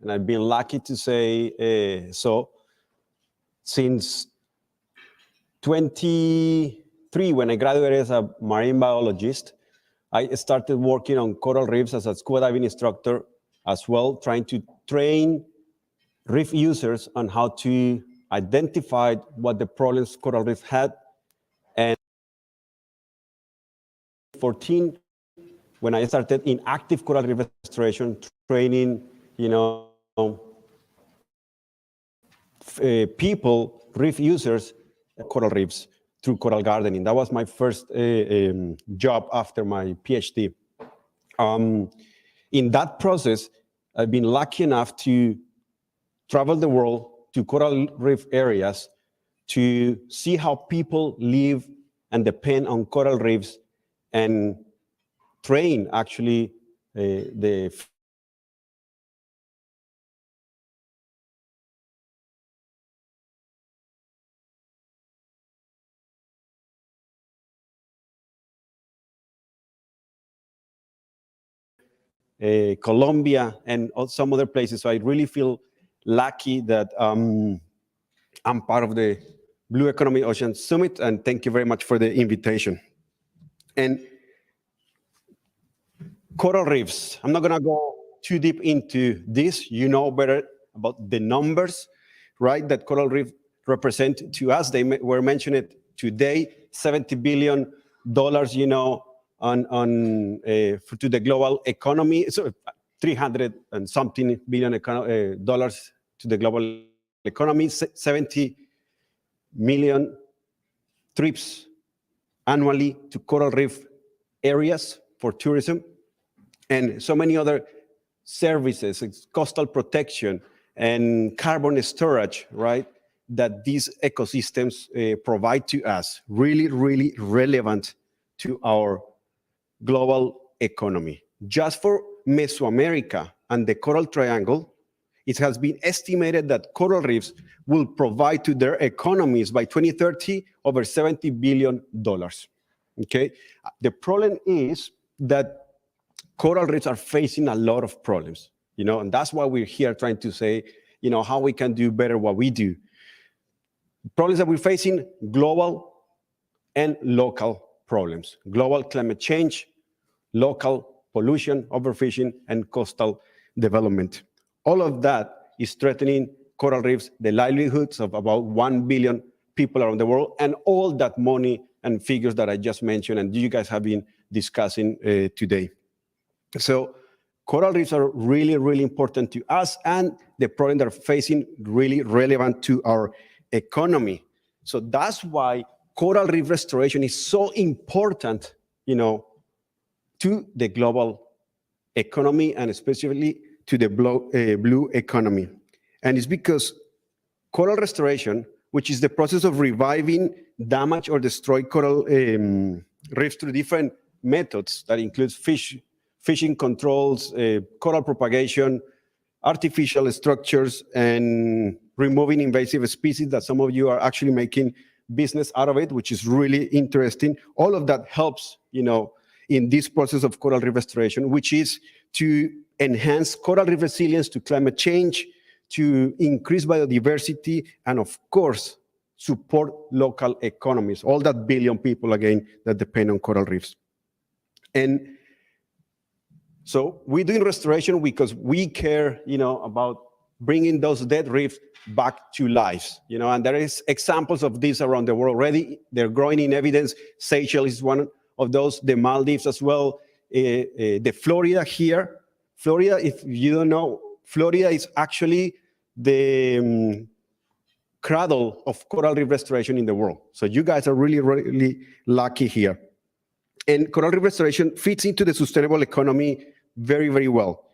and I've been lucky to say so. Since 23, when I graduated as a marine biologist, I started working on coral reefs as a scuba diving instructor as well, trying to train reef users on how to identify what the problems coral reef had. And 14, when I started in active coral reef restoration, training, people, reef users, coral reefs through coral gardening. That was my first job after my PhD. In that process, I've been lucky enough to travel the world to coral reef areas to see how people live and depend on coral reefs and train actually the Colombia and some other places. So I really feel lucky that I'm part of the Blue Economy Ocean Summit, and thank you very much for the invitation. And coral reefs, I'm not gonna go too deep into this. You know better about the numbers, right, that coral reef represent to us. They were mentioned today, $70 billion, to the global economy, so 300 and something billion dollars to the global economy, 70 million trips annually to coral reef areas for tourism, and so many other services, coastal protection and carbon storage, right, that these ecosystems provide to us, really, really relevant to our global economy. Just for Mesoamerica and the Coral Triangle, it has been estimated that coral reefs will provide to their economies by 2030 over $70 billion. Okay? The problem is that coral reefs are facing a lot of problems, and that's why we're here trying to say, how we can do better what we do. Problems that we're facing, global and local problems. Global climate change, local pollution, overfishing, and coastal development. All of that is threatening coral reefs, the livelihoods of about 1 billion people around the world, and all that money and figures that I just mentioned and you guys have been discussing today. So coral reefs are really, really important to us, and the problem they're facing really relevant to our economy. So that's why coral reef restoration is so important, to the global economy and especially to the blue economy. And it's because coral restoration, which is the process of reviving damaged or destroyed coral reefs through different methods that includes fishing controls, coral propagation, artificial structures, and removing invasive species that some of you are actually making business out of it, which is really interesting. All of that helps, in this process of coral reef restoration, which is to enhance coral reef resilience to climate change, to increase biodiversity, and of course, support local economies, all that billion people, again, that depend on coral reefs. And so we're doing restoration because we care, about bringing those dead reefs back to life, and there is examples of this around the world already. They're growing in evidence. Seychelles is one of those, the Maldives as well, the Florida here. Florida, if you don't know, Florida is actually the cradle of coral reef restoration in the world. So you guys are really, really lucky here. And coral reef restoration fits into the sustainable economy very, very well.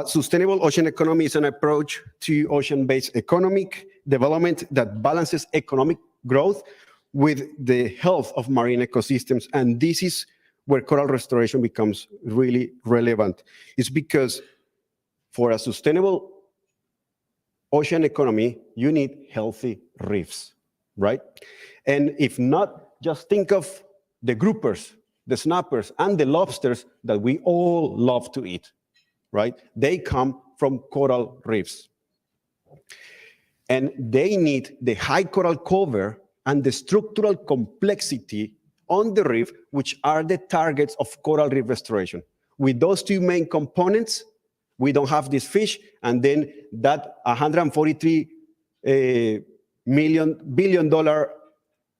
Sustainable ocean economy is an approach to ocean-based economic development that balances economic growth with the health of marine ecosystems. And this is where coral restoration becomes really relevant. It's because for a sustainable ocean economy, you need healthy reefs, right? And if not, just think of the groupers, the snappers, and the lobsters that we all love to eat, right? They come from coral reefs. And they need the high coral cover and the structural complexity on the reef, which are the targets of coral reef restoration. With those two main components, we don't have this fish, and then that $143 billion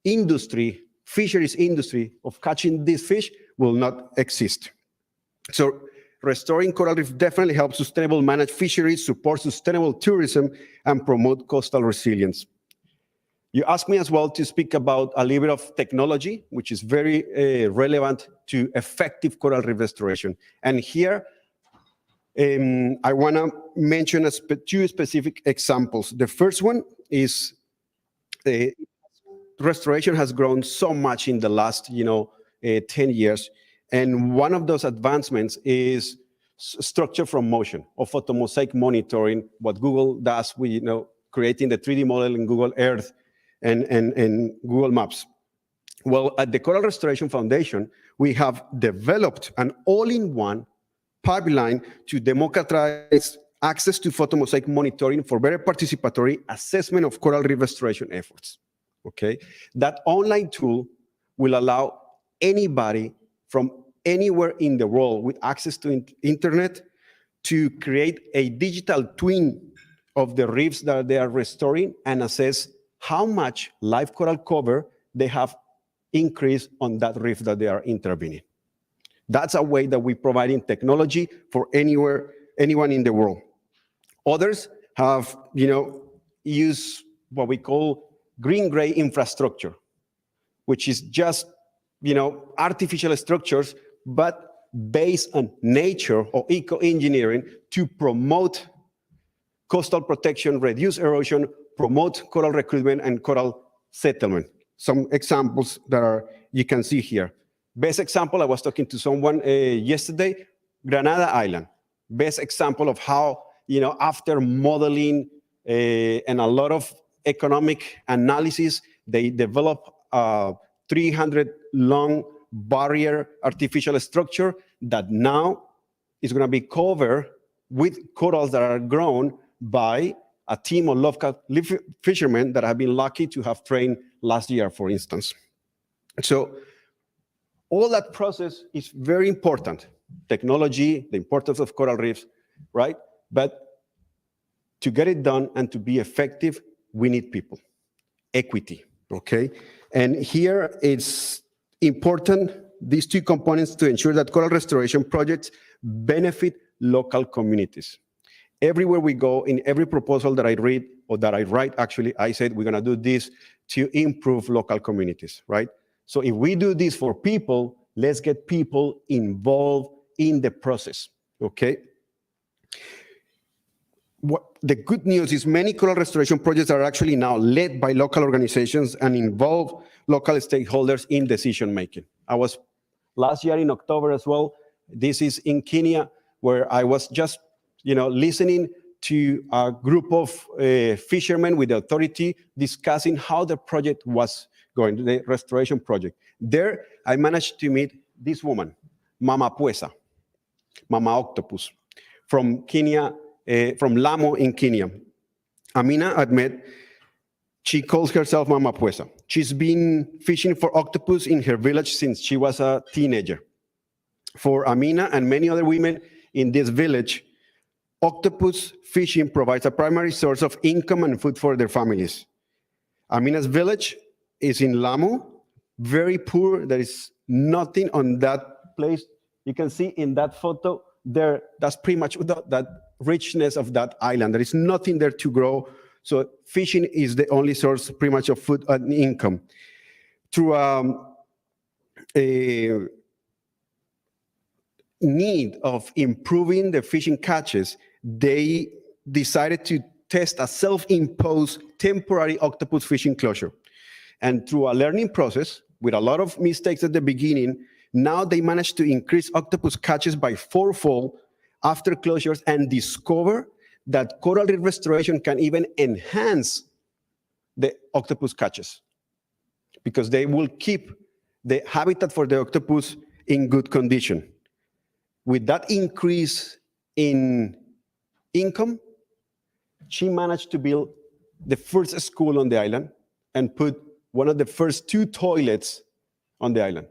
industry, fisheries industry of catching this fish will not exist. So restoring coral reef definitely helps sustainable managed fisheries, support sustainable tourism, and promote coastal resilience. You asked me as well to speak about a little bit of technology, which is very relevant to effective coral reef restoration. And here, I want to mention two specific examples. The first one is restoration has grown so much in the last 10 years. And one of those advancements is structure from motion or photomosaic monitoring, what Google does with creating the 3D model in Google Earth and Google Maps. Well, at the Coral Restoration Foundation, we have developed an all-in-one pipeline to democratize access to photomosaic monitoring for better participatory assessment of coral reef restoration efforts. Okay, that online tool will allow anybody from anywhere in the world with access to internet to create a digital twin of the reefs that they are restoring and assess how much live coral cover they have increased on that reef that they are intervening. That's a way that we're providing technology for anyone in the world. Others have, used what we call green-gray infrastructure, which is just, artificial structures, but based on nature or eco-engineering to promote coastal protection, reduce erosion, promote coral recruitment and coral settlement. Some examples that you can see here. Best example, I was talking to someone yesterday, Granada Island. Best example of how, after modeling and a lot of economic analysis, they develop a 300-long barrier artificial structure that now is going to be covered with corals that are grown by a team of local fishermen that have been lucky to have trained last year, for instance. So all that process is very important. Technology, the importance of coral reefs, right? But to get it done and to be effective, we need people. Equity, okay? And here it's important, these two components, to ensure that coral restoration projects benefit local communities. Everywhere we go, in every proposal that I read, or that I write, actually, I said we're gonna do this to improve local communities, right? So if we do this for people, let's get people involved in the process, okay? The good news is many coral restoration projects are actually now led by local organizations and involve local stakeholders in decision making. I was last year in October as well. This is in Kenya, where I was just listening to a group of fishermen with the authority discussing how the project was going, the restoration project. There, I managed to meet this woman, Mama Pwesa, Mama Octopus, from Kenya, from Lamu in Kenya. Amina Ahmed, she calls herself Mama Pwesa. She's been fishing for octopus in her village since she was a teenager. For Amina and many other women in this village, octopus fishing provides a primary source of income and food for their families. Amina's village is in Lamu, very poor. There is nothing on that place. You can see in that photo there, that's pretty much that richness of that island. There is nothing there to grow. So fishing is the only source pretty much of food and income. Through a need of improving the fishing catches, they decided to test a self-imposed temporary octopus fishing closure. And through a learning process, with a lot of mistakes at the beginning, now they managed to increase octopus catches by 4-fold after closures and discover that coral reef restoration can even enhance the octopus catches because they will keep the habitat for the octopus in good condition. With that increase in income, she managed to build the first school on the island and put one of the first 2 toilets on the island.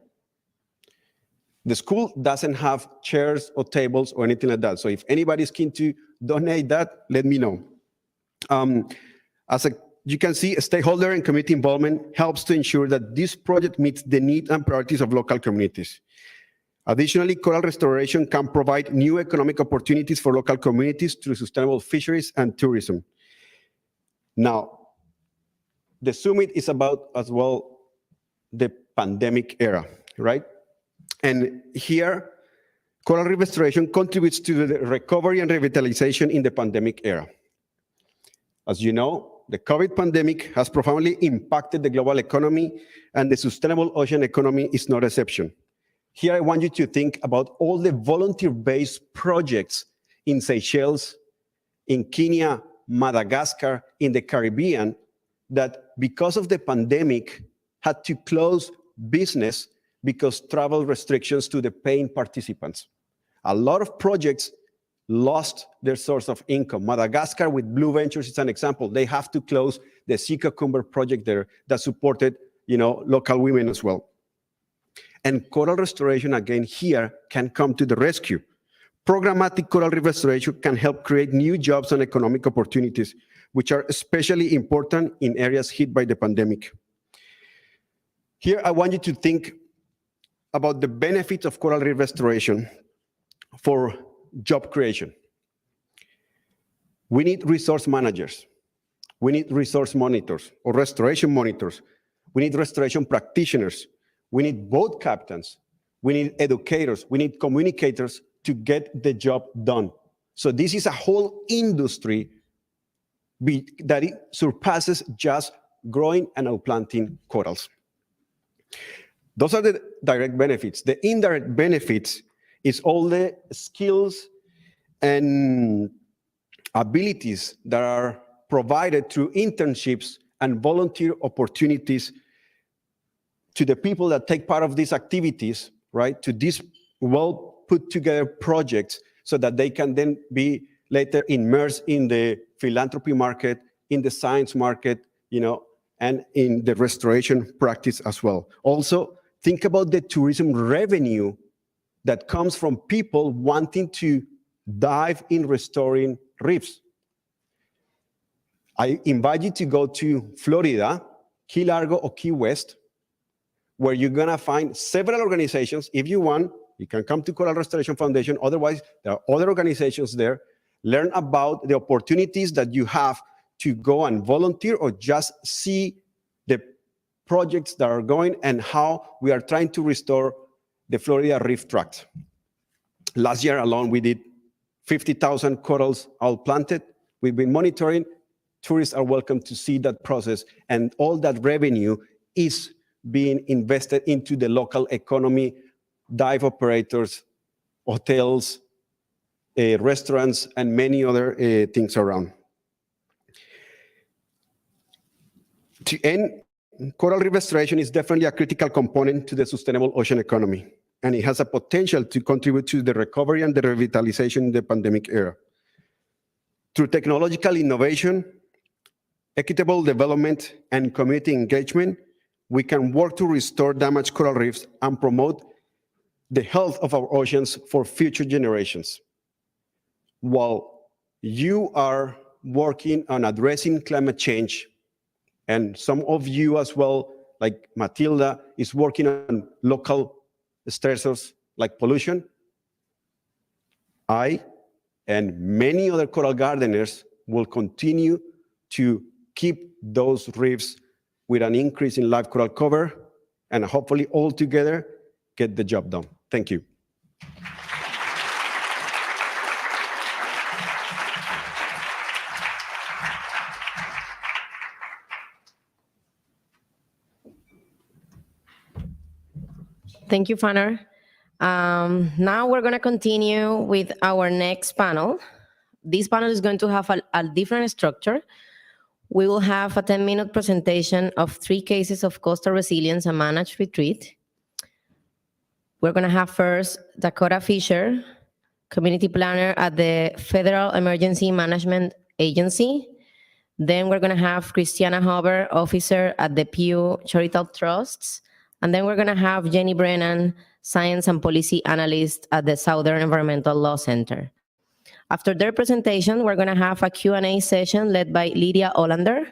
The school doesn't have chairs or tables or anything like that. So if anybody's keen to donate that, let me know. You can see, stakeholder and community involvement helps to ensure that this project meets the needs and priorities of local communities. Additionally, coral restoration can provide new economic opportunities for local communities through sustainable fisheries and tourism. Now, the summit is about, as well, the pandemic era, right? And here, coral reef restoration contributes to the recovery and revitalization in the pandemic era. As you know, the COVID pandemic has profoundly impacted the global economy, and the sustainable ocean economy is no exception. Here, I want you to think about all the volunteer-based projects in Seychelles, in Kenya, Madagascar, in the Caribbean, that because of the pandemic had to close business because travel restrictions to the paying participants. A lot of projects lost their source of income. Madagascar with Blue Ventures is an example. They have to close the sea cucumber project there that supported, local women as well. And coral restoration, again, here can come to the rescue. Programmatic coral reef restoration can help create new jobs and economic opportunities, which are especially important in areas hit by the pandemic. Here, I want you to think about the benefits of coral reef restoration for job creation. We need resource managers. We need resource monitors or restoration monitors. We need restoration practitioners. We need boat captains. We need educators. We need communicators to get the job done. So this is a whole industry that it surpasses just growing and outplanting corals. Those are the direct benefits. The indirect benefits is all the skills and abilities that are provided through internships and volunteer opportunities to the people that take part of these activities, right, to these well put together projects so that they can then be later immersed in the philanthropy market, in the science market, and in the restoration practice as well. Also, think about the tourism revenue that comes from people wanting to dive in restoring reefs. I invite you to go to Florida, Key Largo or Key West, where you're gonna find several organizations. If you want, you can come to Coral Restoration Foundation. Otherwise, there are other organizations there. Learn about the opportunities that you have to go and volunteer or just see the projects that are going and how we are trying to restore the Florida Reef Tract. Last year alone, we did 50,000 corals outplanted. We've been monitoring. Tourists are welcome to see that process, and all that revenue is being invested into the local economy, dive operators, hotels, restaurants, and many other things around. To end, coral reef restoration is definitely a critical component to the sustainable ocean economy, and it has a potential to contribute to the recovery and the revitalization in the pandemic era. Through technological innovation, equitable development, and community engagement, we can work to restore damaged coral reefs and promote the health of our oceans for future generations. While you are working on addressing climate change, and some of you as well, like Matilda, is working on local stressors like pollution, I and many other coral gardeners will continue to keep those reefs with an increase in live coral cover, and hopefully all together get the job done. Thank you. Thank you, Fanner. Now we're going to continue with our next panel. This panel is going to have a different structure. We will have a 10-minute presentation of 3 cases of coastal resilience and managed retreat. We're going to have first Dakota Fisher community planner at the Federal Emergency Management Agency. Then we're going to have Christiana Huber, officer at the Pew Charitable Trusts. And then we're going to have Jenny Brennan, science and policy analyst at the Southern Environmental Law Center. After their presentation, we're going to have a Q&A session led by Lydia Olander,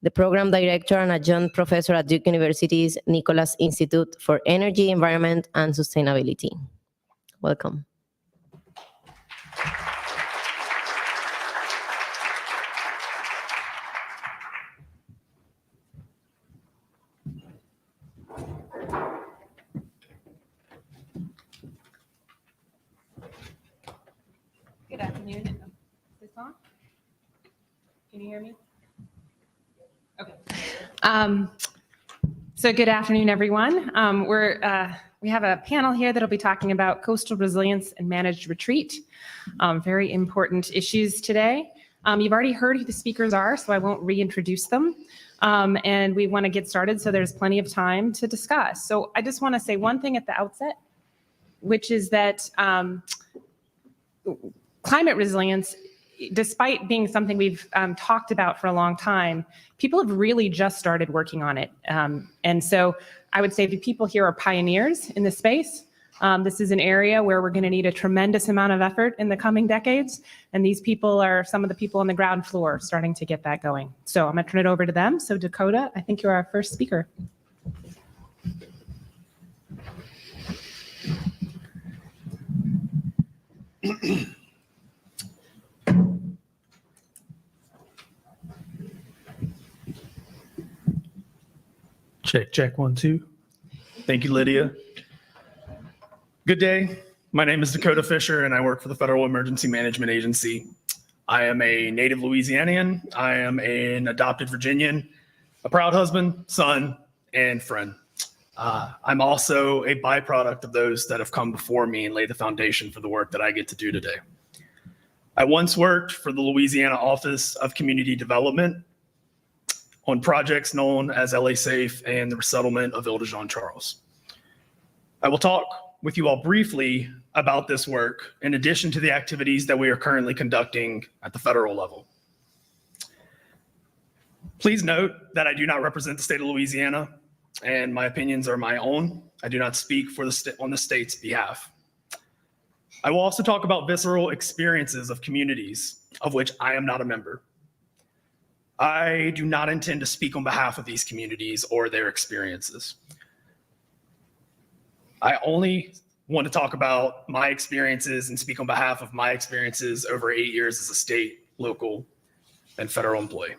the program director and adjunct professor at Duke University's Nicholas Institute for Energy, Environment, and Sustainability. Welcome. Good afternoon. Is this on? Can you hear me? Okay. So good afternoon, everyone. We have a panel here that'll be talking about coastal resilience and managed retreat. Very important issues today. You've already heard who the speakers are, so I won't reintroduce them. And we want to get started, so there's plenty of time to discuss. So I just want to say one thing at the outset, which is that climate resilience, despite being something we've talked about for a long time, people have really just started working on it. And so I would say the people here are pioneers in this space. This is an area where we're going to need a tremendous amount of effort in the coming decades. And these people are some of the people on the ground floor starting to get that going. So I'm going to turn it over to them. So Dakota, I think you're our first speaker. Check, 1, 2. Thank you, Lydia. Good day. My name is Dakota Fisher, and I work for the Federal Emergency Management Agency. I am a native Louisianian. I am an adopted Virginian, a proud husband, son, and friend. I'm also a byproduct of those that have come before me and laid the foundation for the work that I get to do today. I once worked for the Louisiana Office of Community Development on projects known as LA Safe and the resettlement of Ile-de-Jean-Charles. I will talk with you all briefly about this work in addition to the activities that we are currently conducting at the federal level. Please note that I do not represent the state of Louisiana, and my opinions are my own. I do not speak for on the state's behalf. I will also talk about visceral experiences of communities of which I am not a member. I do not intend to speak on behalf of these communities or their experiences. I only want to talk about my experiences and speak on behalf of my experiences over 8 years as a state, local, and federal employee.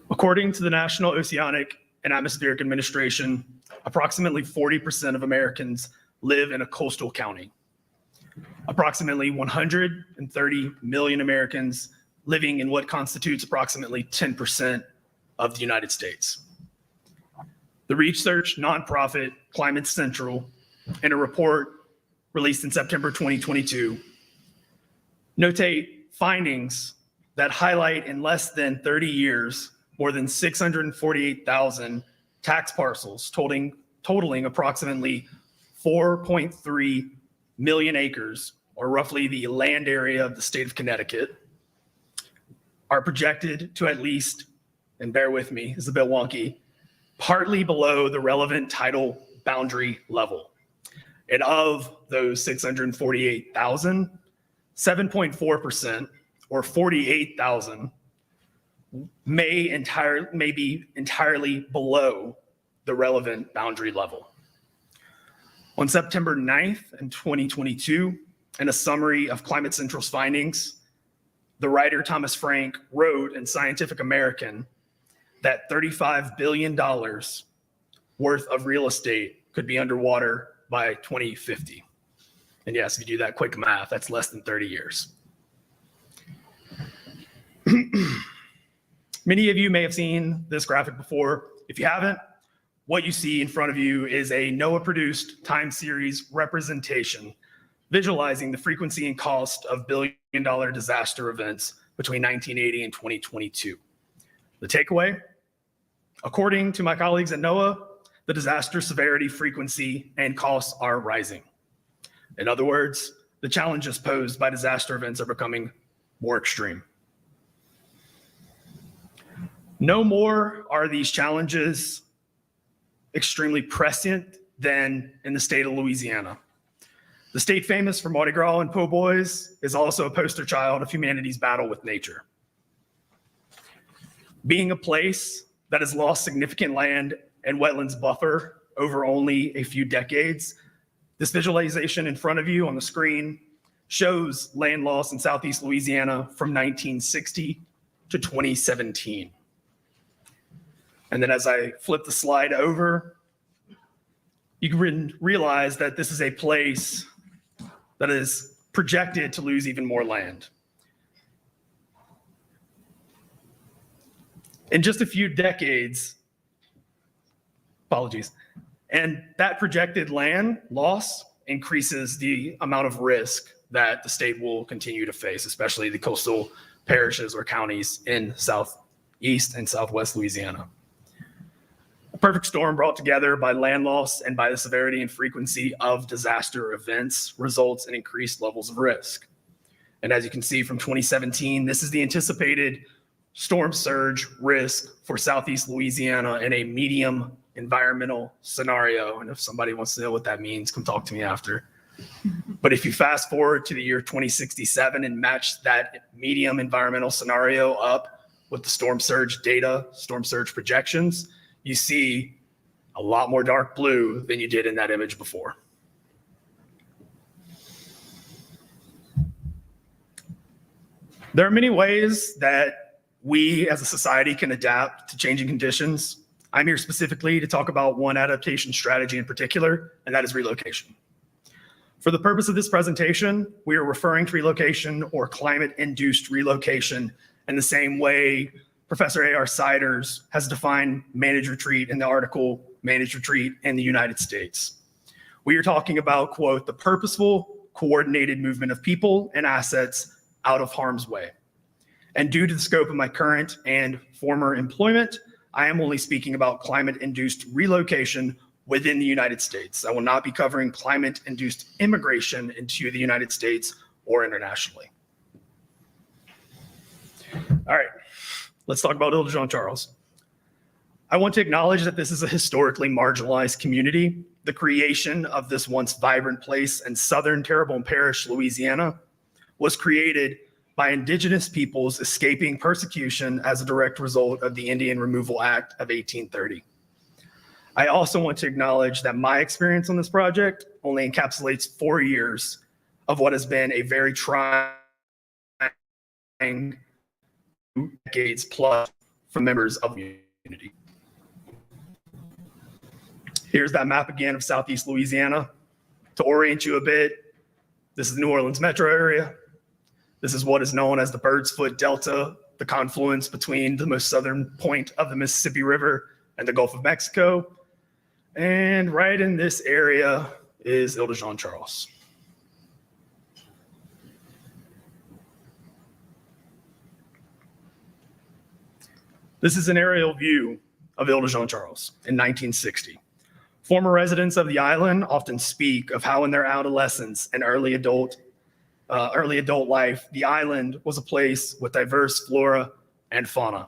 According to the National Oceanic and Atmospheric Administration, approximately 40% of Americans live in a coastal county. Approximately 130 million Americans living in what constitutes approximately 10% of the United States. The research nonprofit Climate Central, in a report released in September 2022, notate findings that highlight in less than 30 years, more than 648,000 tax parcels totaling approximately 4.3 million acres, or roughly the land area of the state of Connecticut, are projected to at least, and bear with me, it's a bit wonky, partly below the relevant tidal boundary level. And of those 648,000, 7.4%, or 48,000, may be entirely below the relevant boundary level. On September 9th in 2022, in a summary of Climate Central's findings, the writer Thomas Frank wrote in Scientific American that $35 billion worth of real estate could be underwater by 2050. And yes, if you do that quick math, that's less than 30 years. Many of you may have seen this graphic before. If you haven't, what you see in front of you is a NOAA-produced time series representation visualizing the frequency and cost of billion-dollar disaster events between 1980 and 2022. The takeaway? According to my colleagues at NOAA, the disaster severity, frequency, and costs are rising. In other words, the challenges posed by disaster events are becoming more extreme. No more are these challenges extremely prescient than in the state of Louisiana. The state famous for Mardi Gras and po' boys is also a poster child of humanity's battle with nature. Being a place that has lost significant land and wetlands buffer over only a few decades, this visualization in front of you on the screen shows land loss in Southeast Louisiana from 1960 to 2017. And then as I flip the slide over, you can realize that this is a place that is projected to lose even more land. In just a few decades, apologies, and that projected land loss increases the amount of risk that the state will continue to face, especially the coastal parishes or counties in Southeast and Southwest Louisiana. A perfect storm brought together by land loss and by the severity and frequency of disaster events results in increased levels of risk. And as you can see from 2017, this is the anticipated storm surge risk for Southeast Louisiana in a medium environmental scenario. And if somebody wants to know what that means, come talk to me after. But if you fast forward to the year 2067 and match that medium environmental scenario up with the storm surge data, storm surge projections, you see a lot more dark blue than you did in that image before. There are many ways that we as a society can adapt to changing conditions. I'm here specifically to talk about one adaptation strategy in particular, and that is relocation. For the purpose of this presentation, we are referring to relocation or climate-induced relocation in the same way Professor A.R. Siders has defined managed retreat in the article Managed Retreat in the United States. We are talking about, quote, the purposeful, coordinated movement of people and assets out of harm's way. And due to the scope of my current and former employment, I am only speaking about climate-induced relocation within the United States. I will not be covering climate-induced immigration into the United States or internationally. All right. Let's talk about Ile de Jean Charles. I want to acknowledge that this is a historically marginalized community. The creation of this once vibrant place in southern Terrebonne Parish, Louisiana, was created by indigenous peoples escaping persecution as a direct result of the Indian Removal Act of 1830. I also want to acknowledge that my experience on this project only encapsulates 4 years of what has been a very trying decades plus for members of the community. Here's that map again of Southeast Louisiana. To orient you a bit, this is the New Orleans metro area. This is what is known as the Bird's Foot Delta, the confluence between the most southern point of the Mississippi River and the Gulf of Mexico. And right in this area is Ile de Jean Charles. This is an aerial view of Ile de Jean Charles in 1960. Former residents of the island often speak of how in their adolescence and early adult life, the island was a place with diverse flora and fauna.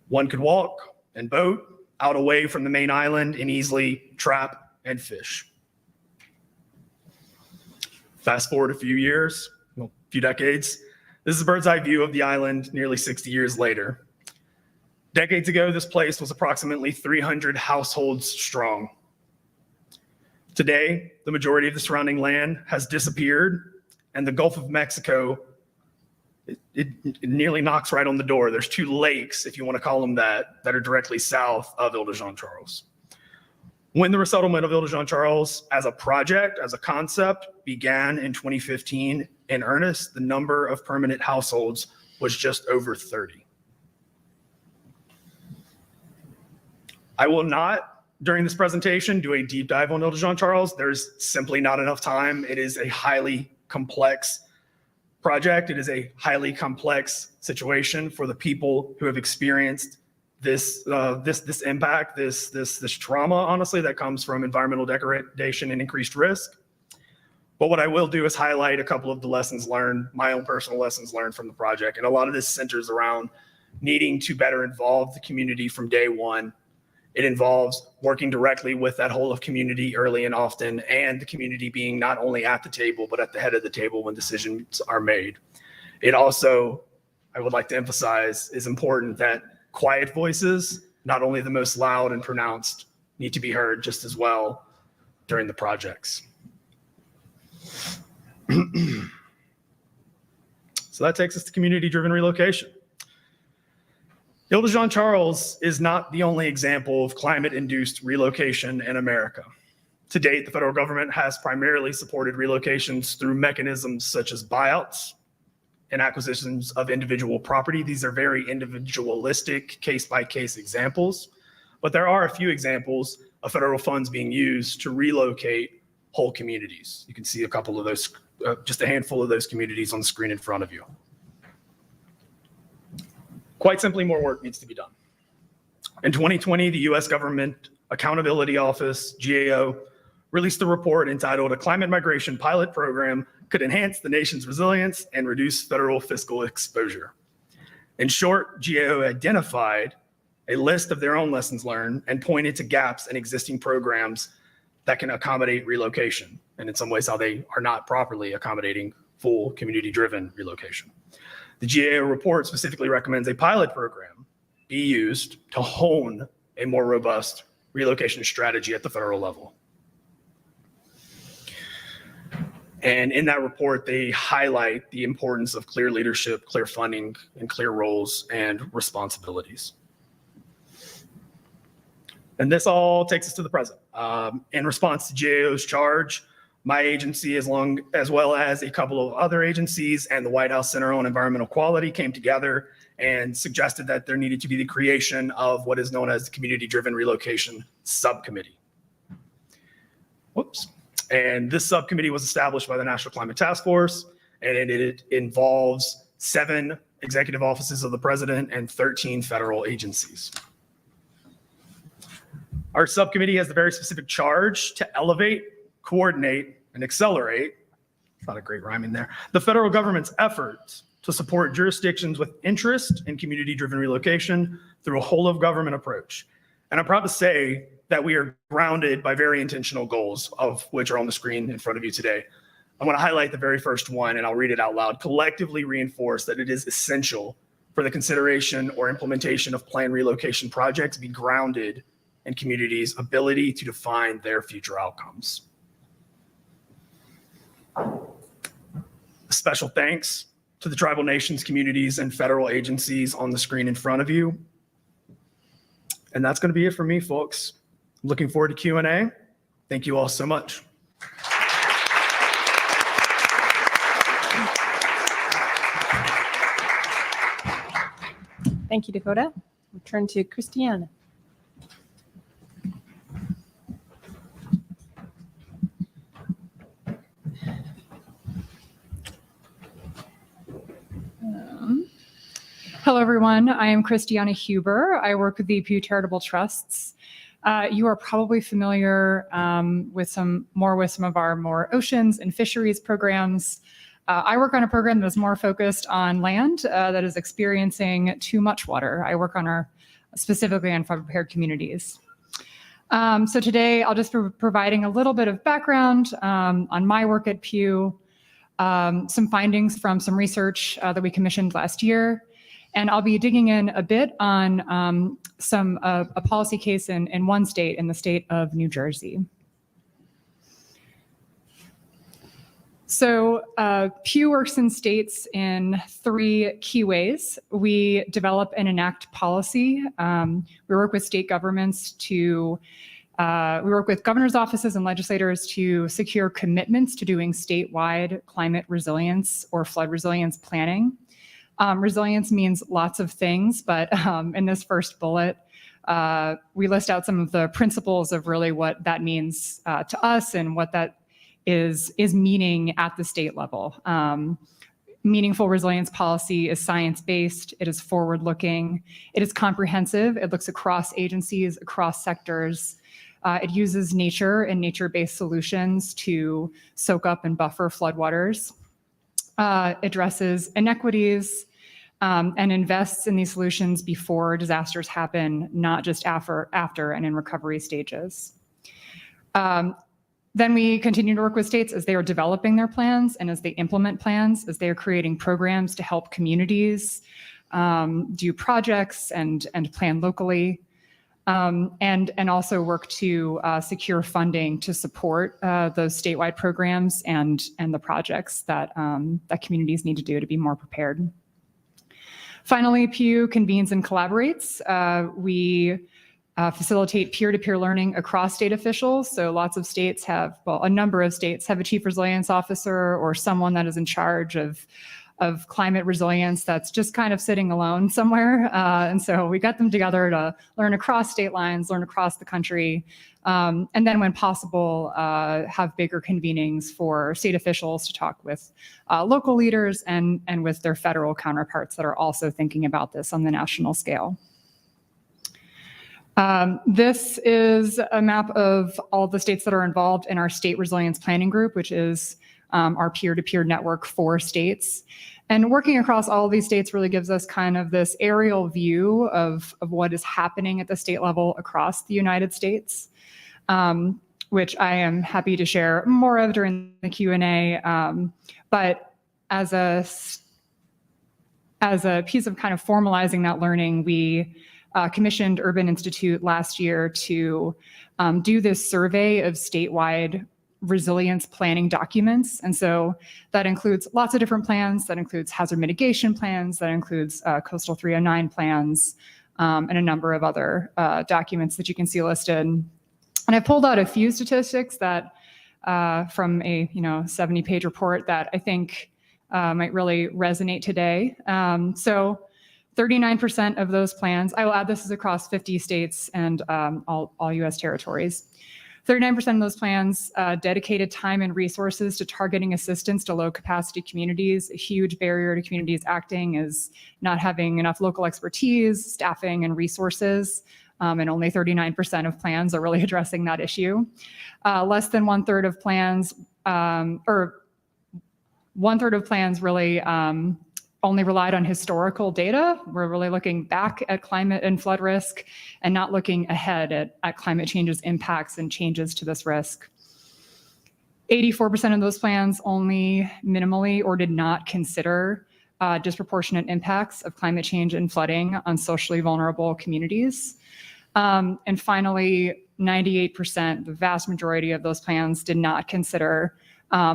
One could walk and boat out away from the main island and easily trap and fish. Fast forward a few years, a few decades, this is a bird's eye view of the island nearly 60 years later. Decades ago, this place was approximately 300 households strong. Today, the majority of the surrounding land has disappeared, and the Gulf of Mexico, it nearly knocks right on the door. There's 2 lakes, if you want to call them that are directly south of Ile de Jean Charles. When the resettlement of Ile de Jean Charles as a project, as a concept, began in 2015 in earnest, the number of permanent households was just over 30. I will not, during this presentation, do a deep dive on Ile de Jean Charles. There's simply not enough time. It is a highly complex project. It is a highly complex situation for the people who have experienced this impact, this trauma, honestly, that comes from environmental degradation and increased risk. But what I will do is highlight a couple of the lessons learned, my own personal lessons learned from the project. And a lot of this centers around needing to better involve the community from day one. It involves working directly with that whole of community early and often, and the community being not only at the table, but at the head of the table when decisions are made. It also, I would like to emphasize, is important that quiet voices, not only the most loud and pronounced, need to be heard just as well during the projects. So that takes us to community-driven relocation. Ile de Jean Charles is not the only example of climate-induced relocation in America. To date, the federal government has primarily supported relocations through mechanisms such as buyouts and acquisitions of individual property. These are very individualistic, case-by-case examples, but there are a few examples of federal funds being used to relocate whole communities. You can see a couple of those, just a handful of those communities on the screen in front of you. Quite simply, more work needs to be done. In 2020, the US Government Accountability Office, GAO, released a report entitled "A Climate Migration Pilot Program Could Enhance the Nation's Resilience and Reduce Federal Fiscal Exposure." In short, GAO identified a list of their own lessons learned and pointed to gaps in existing programs that can accommodate relocation, and in some ways how they are not properly accommodating full community-driven relocation. The GAO report specifically recommends a pilot program be used to hone a more robust relocation strategy at the federal level. And in that report, they highlight the importance of clear leadership, clear funding, and clear roles and responsibilities. And this all takes us to the present. In response to GAO's charge, my agency, as well as a couple of other agencies and the White House Center on Environmental Quality, came together and suggested that there needed to be the creation of what is known as the Community-Driven Relocation Subcommittee. Whoops. And this subcommittee was established by the National Climate Task Force, and it involves 7 executive offices of the president and 13 federal agencies. Our subcommittee has the very specific charge to elevate, coordinate, and accelerate, not a great rhyme in there, the federal government's efforts to support jurisdictions with interest in community-driven relocation through a whole of government approach. And I'm proud to say that we are grounded by very intentional goals, of which are on the screen in front of you today. I want to highlight the very first one, and I'll read it out loud. Collectively reinforce that it is essential for the consideration or implementation of planned relocation projects be grounded in communities' ability to define their future outcomes. A special thanks to the tribal nations, communities, and federal agencies on the screen in front of you. And that's going to be it for me, folks. Looking forward to Q&A. Thank you all so much. Thank you, Dakota. We'll turn to Christiane. Hello, everyone. I am Christiana Huber. I work with the Pew Charitable Trusts. You are probably familiar with some of our more oceans and fisheries programs. I work on a program that is more focused on land that is experiencing too much water. I work on specifically on flood prepared communities. So today I'll just be providing a little bit of background on my work at Pew, some findings from some research that we commissioned last year. And I'll be digging in a bit on a policy case in one state, in the state of New Jersey. So Pew works in states in 3 key ways. We develop and enact policy. We work with state governments we work with governor's offices and legislators to secure commitments to doing statewide climate resilience or flood resilience planning. Resilience means lots of things, but in this first bullet, we list out some of the principles of really what that means to us and what that is meaning at the state level. Meaningful resilience policy is science-based, it is forward-looking, it is comprehensive, it looks across agencies, across sectors. It uses nature and nature-based solutions to soak up and buffer floodwaters, addresses inequities, and invests in these solutions before disasters happen, not just after and in recovery stages. Then we continue to work with states as they are developing their plans and as they implement plans, as they are creating programs to help communities do projects and plan locally, and also work to secure funding to support those statewide programs and the projects that communities need to do to be more prepared. Finally, PU convenes and collaborates. We facilitate peer-to-peer learning across state officials. So lots of states have, well, a number of states have a chief resilience officer or someone that is in charge of climate resilience that's just kind of sitting alone somewhere. And so we got them together to learn across state lines, learn across the country, and then when possible, have bigger convenings for state officials to talk with local leaders and with their federal counterparts that are also thinking about this on the national scale. This is a map of all the states that are involved in our state resilience planning group, which is our peer-to-peer network for states. And working across all of these states really gives us kind of this aerial view of what is happening at the state level across the United States, which I am happy to share more of during the Q&A. But as a piece of kind of formalizing that learning, we commissioned Urban Institute last year to do this survey of statewide resilience planning documents. And so that includes lots of different plans, that includes hazard mitigation plans, that includes Coastal 309 plans, and a number of other documents that you can see listed. And I pulled out a few statistics that from a 70-page report that I think might really resonate today. So 39% of those plans, I will add this is across 50 states and all US territories. 39% of those plans dedicated time and resources to targeting assistance to low capacity communities. A huge barrier to communities acting is not having enough local expertise, staffing, and resources. And only 39% of plans are really addressing that issue. Less than one-third of plans, or one-third of plans really only relied on historical data. We're really looking back at climate and flood risk and not looking ahead at climate change's impacts and changes to this risk. 84% of those plans only minimally or did not consider disproportionate impacts of climate change and flooding on socially vulnerable communities. And finally, 98%, the vast majority of those plans did not consider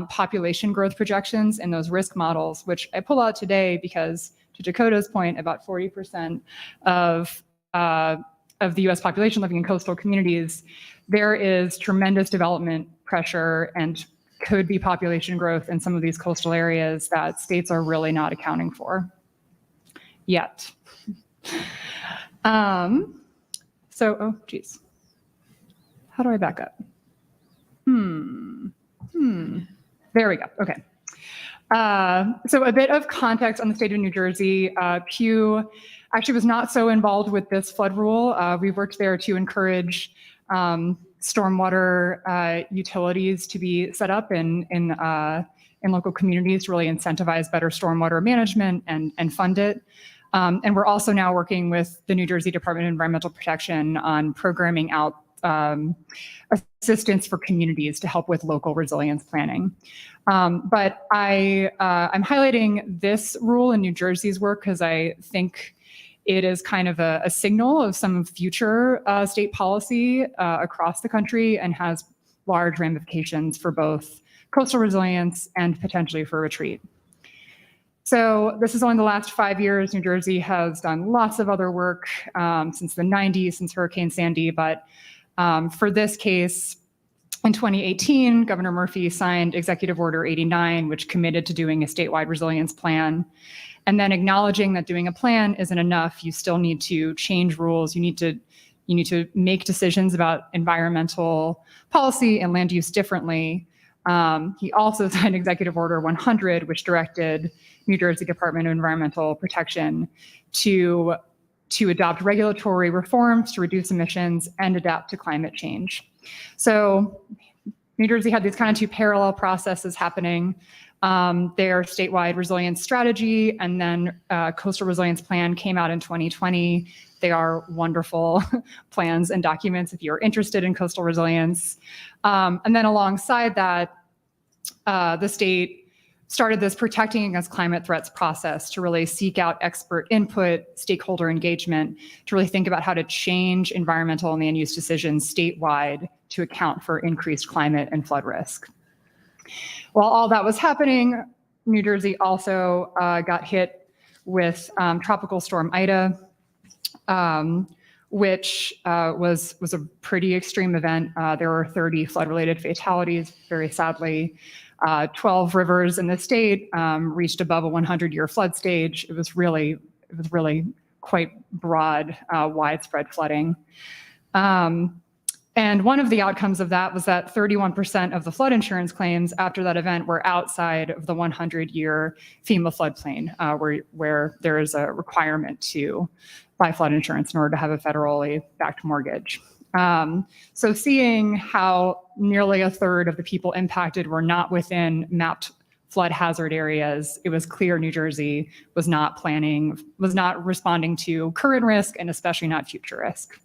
population growth projections in those risk models, which I pull out today because, to Dakota's point, about 40% of the US population living in coastal communities, there is tremendous development pressure and could be population growth in some of these coastal areas that states are really not accounting for yet. Oh geez, how do I back up? There we go, okay. So a bit of context on the state of New Jersey. Pew actually was not so involved with this flood rule. We worked there to encourage stormwater utilities to be set up in local communities to really incentivize better stormwater management and fund it. And we're also now working with the New Jersey Department of Environmental Protection on programming out assistance for communities to help with local resilience planning. But I'm highlighting this rule in New Jersey's work because I think it is kind of a signal of some future state policy across the country and has large ramifications for both coastal resilience and potentially for retreat. So this is only the last 5 years. New Jersey has done lots of other work since the 90s, since Hurricane Sandy, but for this case, in 2018, Governor Murphy signed Executive Order 89, which committed to doing a statewide resilience plan. And then acknowledging that doing a plan isn't enough, you still need to change rules. You need to make decisions about environmental policy and land use differently. He also signed Executive Order 100, which directed New Jersey Department of Environmental Protection to adopt regulatory reforms to reduce emissions and adapt to climate change. So New Jersey had these kind of two parallel processes happening. Their statewide resilience strategy and then coastal resilience plan came out in 2020. They are wonderful plans and documents if you're interested in coastal resilience. And then alongside that, the state started this protecting against climate threats process to really seek out expert input, stakeholder engagement, to really think about how to change environmental and land use decisions statewide to account for increased climate and flood risk. While all that was happening, New Jersey also got hit with Tropical Storm Ida, which was a pretty extreme event. There were 30 flood-related fatalities, very sadly. 12 rivers in the state reached above a 100-year flood stage. It was really quite broad, widespread flooding. And one of the outcomes of that was that 31% of the flood insurance claims after that event were outside of the 100-year FEMA floodplain, where there is a requirement to buy flood insurance in order to have a federally backed mortgage. So seeing how nearly a third of the people impacted were not within mapped flood hazard areas, it was clear New Jersey was not responding to current risk and especially not future risk.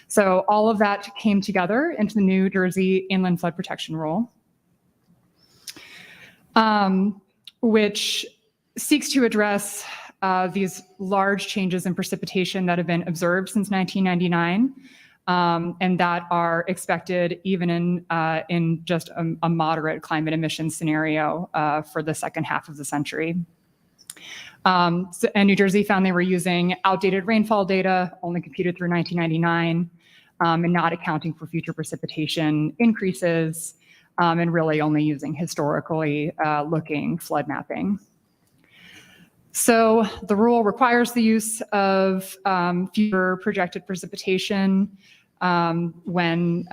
So all of that came together into the New Jersey Inland Flood Protection Rule, which seeks to address these large changes in precipitation that have been observed since 1999, and that are expected even in just a moderate climate emission scenario for the second half of the century. And New Jersey found they were using outdated rainfall data, only computed through 1999, and not accounting for future precipitation increases, and really only using historically looking flood mapping. So the rule requires the use of future projected precipitation when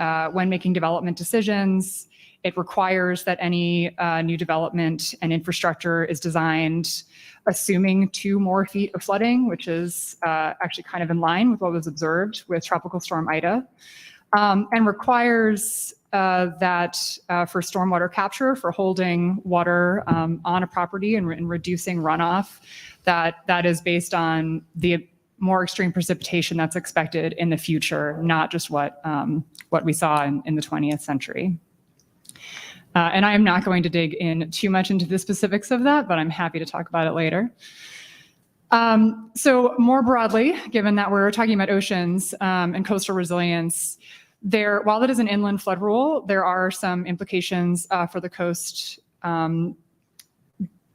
making development decisions. It requires that any new development and infrastructure is designed assuming 2 more feet of flooding, which is actually kind of in line with what was observed with Tropical Storm Ida, and requires that for stormwater capture, for holding water on a property and reducing runoff, that is based on the more extreme precipitation that's expected in the future, not just what we saw in the 20th century. And I am not going to dig in too much into the specifics of that, but I'm happy to talk about it later. So more broadly, given that we're talking about oceans and coastal resilience, while it is an inland flood rule, there are some implications for the coast,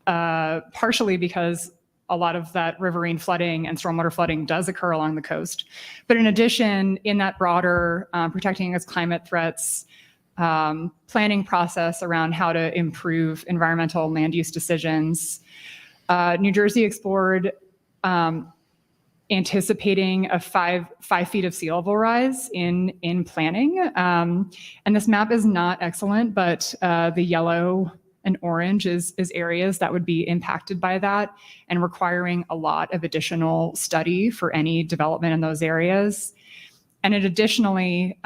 partially because a lot of that riverine flooding and stormwater flooding does occur along the coast. But in addition, in that broader protecting against climate threats planning process around how to improve environmental land use decisions, New Jersey explored anticipating a 5 feet of sea level rise in planning. And this map is not excellent, but the yellow and orange is areas that would be impacted by that and requiring a lot of additional study for any development in those areas. And it additionally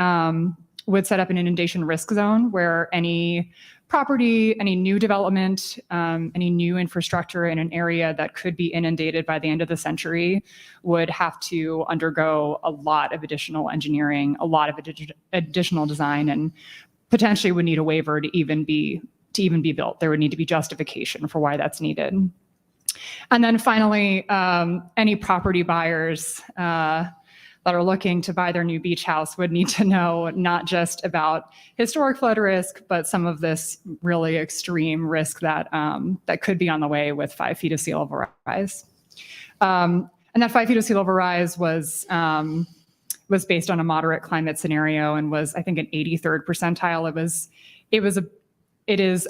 would set up an inundation risk zone where any property, any new development, any new infrastructure in an area that could be inundated by the end of the century would have to undergo a lot of additional engineering, a lot of additional design, and potentially would need a waiver to even be built. There would need to be justification for why that's needed. And then finally, any property buyers that are looking to buy their new beach house would need to know not just about historic flood risk, but some of this really extreme risk that that could be on the way with 5 feet of sea level rise. And that 5 feet of sea level rise was based on a moderate climate scenario and was, I think, an 83rd percentile. It is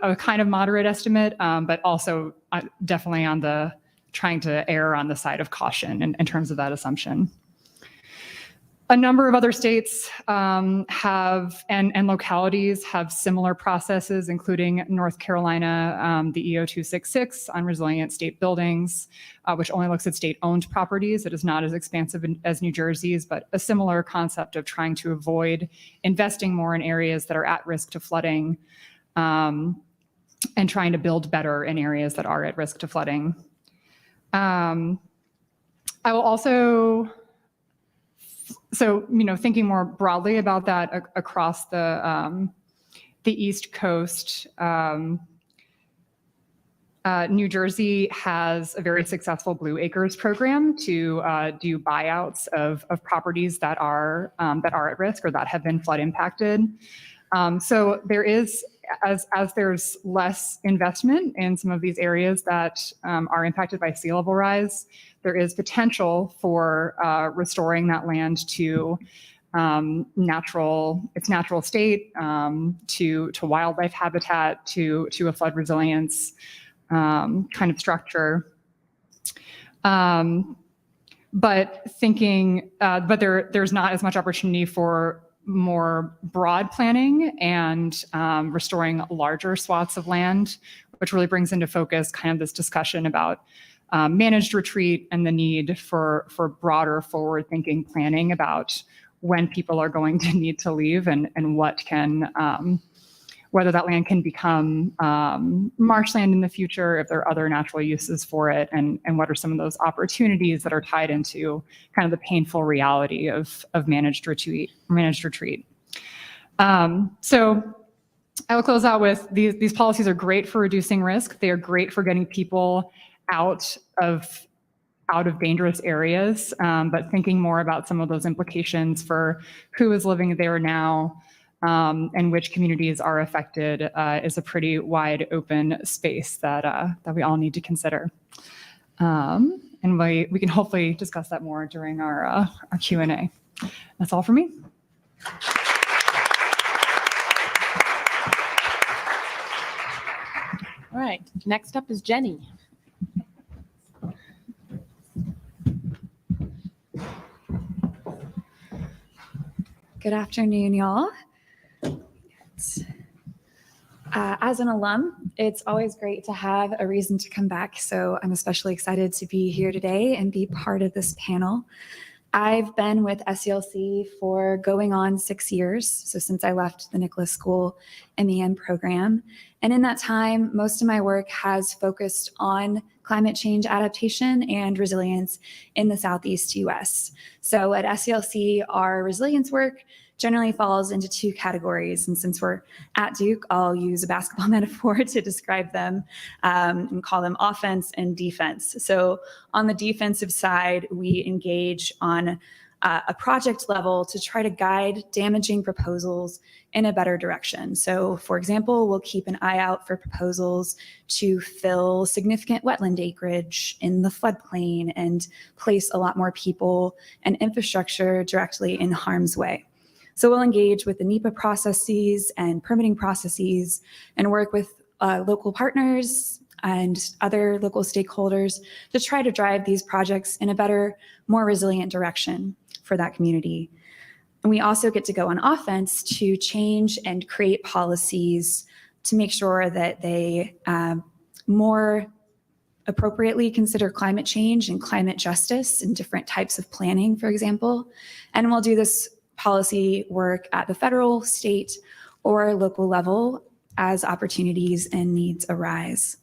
a kind of moderate estimate, but also definitely on the trying to err on the side of caution in terms of that assumption. A number of other states have, and localities have similar processes, including North Carolina, the EO 266 on resilient state buildings, which only looks at state-owned properties. It is not as expansive as New Jersey's, but a similar concept of trying to avoid investing more in areas that are at risk to flooding, and trying to build better in areas that are at risk to flooding. I will also, so, thinking more broadly about that across the East Coast, New Jersey has a very successful Blue Acres program to do buyouts of properties that are at risk or that have been flood impacted. So there is, as there's less investment in some of these areas that are impacted by sea level rise, there is potential for restoring that land to its natural state, to wildlife habitat, to a flood resilience kind of structure. But there's not as much opportunity for more broad planning and restoring larger swaths of land, which really brings into focus kind of this discussion about managed retreat and the need for broader forward-thinking planning about when people are going to need to leave and what can, whether that land can become marshland in the future, if there are other natural uses for it, and what are some of those opportunities that are tied into kind of the painful reality of managed retreat. So I will close out with these policies are great for reducing risk. They are great for getting people out of dangerous areas, but thinking more about some of those implications for who is living there now, and which communities are affected is a pretty wide open space that we all need to consider. And we can hopefully discuss that more during our Q&A. That's all for me. All right, next up is Jenny. Good afternoon, y'all. As an alum, it's always great to have a reason to come back, so I'm especially excited to be here today and be part of this panel. I've been with SELC for going on 6 years, so since I left the Nicholas School MEM program. And in that time, most of my work has focused on climate change adaptation and resilience in the Southeast US. So at SELC, our resilience work generally falls into two categories. And since we're at Duke, I'll use a basketball metaphor to describe them and call them offense and defense. So on the defensive side, we engage on a project level to try to guide damaging proposals in a better direction. So for example, we'll keep an eye out for proposals to fill significant wetland acreage in the floodplain and place a lot more people and infrastructure directly in harm's way. So we'll engage with the NEPA processes and permitting processes and work with local partners and other local stakeholders to try to drive these projects in a better, more resilient direction for that community. And we also get to go on offense to change and create policies to make sure that they more appropriately consider climate change and climate justice and different types of planning, for example. And we'll do this policy work at the federal, state, or local level as opportunities and needs arise.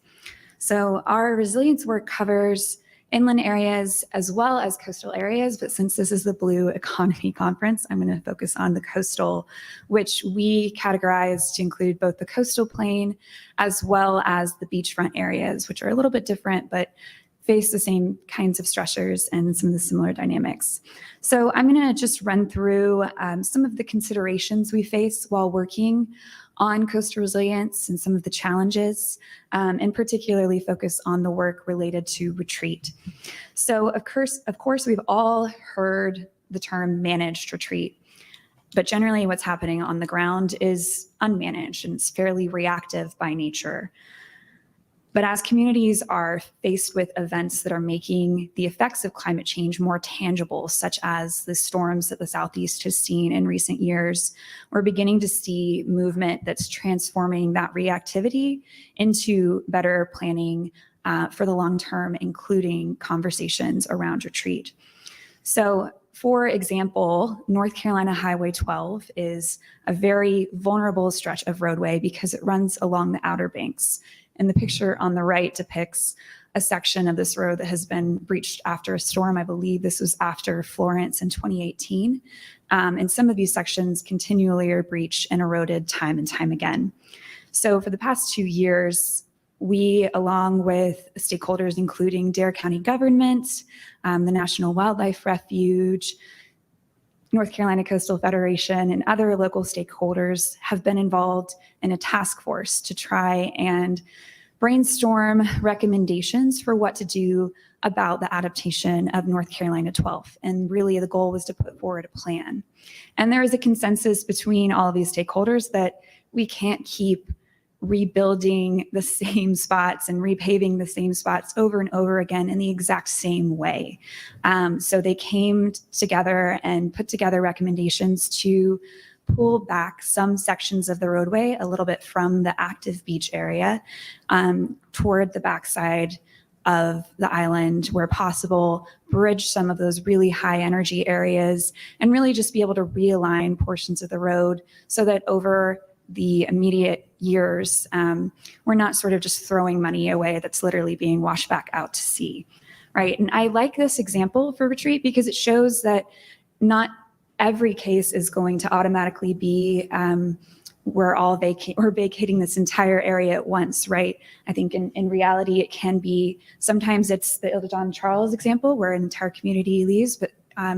So our resilience work covers inland areas as well as coastal areas, but since this is the Blue Economy Conference, I'm going to focus on the coastal, which we categorize to include both the coastal plain as well as the beachfront areas, which are a little bit different, but face the same kinds of stressors and some of the similar dynamics. So I'm going to just run through some of the considerations we face while working on coastal resilience and some of the challenges, and particularly focus on the work related to retreat. So of course, we've all heard the term managed retreat, but generally what's happening on the ground is unmanaged and it's fairly reactive by nature. But as communities are faced with events that are making the effects of climate change more tangible, such as the storms that the Southeast has seen in recent years, we're beginning to see movement that's transforming that reactivity into better planning for the long term, including conversations around retreat. So, for example, North Carolina Highway 12 is a very vulnerable stretch of roadway because it runs along the Outer Banks. And the picture on the right depicts a section of this road that has been breached after a storm. I believe this was after Florence in 2018. And some of these sections continually are breached and eroded time and time again. So for the past 2 years, we, along with stakeholders, including Dare County government, the National Wildlife Refuge, North Carolina Coastal Federation, and other local stakeholders have been involved in a task force to try and brainstorm recommendations for what to do about the adaptation of North Carolina 12. And really the goal was to put forward a plan. And there is a consensus between all of these stakeholders that we can't keep rebuilding the same spots and repaving the same spots over and over again in the exact same way. So they came together and put together recommendations to pull back some sections of the roadway a little bit from the active beach area toward the backside of the island where possible, bridge some of those really high energy areas, and really just be able to realign portions of the road so that over the immediate years, we're not sort of just throwing money away that's literally being washed back out to sea, right? And I like this example for retreat because it shows that not every case is going to automatically be we're vacating this entire area at once, right? I think in reality, it can be, sometimes it's the Ile de Don Charles example where an entire community leaves, but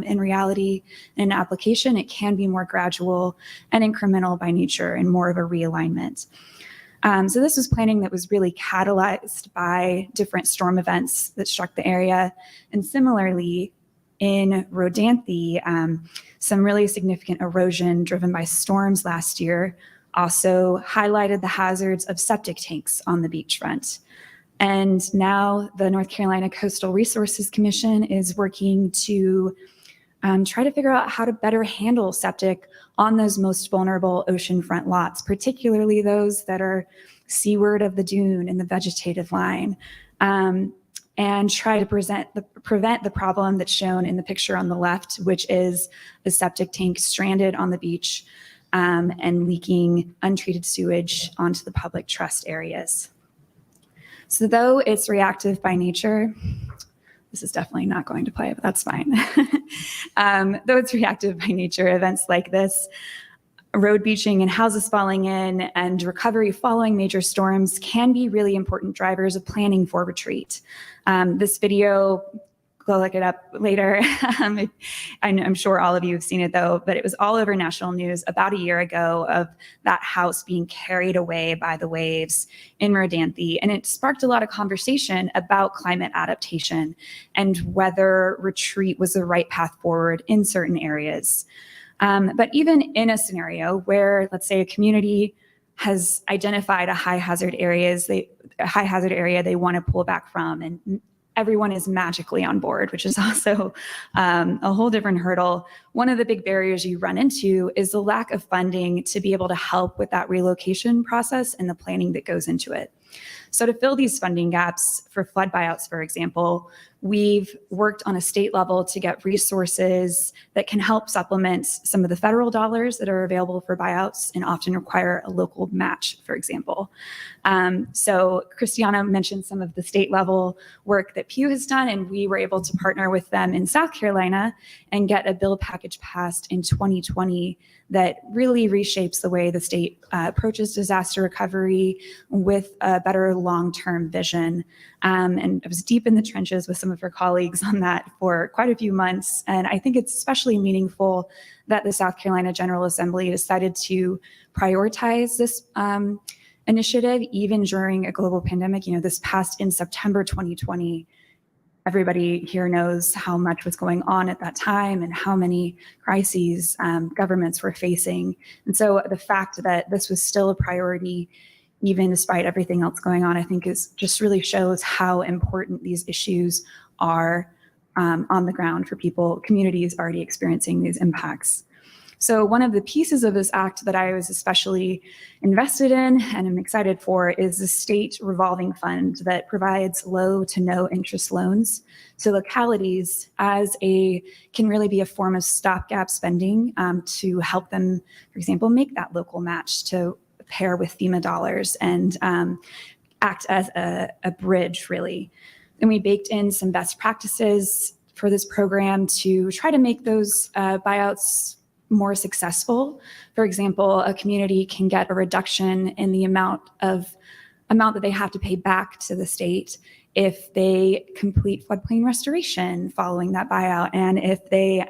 in reality, in application, it can be more gradual and incremental by nature and more of a realignment. So this was planning that was really catalyzed by different storm events that struck the area. And similarly, in Rodanthe, some really significant erosion driven by storms last year also highlighted the hazards of septic tanks on the beachfront. And now the North Carolina Coastal Resources Commission is working to try to figure out how to better handle septic on those most vulnerable oceanfront lots, particularly those that are seaward of the dune and the vegetative line, and try to prevent the problem that's shown in the picture on the left, which is the septic tank stranded on the beach and leaking untreated sewage onto the public trust areas. So though it's reactive by nature, this is definitely not going to play, but that's fine. Though it's reactive by nature, events like this, road beaching and houses falling in and recovery following major storms can be really important drivers of planning for retreat. This video, go look it up later. I'm sure all of you have seen it though, but it was all over national news about a year ago of that house being carried away by the waves in Rodanthe. And it sparked a lot of conversation about climate adaptation and whether retreat was the right path forward in certain areas. But even in a scenario where, let's say, a community has identified a high hazard area they want to pull back from, and everyone is magically on board, which is also a whole different hurdle. One of the big barriers you run into is the lack of funding to be able to help with that relocation process and the planning that goes into it. So to fill these funding gaps for flood buyouts, for example, we've worked on a state level to get resources that can help supplement some of the federal dollars that are available for buyouts and often require a local match, for example. So Christiana mentioned some of the state level work that Pew has done, and we were able to partner with them in South Carolina and get a bill package passed in 2020 that really reshapes the way the state approaches disaster recovery with a better long-term vision. And I was deep in the trenches with some of her colleagues on that for quite a few months. And I think it's especially meaningful that the South Carolina General Assembly decided to prioritize this initiative, even during a global pandemic. You know, this passed in September 2020. Everybody here knows how much was going on at that time and how many crises governments were facing. And so the fact that this was still a priority even despite everything else going on, I think is just really shows how important these issues are on the ground for people, communities already experiencing these impacts. So one of the pieces of this act that I was especially invested in and I'm excited for is the state revolving fund that provides low to no interest loans to localities can really be a form of stopgap spending to help them, for example, make that local match to pair with FEMA dollars and act as a bridge, really. And we baked in some best practices for this program to try to make those buyouts more successful. For example, a community can get a reduction in the amount that they have to pay back to the state if they complete floodplain restoration following that buyout, and if they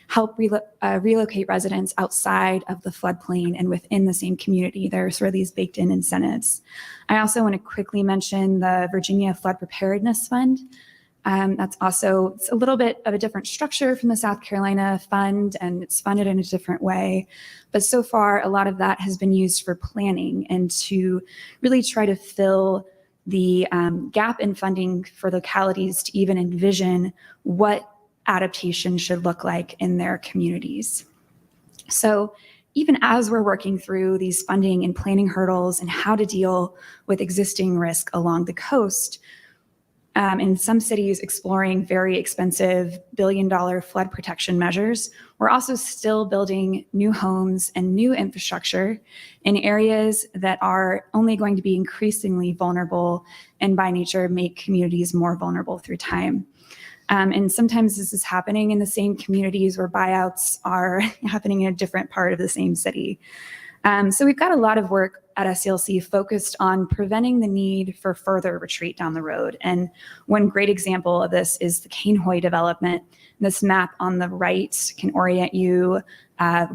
help relocate residents outside of the floodplain and within the same community. There are sort of these baked in incentives. I also want to quickly mention the Virginia Flood Preparedness Fund. It's a little bit of a different structure from the South Carolina fund, and it's funded in a different way. But so far, a lot of that has been used for planning and to really try to fill the gap in funding for localities to even envision what adaptation should look like in their communities. So even as we're working through these funding and planning hurdles and how to deal with existing risk along the coast, in some cities exploring very expensive billion-dollar flood protection measures, we're also still building new homes and new infrastructure in areas that are only going to be increasingly vulnerable and by nature make communities more vulnerable through time. And sometimes this is happening in the same communities where buyouts are happening in a different part of the same city. So we've got a lot of work at SCLC focused on preventing the need for further retreat down the road. And one great example of this is the Cainhoy development. This map on the right can orient you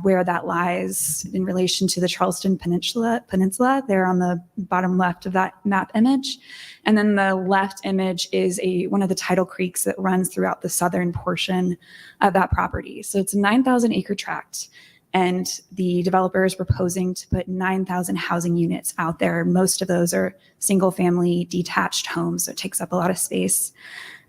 where that lies in relation to the Charleston Peninsula there on the bottom left of that map image. And then the left image is one of the tidal creeks that runs throughout the southern portion of that property. So it's a 9,000 acre tract. And the developer is proposing to put 9,000 housing units out there. Most of those are single family detached homes, so it takes up a lot of space.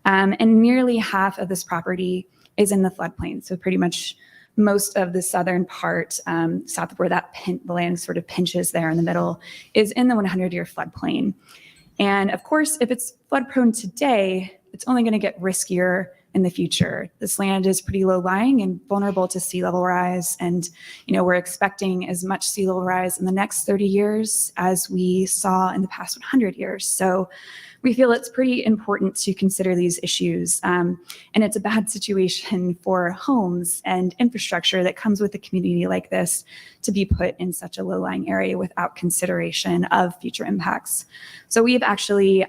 And nearly half of this property is in the floodplain. So pretty much most of the southern part, south of where the land sort of pinches there in the middle, is in the 100-year floodplain. And of course, if it's flood prone today, it's only going to get riskier in the future. This land is pretty low lying and vulnerable to sea level rise. And, we're expecting as much sea level rise in the next 30 years as we saw in the past 100 years. So we feel it's pretty important to consider these issues. And it's a bad situation for homes and infrastructure that comes with a community like this to be put in such a low-lying area without consideration of future impacts. So we've actually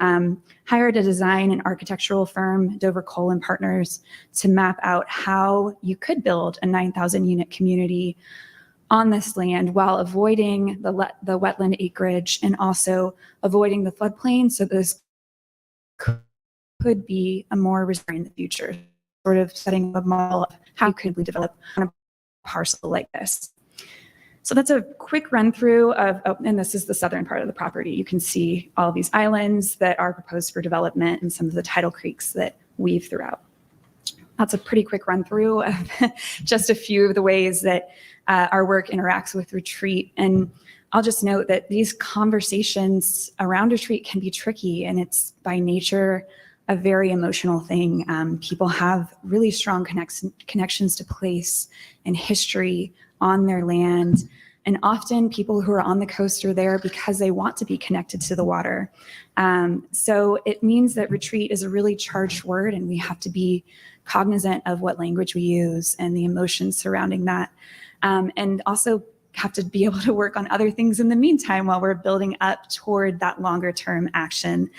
hired a design and architectural firm, Dover Cole and Partners, to map out how you could build a 9,000 unit community on this land while avoiding the wetland acreage and also avoiding the floodplain. So this could be a more resilient in the future, sort of setting a model of how could we develop on a parcel like this. So that's a quick run through of, and this is the southern part of the property. You can see all of these islands that are proposed for development and some of the tidal creeks that weave throughout. That's a pretty quick run through of just a few of the ways that our work interacts with retreat. And I'll just note that these conversations around retreat can be tricky, and it's by nature a very emotional thing. People have really strong connections to place and history on their land. And often people who are on the coast are there because they want to be connected to the water. So it means that retreat is a really charged word, and we have to be cognizant of what language we use and the emotions surrounding that. And also have to be able to work on other things in the meantime while we're building up toward that longer term action.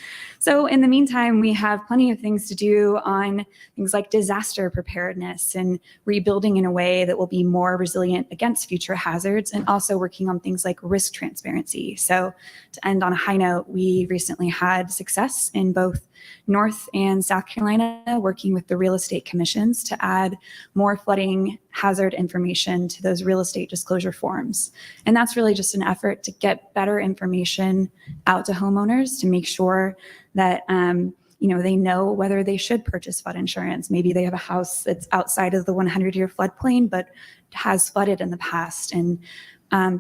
So in the meantime, we have plenty of things to do on things like disaster preparedness and rebuilding in a way that will be more resilient against future hazards, and also working on things like risk transparency. So to end on a high note, we recently had success in both North and South Carolina working with the real estate commissions to add more flooding hazard information to those real estate disclosure forms. And that's really just an effort to get better information out to homeowners to make sure that they know whether they should purchase flood insurance. Maybe they have a house that's outside of the 100-year floodplain, but has flooded in the past. And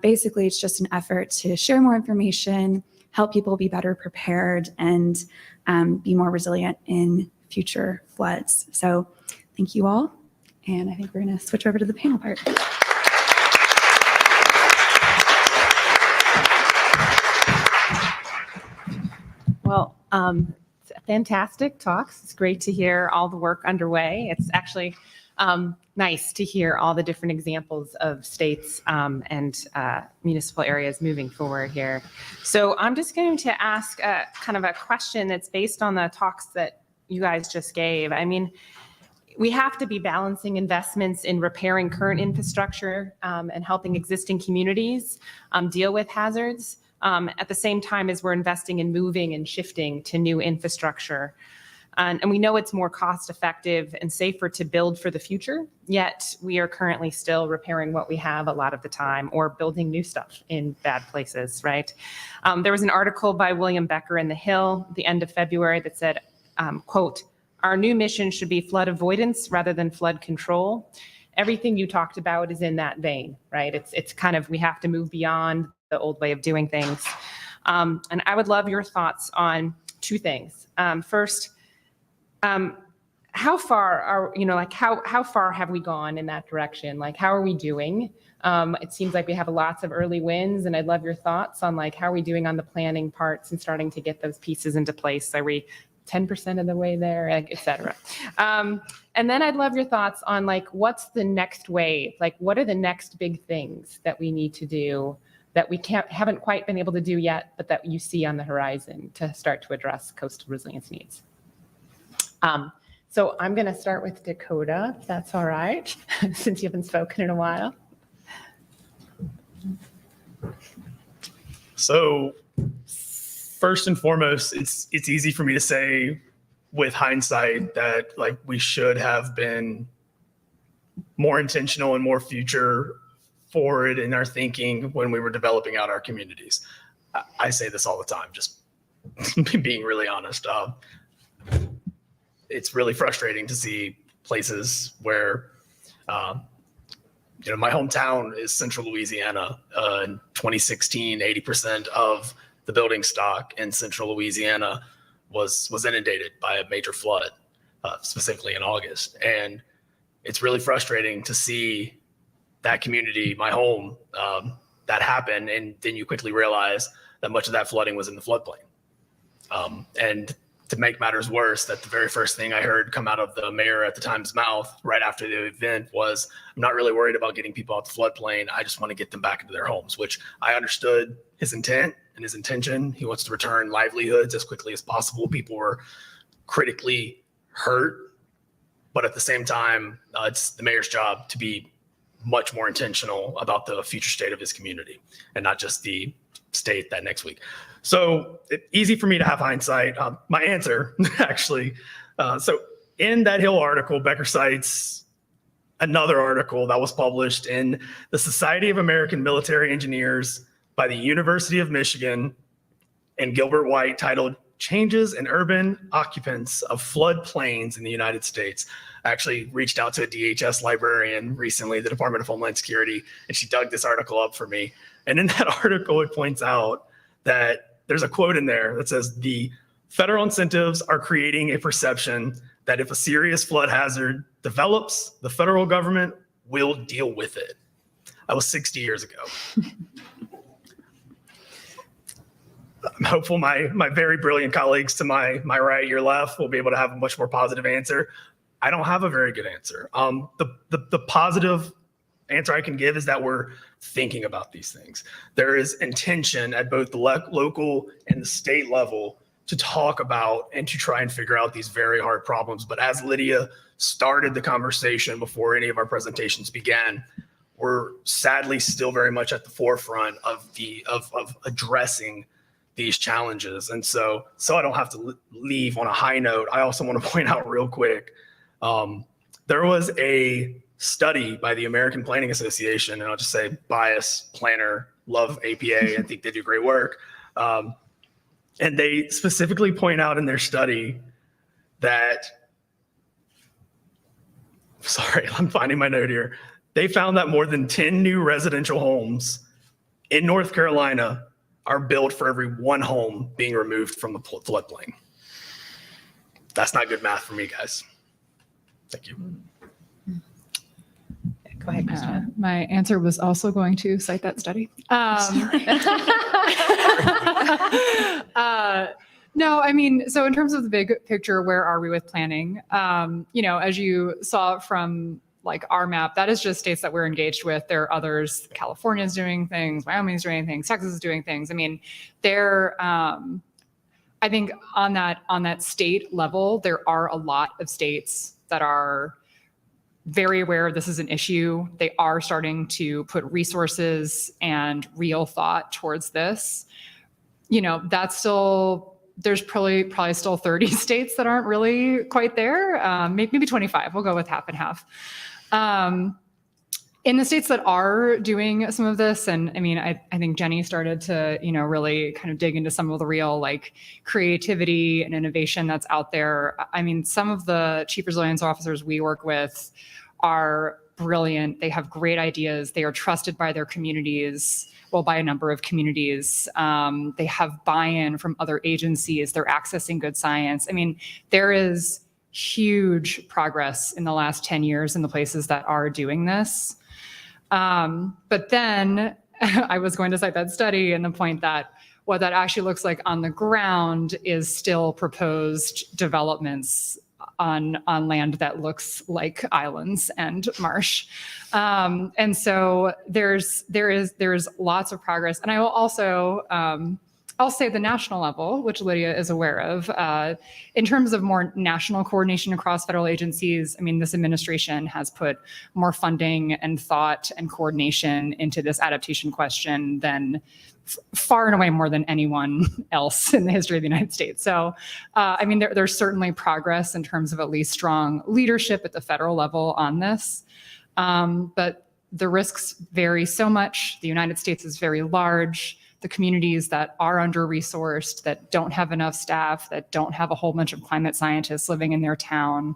basically, it's just an effort to share more information, help people be better prepared, and be more resilient in future floods. So thank you all. And I think we're going to switch over to the panel part. Well, fantastic talks. It's great to hear all the work underway. It's actually nice to hear all the different examples of states and municipal areas moving forward here. So I'm just going to ask kind of a question that's based on the talks that you guys just gave. I mean, we have to be balancing investments in repairing current infrastructure and helping existing communities deal with hazards at the same time as we're investing in moving and shifting to new infrastructure. And we know it's more cost effective and safer to build for the future, yet we are currently still repairing what we have a lot of the time or building new stuff in bad places, right? There was an article by William Becker in The Hill at the end of February that said, quote, "Our new mission should be flood avoidance rather than flood control." Everything you talked about is in that vein, right? It's kind of, we have to move beyond the old way of doing things. And I would love your thoughts on two things. First, how far are, how far have we gone in that direction? Like, how are we doing? It seems like we have lots of early wins, and I'd love your thoughts on like, how are we doing on the planning parts and starting to get those pieces into place? Are we 10% of the way there, et cetera? And then I'd love your thoughts on like, what's the next wave? Like, what are the next big things that we need to do that we haven't quite been able to do yet, but that you see on the horizon to start to address coastal resilience needs? So I'm going to start with Dakota, if that's all right, since you haven't spoken in a while. So first and foremost, it's easy for me to say with hindsight that like we should have been more intentional and more future forward in our thinking when we were developing out our communities. I say this all the time, just being really honest. It's really frustrating to see places where, my hometown is Central Louisiana. In 2016, 80% of the building stock in Central Louisiana was inundated by a major flood, specifically in August. And it's really frustrating to see that community, my home, that happen. And then you quickly realize that much of that flooding was in the floodplain. And to make matters worse, that the very first thing I heard come out of the mayor at the time's mouth right after the event was, "I'm not really worried about getting people out the floodplain. I just want to get them back into their homes," which I understood his intent and his intention. He wants to return livelihoods as quickly as possible. People were critically hurt, but at the same time, it's the mayor's job to be much more intentional about the future state of his community and not just the state that next week. So easy for me to have hindsight. My answer, actually, so in that Hill article, Becker cites another article that was published in the Society of American Military Engineers by the University of Michigan and Gilbert White, titled "Changes in Urban Occupants of Floodplains in the United States." I actually reached out to a DHS librarian recently, the Department of Homeland Security, and she dug this article up for me. And in that article, it points out that there's a quote in there that says, "The federal incentives are creating a perception that if a serious flood hazard develops, the federal government will deal with it." That was 60 years ago. I'm hopeful my very brilliant colleagues to my right, your left, will be able to have a much more positive answer. I don't have a very good answer. The positive answer I can give is that we're thinking about these things. There is intention at both the local and the state level to talk about and to try and figure out these very hard problems. But as Lydia started the conversation before any of our presentations began, we're sadly still very much at the forefront of addressing these challenges. And so I don't have to leave on a high note, I also want to point out real quick, there was a study by the American Planning Association, and I'll just say bias, planner, love APA, I think they do great work. And they specifically point out in their study that, sorry, I'm finding my note here. They found that more than 10 new residential homes in North Carolina are built for every one home being removed from the floodplain. That's not good math for me, guys. Thank you. Go ahead, Christina. My answer was also going to cite that study. No, I mean, so in terms of the big picture, where are we with planning? As you saw from like our map, that is just states that we're engaged with. There are others. California's doing things, Wyoming's doing things, Texas is doing things. I mean, I think on that state level, there are a lot of states that are very aware this is an issue. They are starting to put resources and real thought towards this. That's still, there's probably still 30 states that aren't really quite there. Maybe 25, we'll go with half and half. In the states that are doing some of this, and I mean, I think Jenny started to, really kind of dig into some of the real like creativity and innovation that's out there. I mean, some of the chief resilience officers we work with are brilliant. They have great ideas. They are trusted by their communities, well, by a number of communities. They have buy-in from other agencies. They're accessing good science. I mean, there is huge progress in the last 10 years in the places that are doing this. But then I was going to cite that study and the point that what that actually looks like on the ground is still proposed developments on land that looks like islands and marsh. And so there's lots of progress. And I will also, I'll say the national level, which Lydia is aware of, in terms of more national coordination across federal agencies. I mean, this administration has put more funding and thought and coordination into this adaptation question than far and away more than anyone else in the history of the United States. So, I mean, there's certainly progress in terms of at least strong leadership at the federal level on this. But the risks vary so much. The United States is very large. The communities that are under-resourced, that don't have enough staff, that don't have a whole bunch of climate scientists living in their town,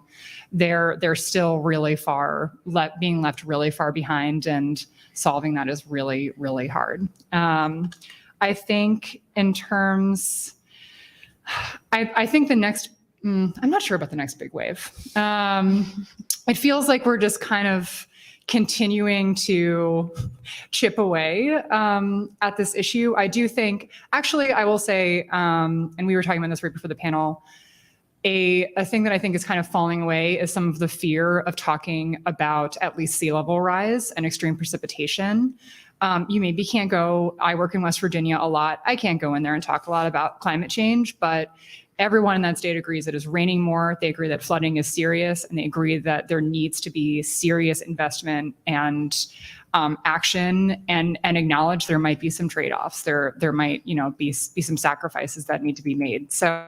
they're still really far, being left really far behind, and solving that is really, really hard. I think in terms, I think the next, I'm not sure about the next big wave. It feels like we're just kind of continuing to chip away at this issue. I do think, actually, I will say, and we were talking about this right before the panel, a thing that I think is kind of falling away is some of the fear of talking about at least sea level rise and extreme precipitation. You maybe can't go, I work in West Virginia a lot, I can't go in there and talk a lot about climate change, but everyone in that state agrees that it's raining more. They agree that flooding is serious, and they agree that there needs to be serious investment and action, and acknowledge there might be some trade-offs. There might, be some sacrifices that need to be made. So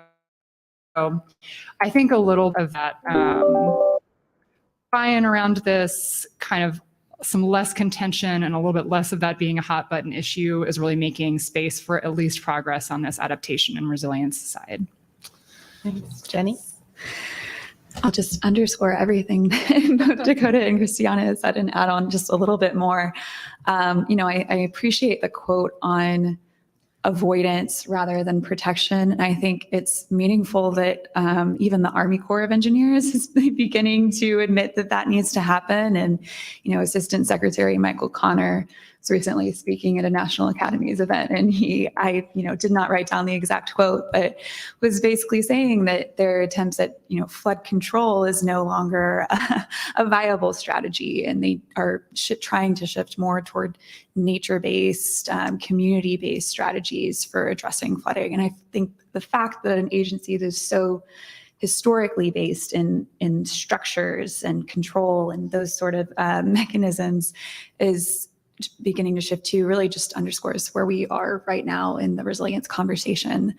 I think a little of that buy-in around this, kind of some less contention and a little bit less of that being a hot button issue, is really making space for at least progress on this adaptation and resilience side. Thanks. Jenny? I'll just underscore everything both Dakota and Christiana has said and add on just a little bit more. I appreciate the quote on avoidance rather than protection. And I think it's meaningful that even the Army Corps of Engineers is beginning to admit that that needs to happen. And, Assistant Secretary Michael Connor was recently speaking at a National Academies event, and I did not write down the exact quote, but was basically saying that their attempts at, flood control is no longer a viable strategy. And they are trying to shift more toward nature-based, community-based strategies for addressing flooding. And I think the fact that an agency that is so historically based in structures and control and those sort of mechanisms is beginning to shift to really just underscores where we are right now in the resilience conversation.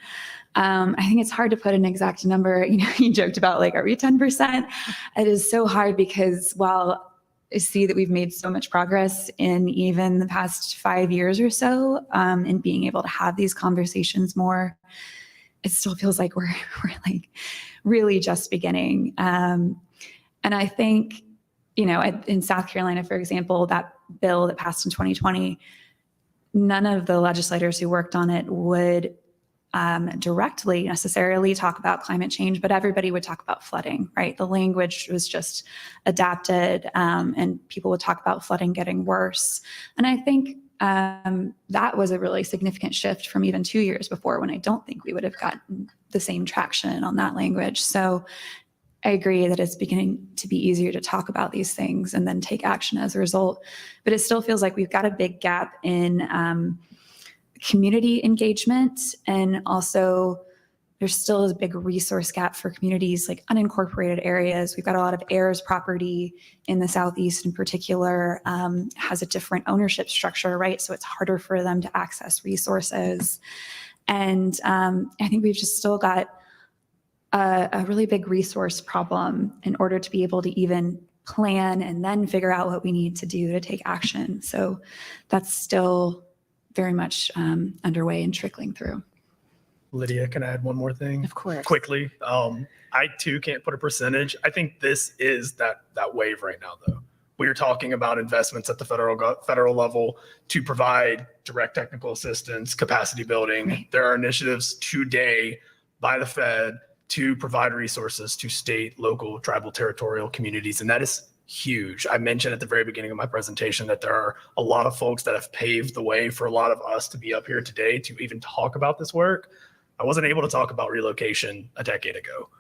I think it's hard to put an exact number. You joked about are we 10%? It is so hard because while see that we've made so much progress in even the past 5 years or so, in being able to have these conversations more. It still feels like we're like really just beginning. And I think, in South Carolina, for example, that bill that passed in 2020, none of the legislators who worked on it would directly necessarily talk about climate change, but everybody would talk about flooding, right? The language was just adapted, and people would talk about flooding getting worse. And I think that was a really significant shift from even 2 years before, when I don't think we would have gotten the same traction on that language. So I agree that it's beginning to be easier to talk about these things and then take action as a result. But it still feels like we've got a big gap in community engagement, and also there's still a big resource gap for communities like unincorporated areas. We've got a lot of heirs property in the Southeast in particular, has a different ownership structure, right? So it's harder for them to access resources. And I think we've just still got a really big resource problem in order to be able to even plan and then figure out what we need to do to take action. So that's still very much underway and trickling through. Lydia, can I add one more thing? Of course. Quickly. I too can't put a percentage. I think this is that wave right now, though. We are talking about investments at the federal level to provide direct technical assistance, capacity building. Right. There are initiatives today by the Fed to provide resources to state, local, tribal, territorial communities, and that is huge. I mentioned at the very beginning of my presentation that there are a lot of folks that have paved the way for a lot of us to be up here today to even talk about this work. I wasn't able to talk about relocation a decade ago.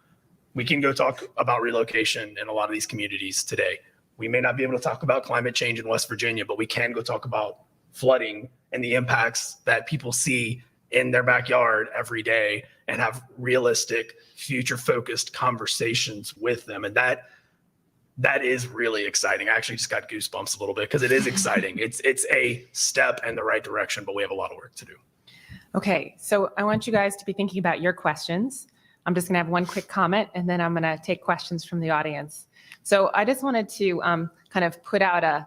We can go talk about relocation in a lot of these communities today. We may not be able to talk about climate change in West Virginia, but we can go talk about flooding and the impacts that people see in their backyard every day and have realistic, future-focused conversations with them. And that is really exciting. I actually just got goosebumps a little bit because it is exciting. It's a step in the right direction, but we have a lot of work to do. Okay, so I want you guys to be thinking about your questions. I'm just gonna have one quick comment, and then I'm gonna take questions from the audience. So I just wanted to kind of put out a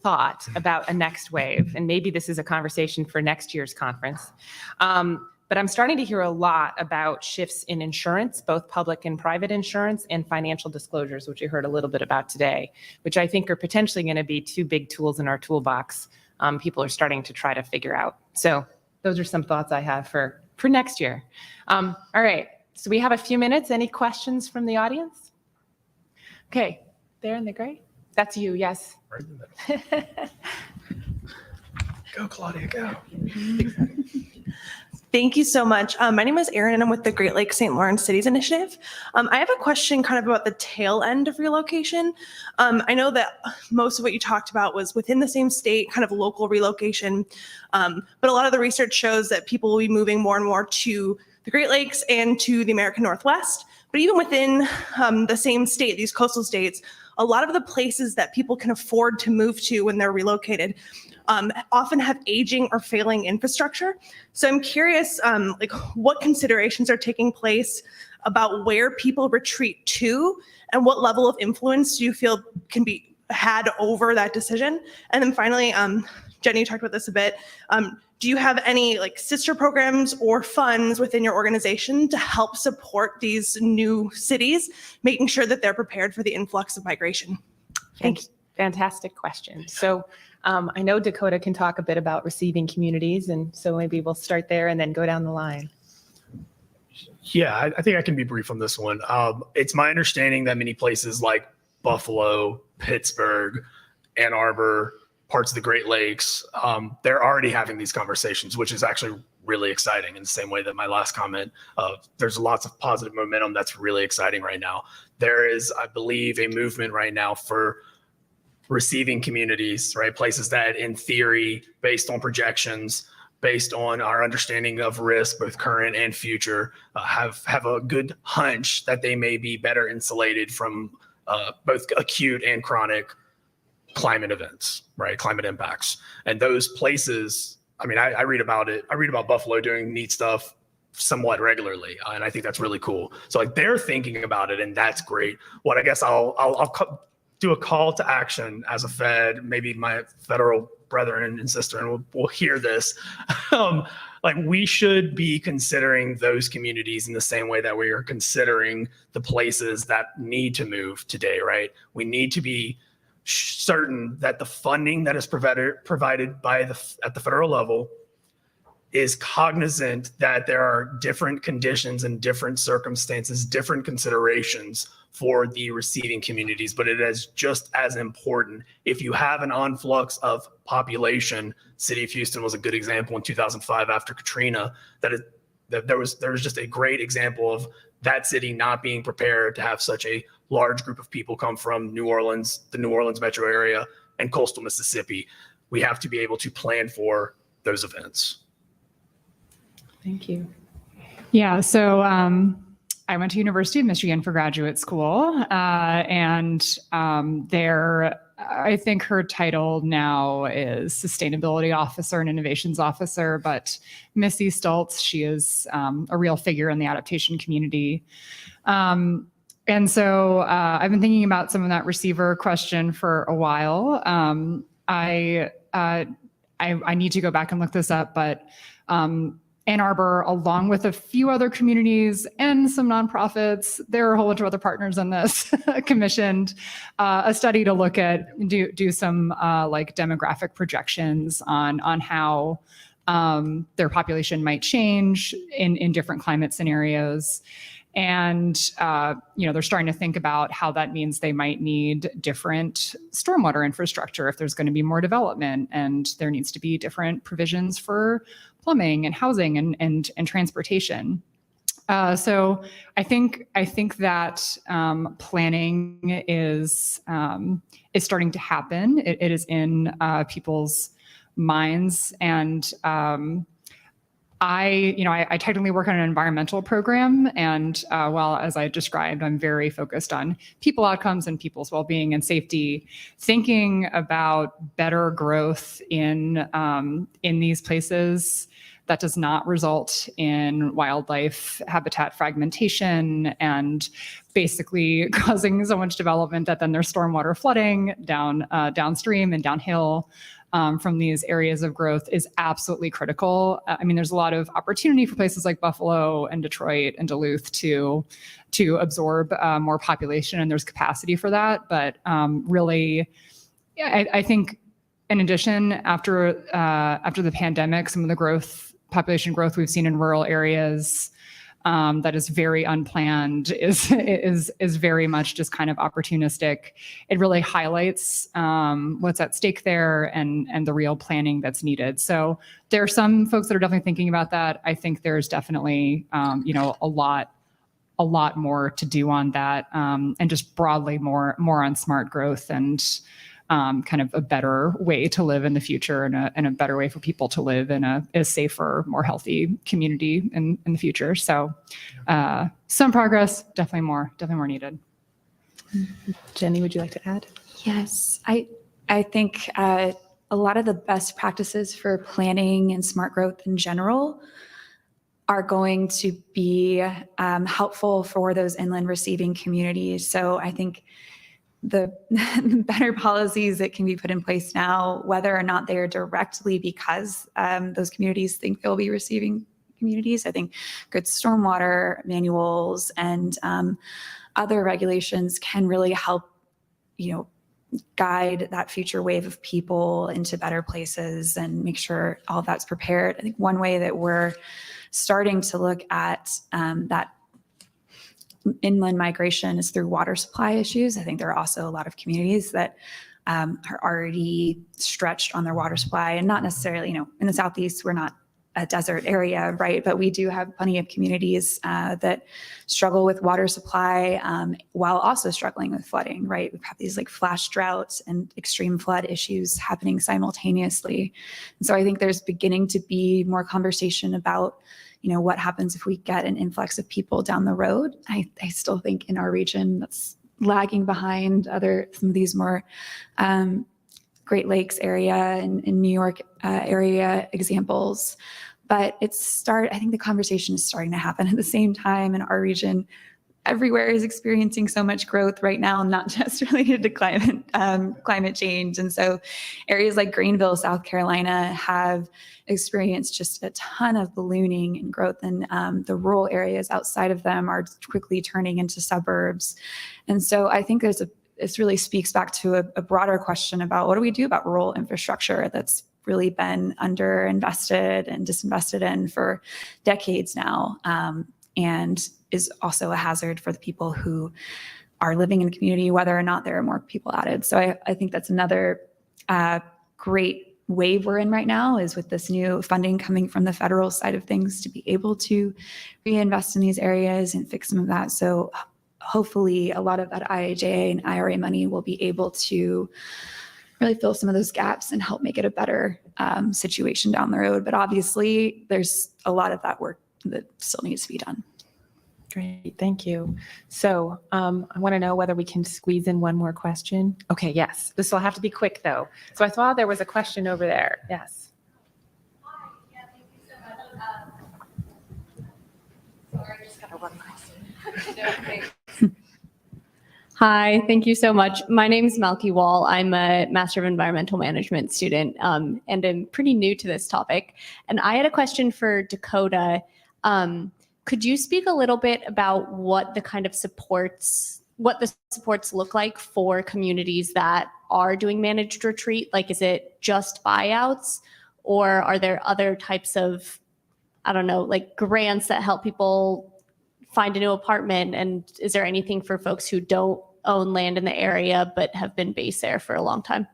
thought about a next wave, and maybe this is a conversation for next year's conference. But I'm starting to hear a lot about shifts in insurance, both public and private insurance, and financial disclosures, which you heard a little bit about today, which I think are potentially going to be two big tools in our toolbox. People are starting to try to figure out. So those are some thoughts I have for next year. All right, so we have a few minutes. Any questions from the audience? Okay, there in the gray. That's you, yes. Right in the middle. Go, Claudia, go. Thank you so much. My name is Erin, and I'm with the Great Lakes St. Lawrence Cities Initiative. I have a question kind of about the tail end of relocation. I know that most of what you talked about was within the same state, kind of local relocation, but a lot of the research shows that people will be moving more and more to the Great Lakes and to the American Northwest. But even within the same state, these coastal states, a lot of the places that people can afford to move to when they're relocated often have aging or failing infrastructure. So I'm curious, like what considerations are taking place about where people retreat to, and what level of influence do you feel can be had over that decision? And then finally, Jenny, you talked about this a bit. Do you have any like sister programs or funds within your organization to help support these new cities, making sure that they're prepared for the influx of migration? Thank you. Fantastic question. So I know Dakota can talk a bit about receiving communities, and so maybe we'll start there and then go down the line. Yeah, I think I can be brief on this one. It's my understanding that many places like Buffalo, Pittsburgh, Ann Arbor, parts of the Great Lakes, they're already having these conversations, which is actually really exciting. In the same way that my last comment, there's lots of positive momentum that's really exciting right now. There is, I believe, a movement right now for receiving communities, right? Places that in theory, based on projections, based on our understanding of risk, both current and future, have a good hunch that they may be better insulated from both acute and chronic climate events, right? Climate impacts. And those places, I mean, I read about it. I read about Buffalo doing neat stuff somewhat regularly. And I think that's really cool. So like they're thinking about it, and that's great. What I guess I'll do a call to action as a Fed. Maybe my federal brethren and sister will hear this. Like, we should be considering those communities in the same way that we are considering the places that need to move today, right? We need to be certain that the funding that is provided by at the federal level is cognizant that there are different conditions and different circumstances, different considerations for the receiving communities, but it is just as important. If you have an influx of population, City of Houston was a good example in 2005 after Katrina, that there was just a great example of that city not being prepared to have such a large group of people come from New Orleans, the New Orleans metro area, and coastal Mississippi. We have to be able to plan for those events. Thank you. Yeah, so I went to University of Michigan for graduate school, and there, I think her title now is Sustainability Officer and Innovations Officer, but Missy Stultz, she is a real figure in the adaptation community. And so I've been thinking about some of that receiver question for a while. I need to go back and look this up, but Ann Arbor, along with a few other communities and some nonprofits, there are a whole bunch of other partners in this, commissioned a study to look at, do some like demographic projections on how their population might change in different climate scenarios. And, they're starting to think about how that means they might need different stormwater infrastructure if there's going to be more development, and there needs to be different provisions for plumbing and housing and transportation. So I think that planning is starting to happen. It is in people's minds, and I technically work on an environmental program, and while, as I described, I'm very focused on people outcomes and people's well-being and safety, thinking about better growth in these places that does not result in wildlife habitat fragmentation and basically causing so much development that then there's stormwater flooding downstream and downhill from these areas of growth is absolutely critical. I mean, there's a lot of opportunity for places like Buffalo and Detroit and Duluth to absorb more population, and there's capacity for that. But really, I think in addition, after the pandemic, some of the population growth we've seen in rural areas that is very unplanned is very much just kind of opportunistic. It really highlights what's at stake there and the real planning that's needed. So there are some folks that are definitely thinking about that. I think there's definitely a lot more to do on that, and just broadly more on smart growth and kind of a better way to live in the future, and a better way for people to live in a safer, more healthy community in the future. So some progress, definitely more needed. Jenny, would you like to add? Yes, I think a lot of the best practices for planning and smart growth in general are going to be helpful for those inland receiving communities. So I think the better policies that can be put in place now, whether or not they are directly because those communities think they'll be receiving communities, I think good stormwater manuals and other regulations can really help, guide that future wave of people into better places and make sure all of that's prepared. I think one way that we're starting to look at that inland migration is through water supply issues. I think there are also a lot of communities that are already stretched on their water supply, and not necessarily, in the Southeast, we're not a desert area, right? But we do have plenty of communities that struggle with water supply while also struggling with flooding, right? We've had these like flash droughts and extreme flood issues happening simultaneously. And so I think there's beginning to be more conversation about what happens if we get an influx of people down the road. I still think in our region that's lagging behind some of these more Great Lakes area and in New York area examples. But I think the conversation is starting to happen at the same time in our region. everywhere is experiencing so much growth right now, not just related to climate change. And so areas like Greenville, South Carolina have experienced just a ton of ballooning and growth, and the rural areas outside of them are quickly turning into suburbs. And so I think this really speaks back to a broader question about what do we do about rural infrastructure that's really been underinvested and disinvested in for decades now, and is also a hazard for the people who are living in a community, whether or not there are more people added. So I think that's another great wave we're in right now, is with this new funding coming from the federal side of things to be able to reinvest in these areas and fix some of that. So hopefully a lot of that IIJA and IRA money will be able to really fill some of those gaps and help make it a better situation down the road. But obviously there's a lot of that work that still needs to be done. Great, thank you. So I want to know whether we can squeeze in one more question. Okay, yes. This will have to be quick, though. So I saw there was a question over there. Yes. Hi, yeah, thank you so much. Sorry, I just got to run across. Hi, thank you so much. My name is Malky Wall. I'm a Master of Environmental Management student, and I'm pretty new to this topic. And I had a question for Dakota. Could you speak a little bit about what the kind of supports look like for communities that are doing managed retreat? Like, is it just buyouts, or are there other types of, I don't know, like grants that help people find a new apartment? And is there anything for folks who don't own land in the area but have been based there for a long time?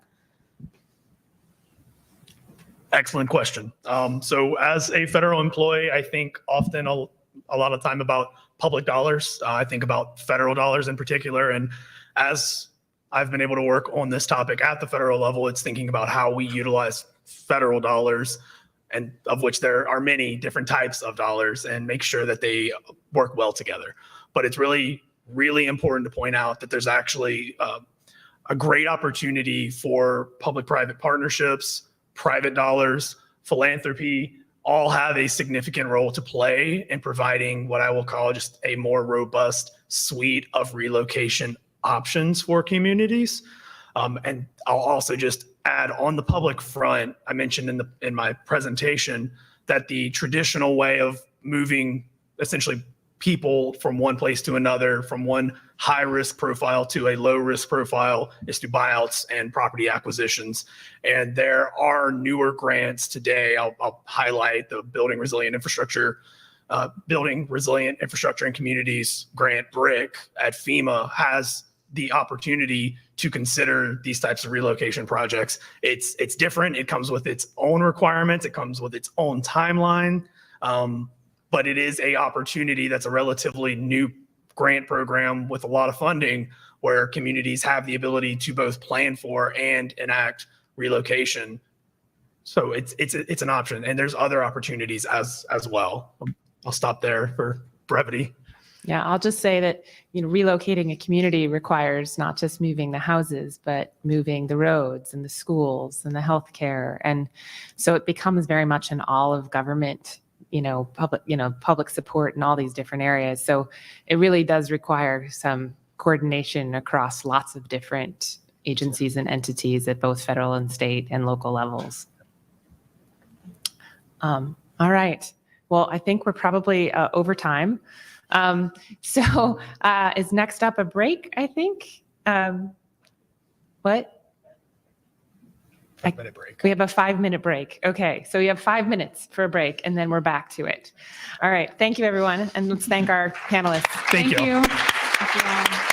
Excellent question. So as a federal employee, I think often a lot of time about public dollars. I think about federal dollars in particular. And as I've been able to work on this topic at the federal level, it's thinking about how we utilize federal dollars, and of which there are many different types of dollars, and make sure that they work well together. But it's really, really important to point out that there's actually a great opportunity for public-private partnerships, private dollars, philanthropy, all have a significant role to play in providing what I will call just a more robust suite of relocation options for communities. And I'll also just add, on the public front, I mentioned in my presentation that the traditional way of moving essentially people from one place to another, from one high risk profile to a low risk profile, is through buyouts and property acquisitions. And there are newer grants today. I'll highlight the Building Resilient Infrastructure and Communities grant, BRIC, at FEMA, has the opportunity to consider these types of relocation projects. It's different. It comes with its own requirements. It comes with its own timeline. But it is a opportunity that's a relatively new grant program with a lot of funding, where communities have the ability to both plan for and enact relocation. So it's an option, and there's other opportunities as well. I'll stop there for brevity. Yeah, I'll just say that, relocating a community requires not just moving the houses, but moving the roads and the schools and the healthcare. And so it becomes very much an all of government, public support in all these different areas. So it really does require some coordination across lots of different agencies and entities at both federal and state and local levels. All right. Well, I think we're probably over time. So is next up a break, I think? What? 5-minute break. We have a 5-minute break. Okay, so we have 5 minutes for a break, and then we're back to it. All right, thank you, everyone, and let's thank our panelists. Thank you. Thank you.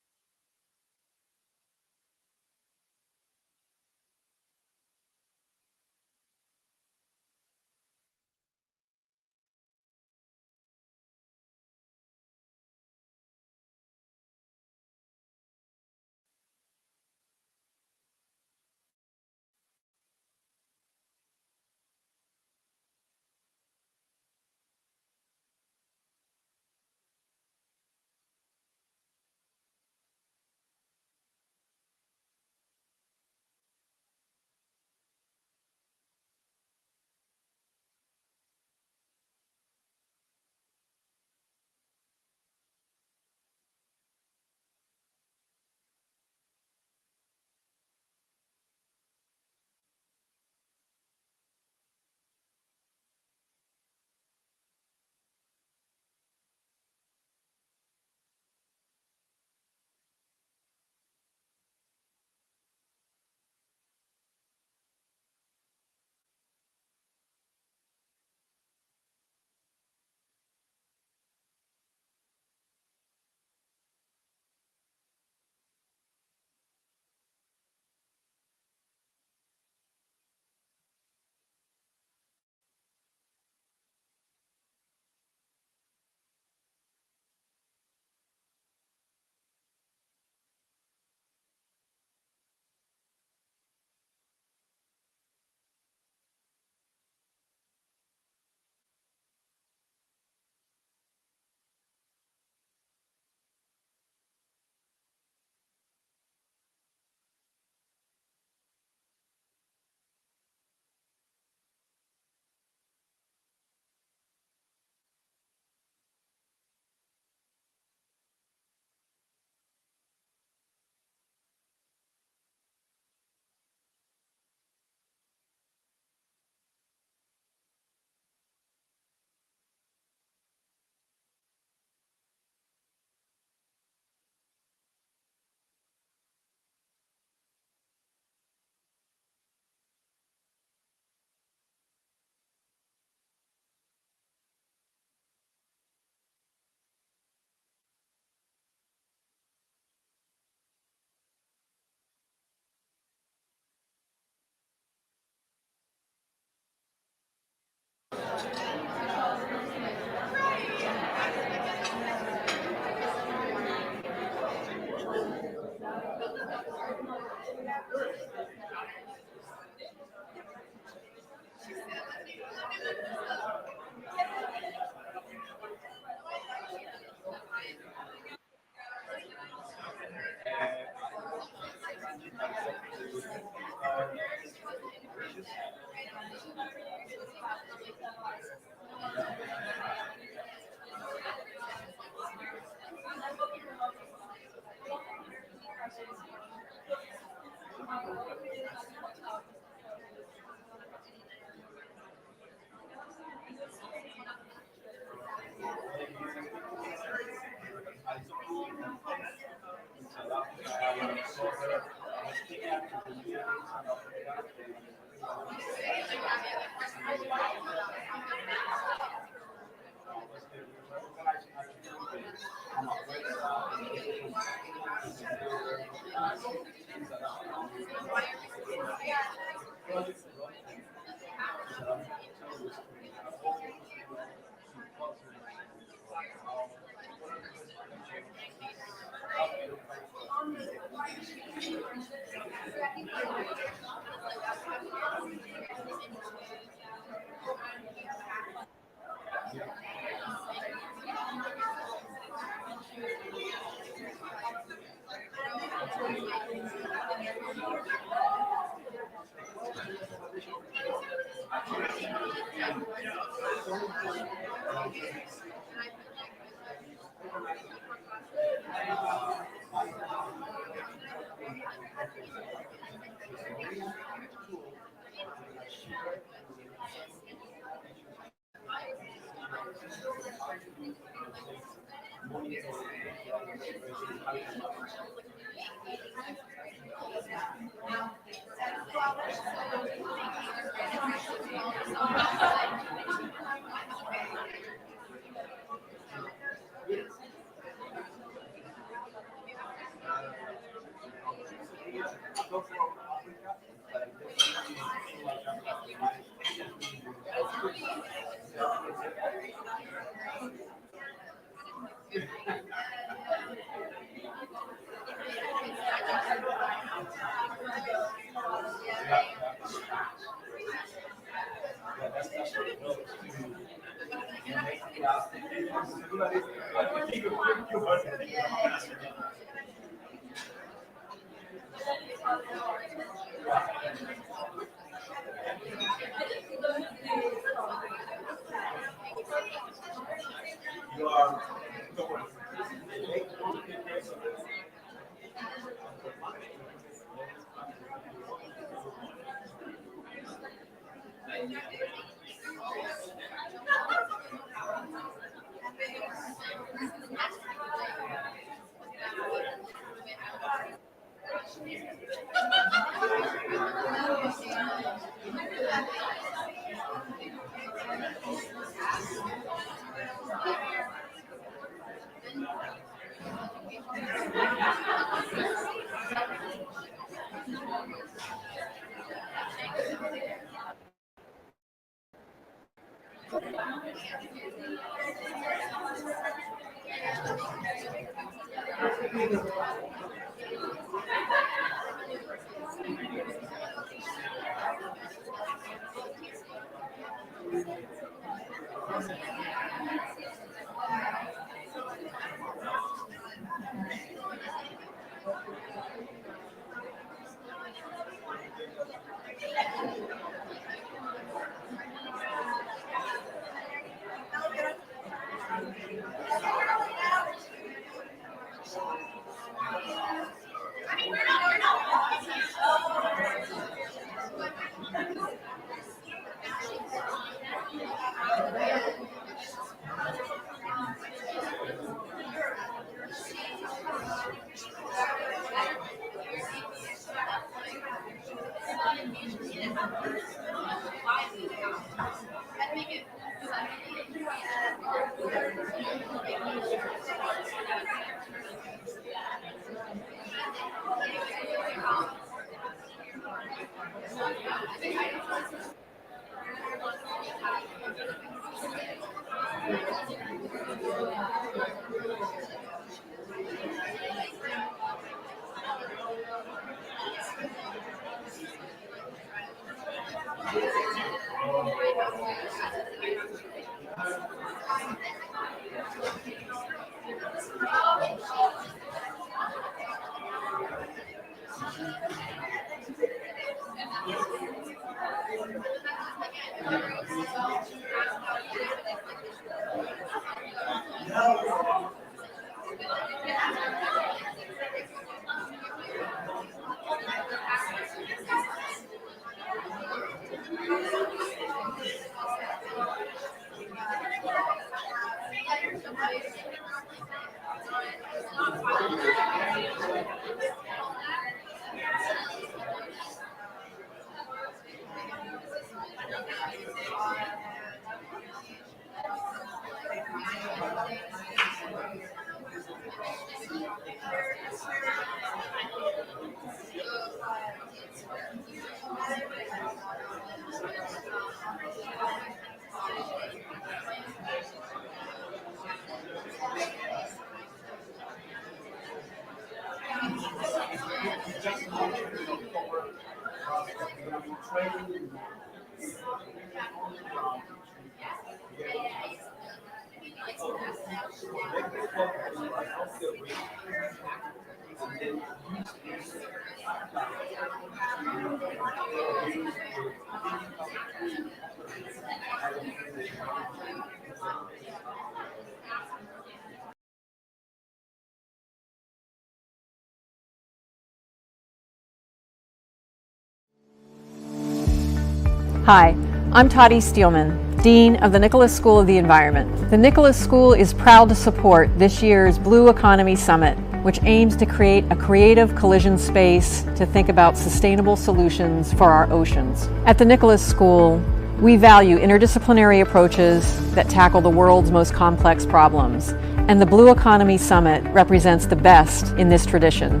Hi, I'm Toddy Steelman, Dean of the Nicholas School of the Environment. The Nicholas School is proud to support this year's Blue Economy Summit, which aims to create a creative collision space to think about sustainable solutions for our oceans. At the Nicholas School, we value interdisciplinary approaches that tackle the world's most complex problems, and the Blue Economy Summit represents the best in this tradition.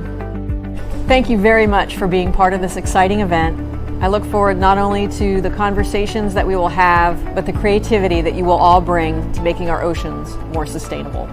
Thank you very much for being part of this exciting event. I look forward not only to the conversations that we will have, but the creativity that you will all bring to making our oceans more sustainable.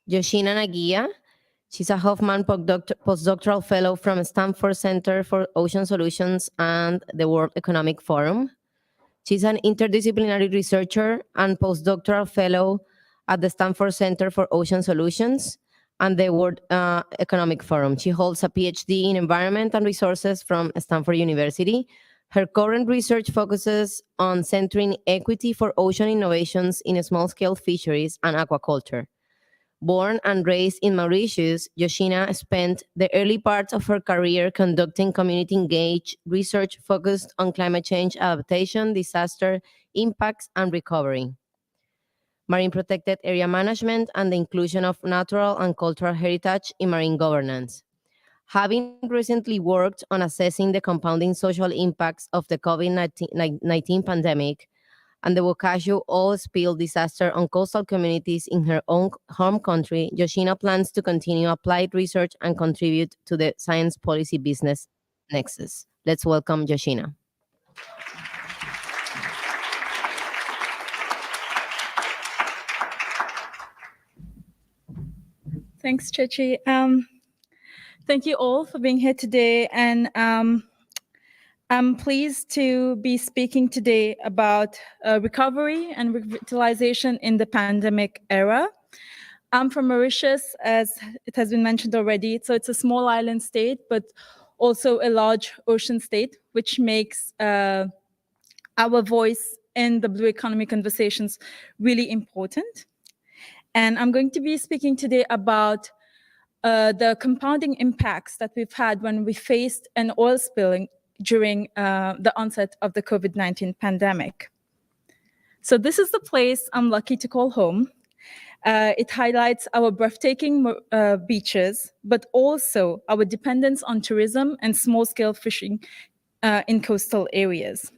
Yoshina Nagia. She's a Hoffman postdoctoral fellow from Stanford Center for Ocean Solutions and the World Economic Forum. She's an interdisciplinary researcher and postdoctoral fellow at the Stanford Center for Ocean Solutions and the World Economic Forum. She holds a PhD in Environment and Resources from Stanford University. Her current research focuses on centering equity for ocean innovations in small-scale fisheries and aquaculture. Born and raised in Mauritius, Yoshina spent the early parts of her career conducting community-engaged research focused on climate change adaptation, disaster impacts, and recovery, marine protected area management, and the inclusion of natural and cultural heritage in marine governance. Having recently worked on assessing the compounding social impacts of the COVID-19 pandemic, and the Wakashu oil spill disaster on coastal communities in her own home country, Yoshina plans to continue applied research and contribute to the science policy business nexus. Let's welcome Yoshina. Thanks, Chichi. Thank you all for being here today. And I'm pleased to be speaking today about recovery and revitalization in the pandemic era. I'm from Mauritius, as it has been mentioned already. So it's a small island state, but also a large ocean state, which makes our voice in the blue economy conversations really important. And I'm going to be speaking today about the compounding impacts that we've had when we faced an oil spilling during the onset of the COVID-19 pandemic. So this is the place I'm lucky to call home. It highlights our breathtaking beaches, but also our dependence on tourism and small-scale fishing in coastal areas.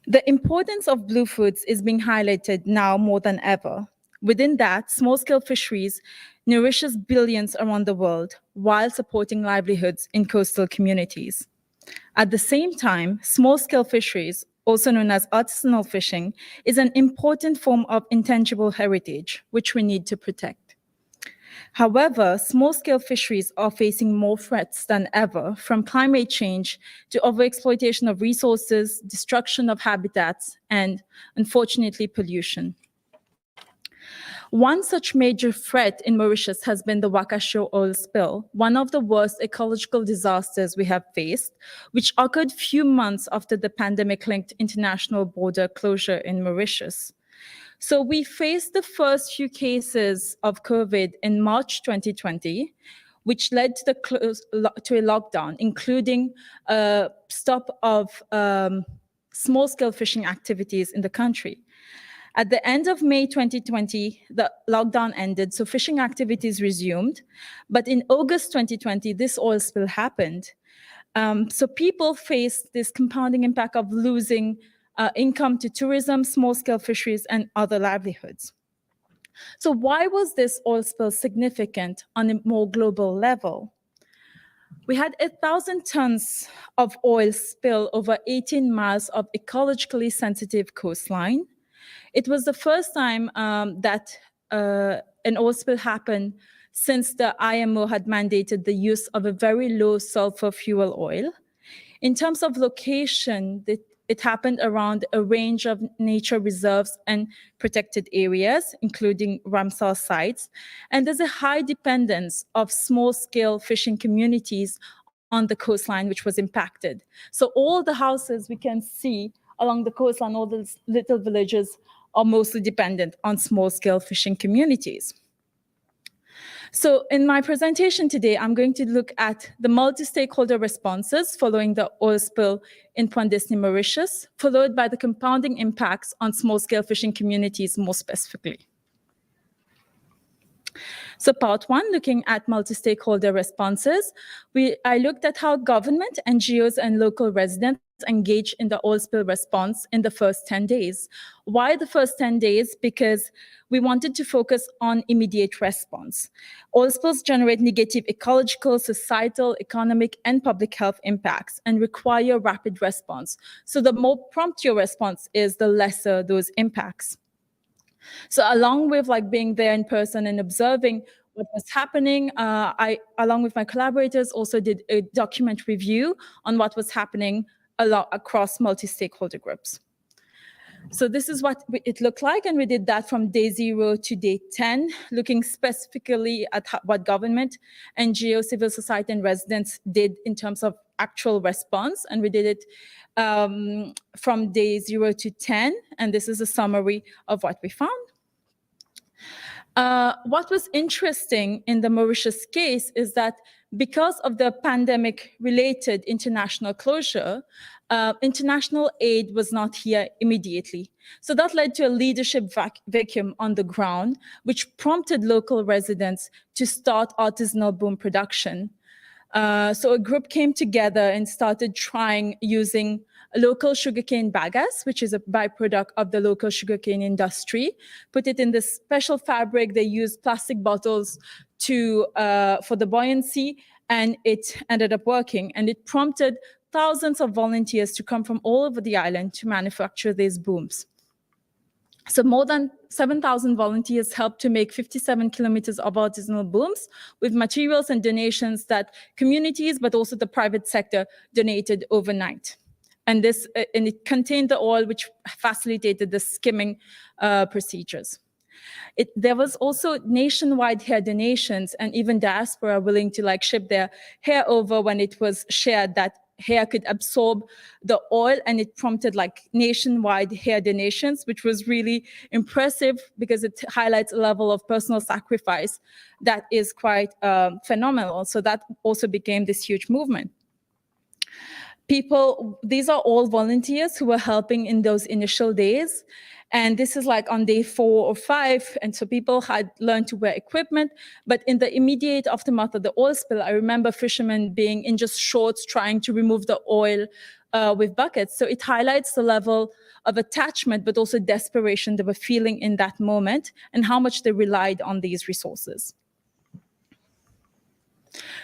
The importance of blue foods is being highlighted now more than ever. Within that, small-scale fisheries nourishes billions around the world while supporting livelihoods in coastal communities. At the same time, small-scale fisheries, also known as artisanal fishing, is an important form of intangible heritage, which we need to protect. However, small-scale fisheries are facing more threats than ever, from climate change to overexploitation of resources, destruction of habitats, and, unfortunately, pollution. One such major threat in Mauritius has been the Wakashu oil spill, one of the worst ecological disasters we have faced, which occurred few months after the pandemic-linked international border closure in Mauritius. So we faced the first few cases of COVID in March 2020, which led to a lockdown, including a stop of small-scale fishing activities in the country. At the end of May 2020, the lockdown ended, so fishing activities resumed. But in August 2020, this oil spill happened. So people faced this compounding impact of losing income to tourism, small-scale fisheries, and other livelihoods. So why was this oil spill significant on a more global level? We had 1,000 tons of oil spill over 18 miles of ecologically sensitive coastline. It was the first time that an oil spill happened since the IMO had mandated the use of a very low sulfur fuel oil. In terms of location, it happened around a range of nature reserves and protected areas, including Ramsar sites. And there's a high dependence of small-scale fishing communities on the coastline, which was impacted. So all the houses we can see along the coastline, all those little villages, are mostly dependent on small-scale fishing communities. So in my presentation today, I'm going to look at the multi-stakeholder responses following the oil spill in Point Disney, Mauritius, followed by the compounding impacts on small-scale fishing communities more specifically. So part one, looking at multi-stakeholder responses, I looked at how government, NGOs, and local residents engage in the oil spill response in the first 10 days. Why the first 10 days? Because we wanted to focus on immediate response. Oil spills generate negative ecological, societal, economic, and public health impacts and require rapid response. So the more prompt your response is, the lesser those impacts. So along with being there in person and observing what was happening, I, along with my collaborators, also did a document review on what was happening across multi-stakeholder groups. So this is what it looked like, and we did that from day 0 to day 10, looking specifically at what government, NGO, civil society, and residents did in terms of actual response, and we did it from day 0 to 10, and this is a summary of what we found. What was interesting in the Mauritius case is that because of the pandemic-related international closure, international aid was not here immediately. So that led to a leadership vacuum on the ground, which prompted local residents to start artisanal boom production. So a group came together and started trying using local sugarcane bagasse, which is a byproduct of the local sugarcane industry, put it in this special fabric. They used plastic bottles for the buoyancy, and it ended up working. And it prompted thousands of volunteers to come from all over the island to manufacture these booms. So more than 7,000 volunteers helped to make 57 kilometers of artisanal booms with materials and donations that communities, but also the private sector, donated overnight. And it contained the oil, which facilitated the skimming procedures. There was also nationwide hair donations, and even diaspora willing to ship their hair over when it was shared that hair could absorb the oil, and it prompted nationwide hair donations, which was really impressive because it highlights a level of personal sacrifice that is quite phenomenal. So that also became this huge movement. These are all volunteers who were helping in those initial days. And this is on day 4 or 5. And so people had learned to wear equipment. But in the immediate aftermath of the oil spill, I remember fishermen being in just shorts trying to remove the oil with buckets. So it highlights the level of attachment, but also desperation they were feeling in that moment and how much they relied on these resources.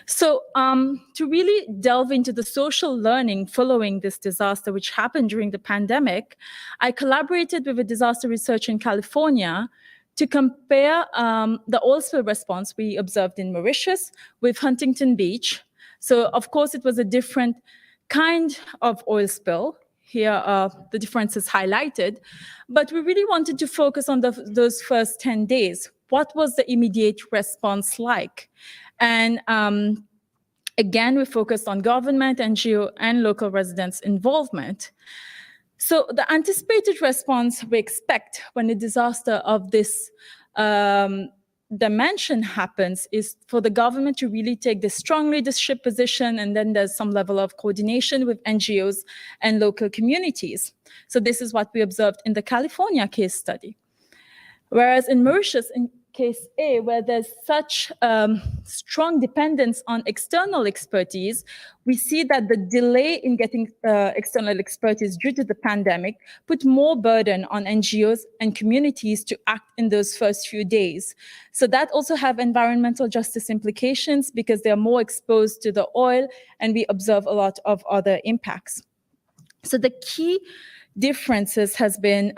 So to really delve into the social learning following this disaster, which happened during the pandemic, I collaborated with a disaster researcher in California to compare the oil spill response we observed in Mauritius with Huntington Beach. So of course, it was a different kind of oil spill. Here are the differences highlighted. But we really wanted to focus on those first 10 days. What was the immediate response like? And again, we focused on government, NGO, and local residents' involvement. So the anticipated response we expect when a disaster of this dimension happens is for the government to really take this strong leadership position, and then there's some level of coordination with NGOs and local communities. So this is what we observed in the California case study. Whereas in Mauritius, case A, where there's such strong dependence on external expertise, we see that the delay in getting external expertise due to the pandemic put more burden on NGOs and communities to act in those first few days. So that also have environmental justice implications because they're more exposed to the oil, and we observe a lot of other impacts. So the key differences has been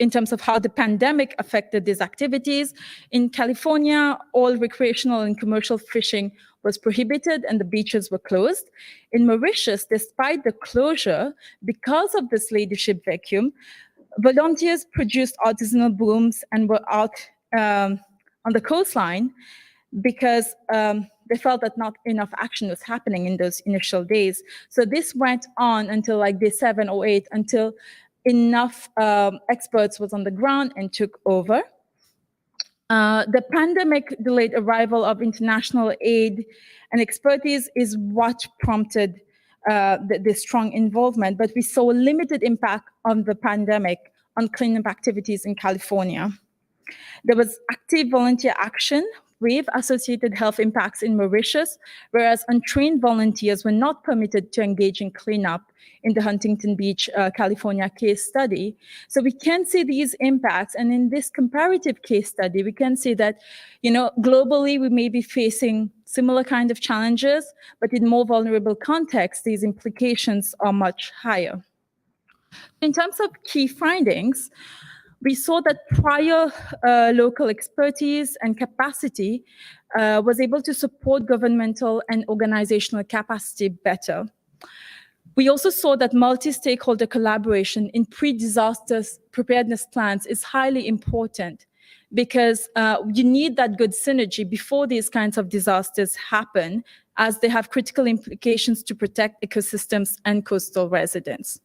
in terms of how the pandemic affected these activities. In California, all recreational and commercial fishing was prohibited and the beaches were closed. In Mauritius, despite the closure, because of this leadership vacuum, volunteers produced artisanal booms and were out on the coastline because they felt that not enough action was happening in those initial days. So this went on until like day 7 or 8, until enough experts was on the ground and took over. The pandemic delayed arrival of international aid and expertise is what prompted the strong involvement, but we saw a limited impact on the pandemic on cleanup activities in California. There was active volunteer action with associated health impacts in Mauritius, whereas untrained volunteers were not permitted to engage in cleanup in the Huntington Beach, California case study. So we can see these impacts, and in this comparative case study, we can see that, globally we may be facing similar kind of challenges, but in more vulnerable contexts, these implications are much higher. In terms of key findings, we saw that prior local expertise and capacity was able to support governmental and organizational capacity better. We also saw that multi-stakeholder collaboration in pre-disaster preparedness plans is highly important because you need that good synergy before these kinds of disasters happen, as they have critical implications to protect ecosystems and coastal residents.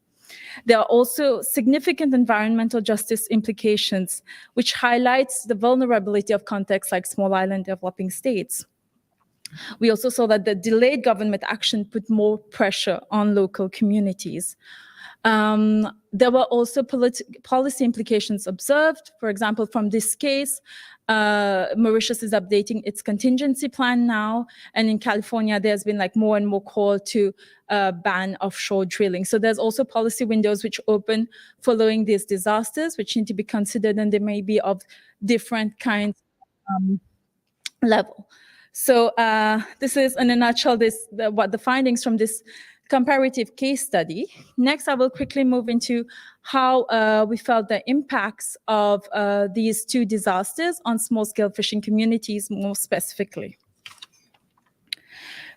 There are also significant environmental justice implications, which highlights the vulnerability of contexts like small island developing states. We also saw that the delayed government action put more pressure on local communities. There were also policy implications observed. For example, from this case, Mauritius is updating its contingency plan now, and in California, there's been more and more call to ban offshore drilling. So there's also policy windows which open following these disasters, which need to be considered, and they may be of different kinds level. So this is, in a nutshell, what the findings from this comparative case study. Next, I will quickly move into how we felt the impacts of these two disasters on small-scale fishing communities more specifically.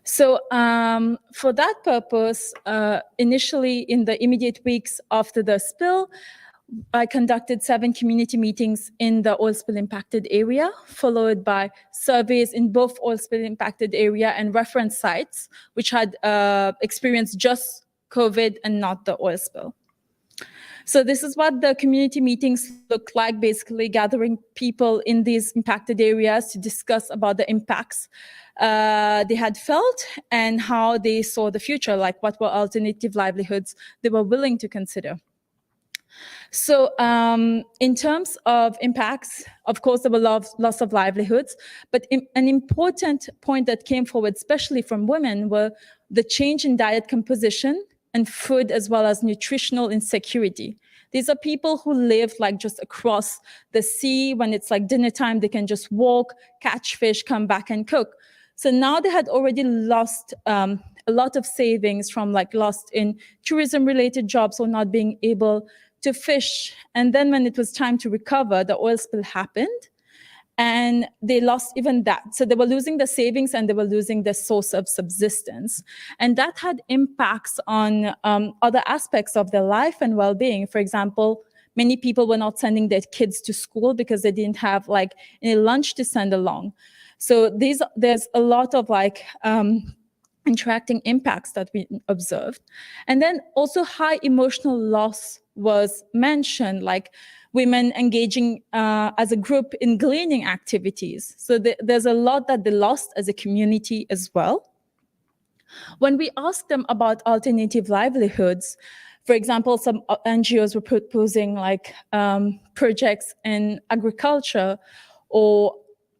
So for that purpose, initially in the immediate weeks after the spill, I conducted 7 community meetings in the oil spill impacted area, followed by surveys in both oil spill impacted area and reference sites, which had experienced just COVID and not the oil spill. So this is what the community meetings look like, basically gathering people in these impacted areas to discuss about the impacts they had felt and how they saw the future, like what were alternative livelihoods they were willing to consider. So in terms of impacts, of course, there were loss of livelihoods, but an important point that came forward, especially from women, were the change in diet composition and food, as well as nutritional insecurity. These are people who live just across the sea. When it's dinner time, they can just walk, catch fish, come back and cook. So now they had already lost a lot of savings from lost in tourism-related jobs or not being able to fish. And then when it was time to recover, the oil spill happened and they lost even that. So they were losing the savings and they were losing the source of subsistence. And that had impacts on other aspects of their life and well-being. For example, many people were not sending their kids to school because they didn't have any lunch to send along. So there's a lot of interacting impacts that we observed. And then also high emotional loss was mentioned, women engaging as a group in gleaning activities. So there's a lot that they lost as a community as well. When we asked them about alternative livelihoods, for example, some NGOs were proposing projects in agriculture or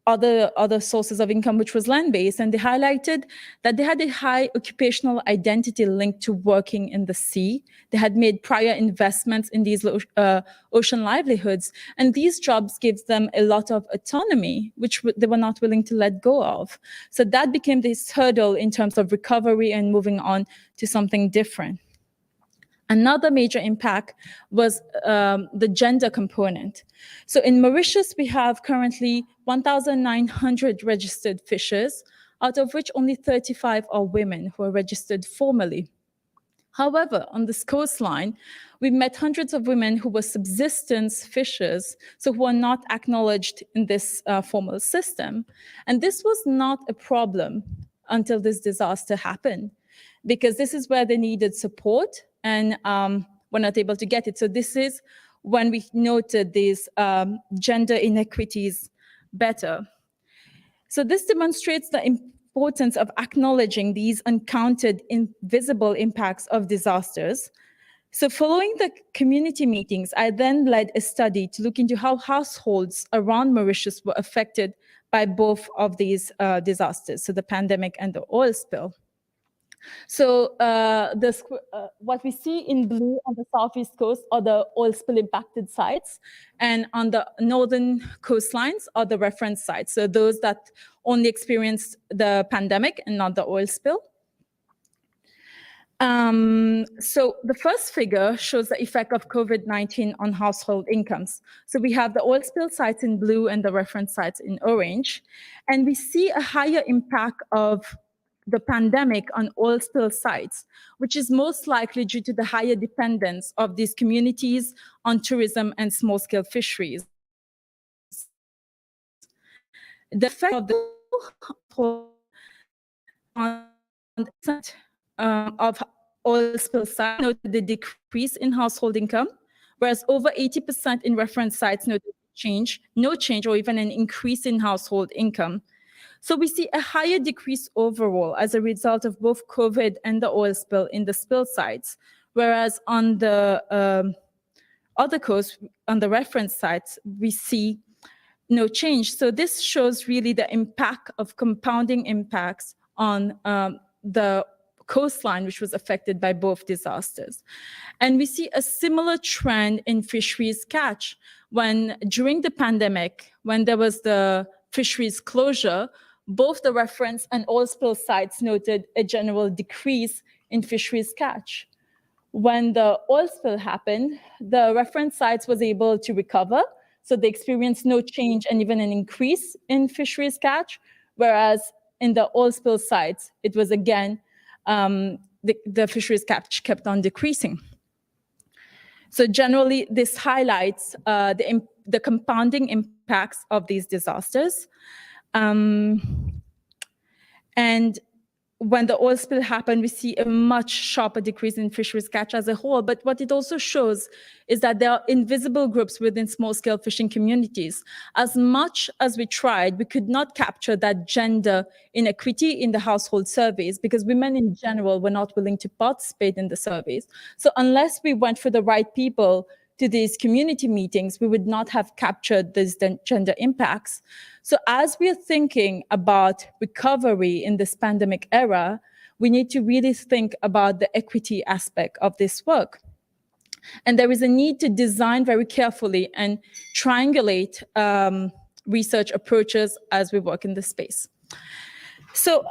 other sources of income, which was land-based, and they highlighted that they had a high occupational identity linked to working in the sea. They had made prior investments in these ocean livelihoods, and these jobs gave them a lot of autonomy, which they were not willing to let go of. So that became this hurdle in terms of recovery and moving on to something different. Another major impact was the gender component. So in Mauritius, we have currently 1,900 registered fishers, out of which only 35 are women who are registered formally. However, on this coastline, we met hundreds of women who were subsistence fishers, so who are not acknowledged in this formal system. And this was not a problem until this disaster happened, because this is where they needed support and were not able to get it. So this is when we noted these gender inequities better. So this demonstrates the importance of acknowledging these uncounted invisible impacts of disasters. So following the community meetings, I then led a study to look into how households around Mauritius were affected by both of these disasters, so the pandemic and the oil spill. So what we see in blue on the southeast coast are the oil spill impacted sites, and on the northern coastlines are the reference sites, so those that only experienced the pandemic and not the oil spill. So the first figure shows the effect of COVID-19 on household incomes. So we have the oil spill sites in blue and the reference sites in orange, and we see a higher impact of the pandemic on oil spill sites, which is most likely due to the higher dependence of these communities on tourism and small-scale fisheries. The effect of the of oil spill sites noted the decrease in household income, whereas over 80% in reference sites noted no change, or even an increase in household income. So we see a higher decrease overall as a result of both COVID and the oil spill in the spill sites, whereas on the other coast, on the reference sites, we see no change. So this shows really the impact of compounding impacts on the coastline, which was affected by both disasters. And we see a similar trend in fisheries catch. When during the pandemic, when there was the fisheries closure, both the reference and oil spill sites noted a general decrease in fisheries catch. When the oil spill happened, the reference sites was able to recover, so they experienced no change and even an increase in fisheries catch, whereas in the oil spill sites, it was again, the fisheries catch kept on decreasing. So generally, this highlights the compounding impacts of these disasters. And when the oil spill happened, we see a much sharper decrease in fisheries catch as a whole. But what it also shows is that there are invisible groups within small-scale fishing communities. As much as we tried, we could not capture that gender inequity in the household surveys because women in general were not willing to participate in the surveys. So unless we went for the right people to these community meetings, we would not have captured these gender impacts. So as we are thinking about recovery in this pandemic era, we need to really think about the equity aspect of this work. And there is a need to design very carefully and triangulate research approaches as we work in this space. So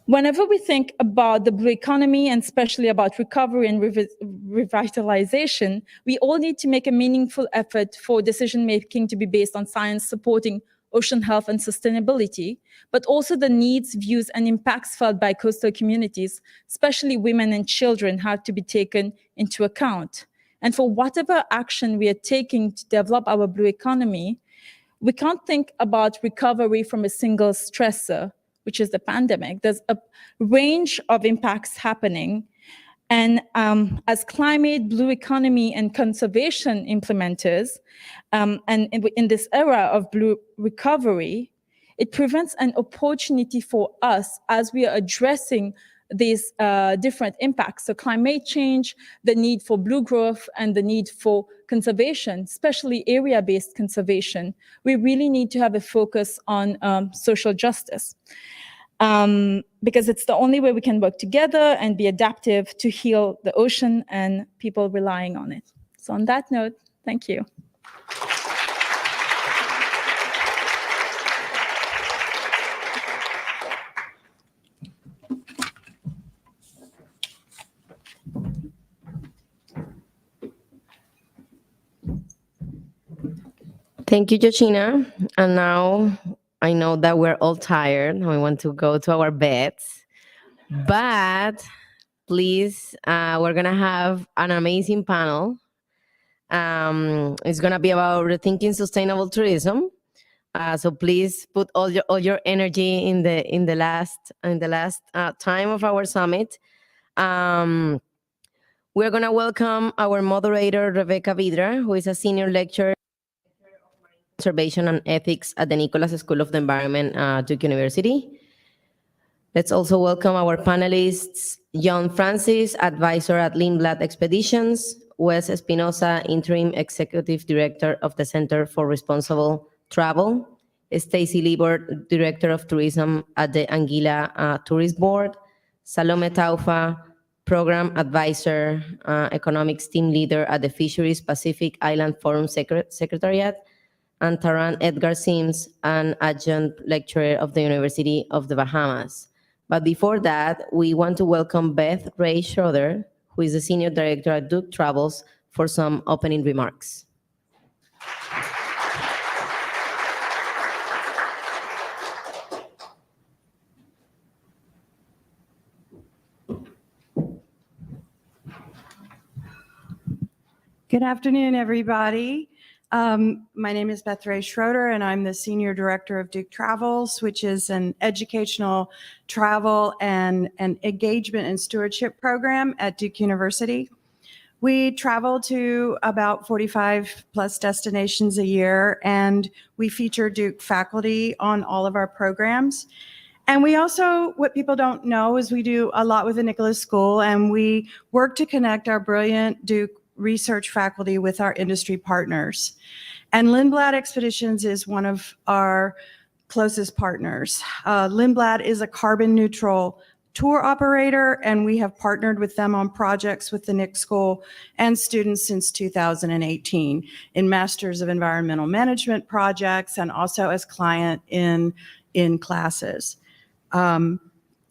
whenever we think about the blue economy and especially about recovery and revitalization, we all need to make a meaningful effort for decision-making to be based on science supporting ocean health and sustainability, but also the needs, views, and impacts felt by coastal communities, especially women and children, have to be taken into account. And for whatever action we are taking to develop our blue economy, we can't think about recovery from a single stressor, which is the pandemic. There's a range of impacts happening. And as climate, blue economy, and conservation implementers, and in this era of blue recovery, it presents an opportunity for us as we are addressing these different impacts. So climate change, the need for blue growth, and the need for conservation, especially area-based conservation. We really need to have a focus on social justice. Because it's the only way we can work together and be adaptive to heal the ocean and people relying on it. So on that note, thank you. Thank you, Joshina. And now I know that we're all tired and we want to go to our beds. But please, we're going to have an amazing panel. It's going to be about rethinking sustainable tourism. So please put all your energy in the last time of our summit. We're going to welcome our moderator, Rebecca Vidra, who is a senior lecturer Conservation and Ethics at the Nicholas School of the Environment, Duke University. Let's also welcome our panelists, John Francis, advisor at Lindblad Expeditions, Wes Espinosa, interim executive director of the Center for Responsible Travel, Stacy Liebert, director of tourism at the Anguilla Tourist Board, Salome Taufa, program advisor, economics team leader at the Fisheries Pacific Island Forum Secretariat, and Taran Edgar Sims, an adjunct lecturer of the University of the Bahamas. But before that, we want to welcome Beth Ray Schroeder, who is the Senior Director at Duke Travels, for some opening remarks. Good afternoon, everybody. My name is Beth Ray Schroeder, and I'm the Senior Director of Duke Travels, which is an educational travel and engagement and stewardship program at Duke University. We travel to about 45 plus destinations a year, and we feature Duke faculty on all of our programs. And we also, what people don't know is we do a lot with the Nicholas School, and we work to connect our brilliant Duke research faculty with our industry partners. And Lindblad Expeditions is one of our closest partners. Lindblad is a carbon neutral tour operator, and we have partnered with them on projects with the Nick School and students since 2018 in Masters of Environmental Management projects and also as client in classes.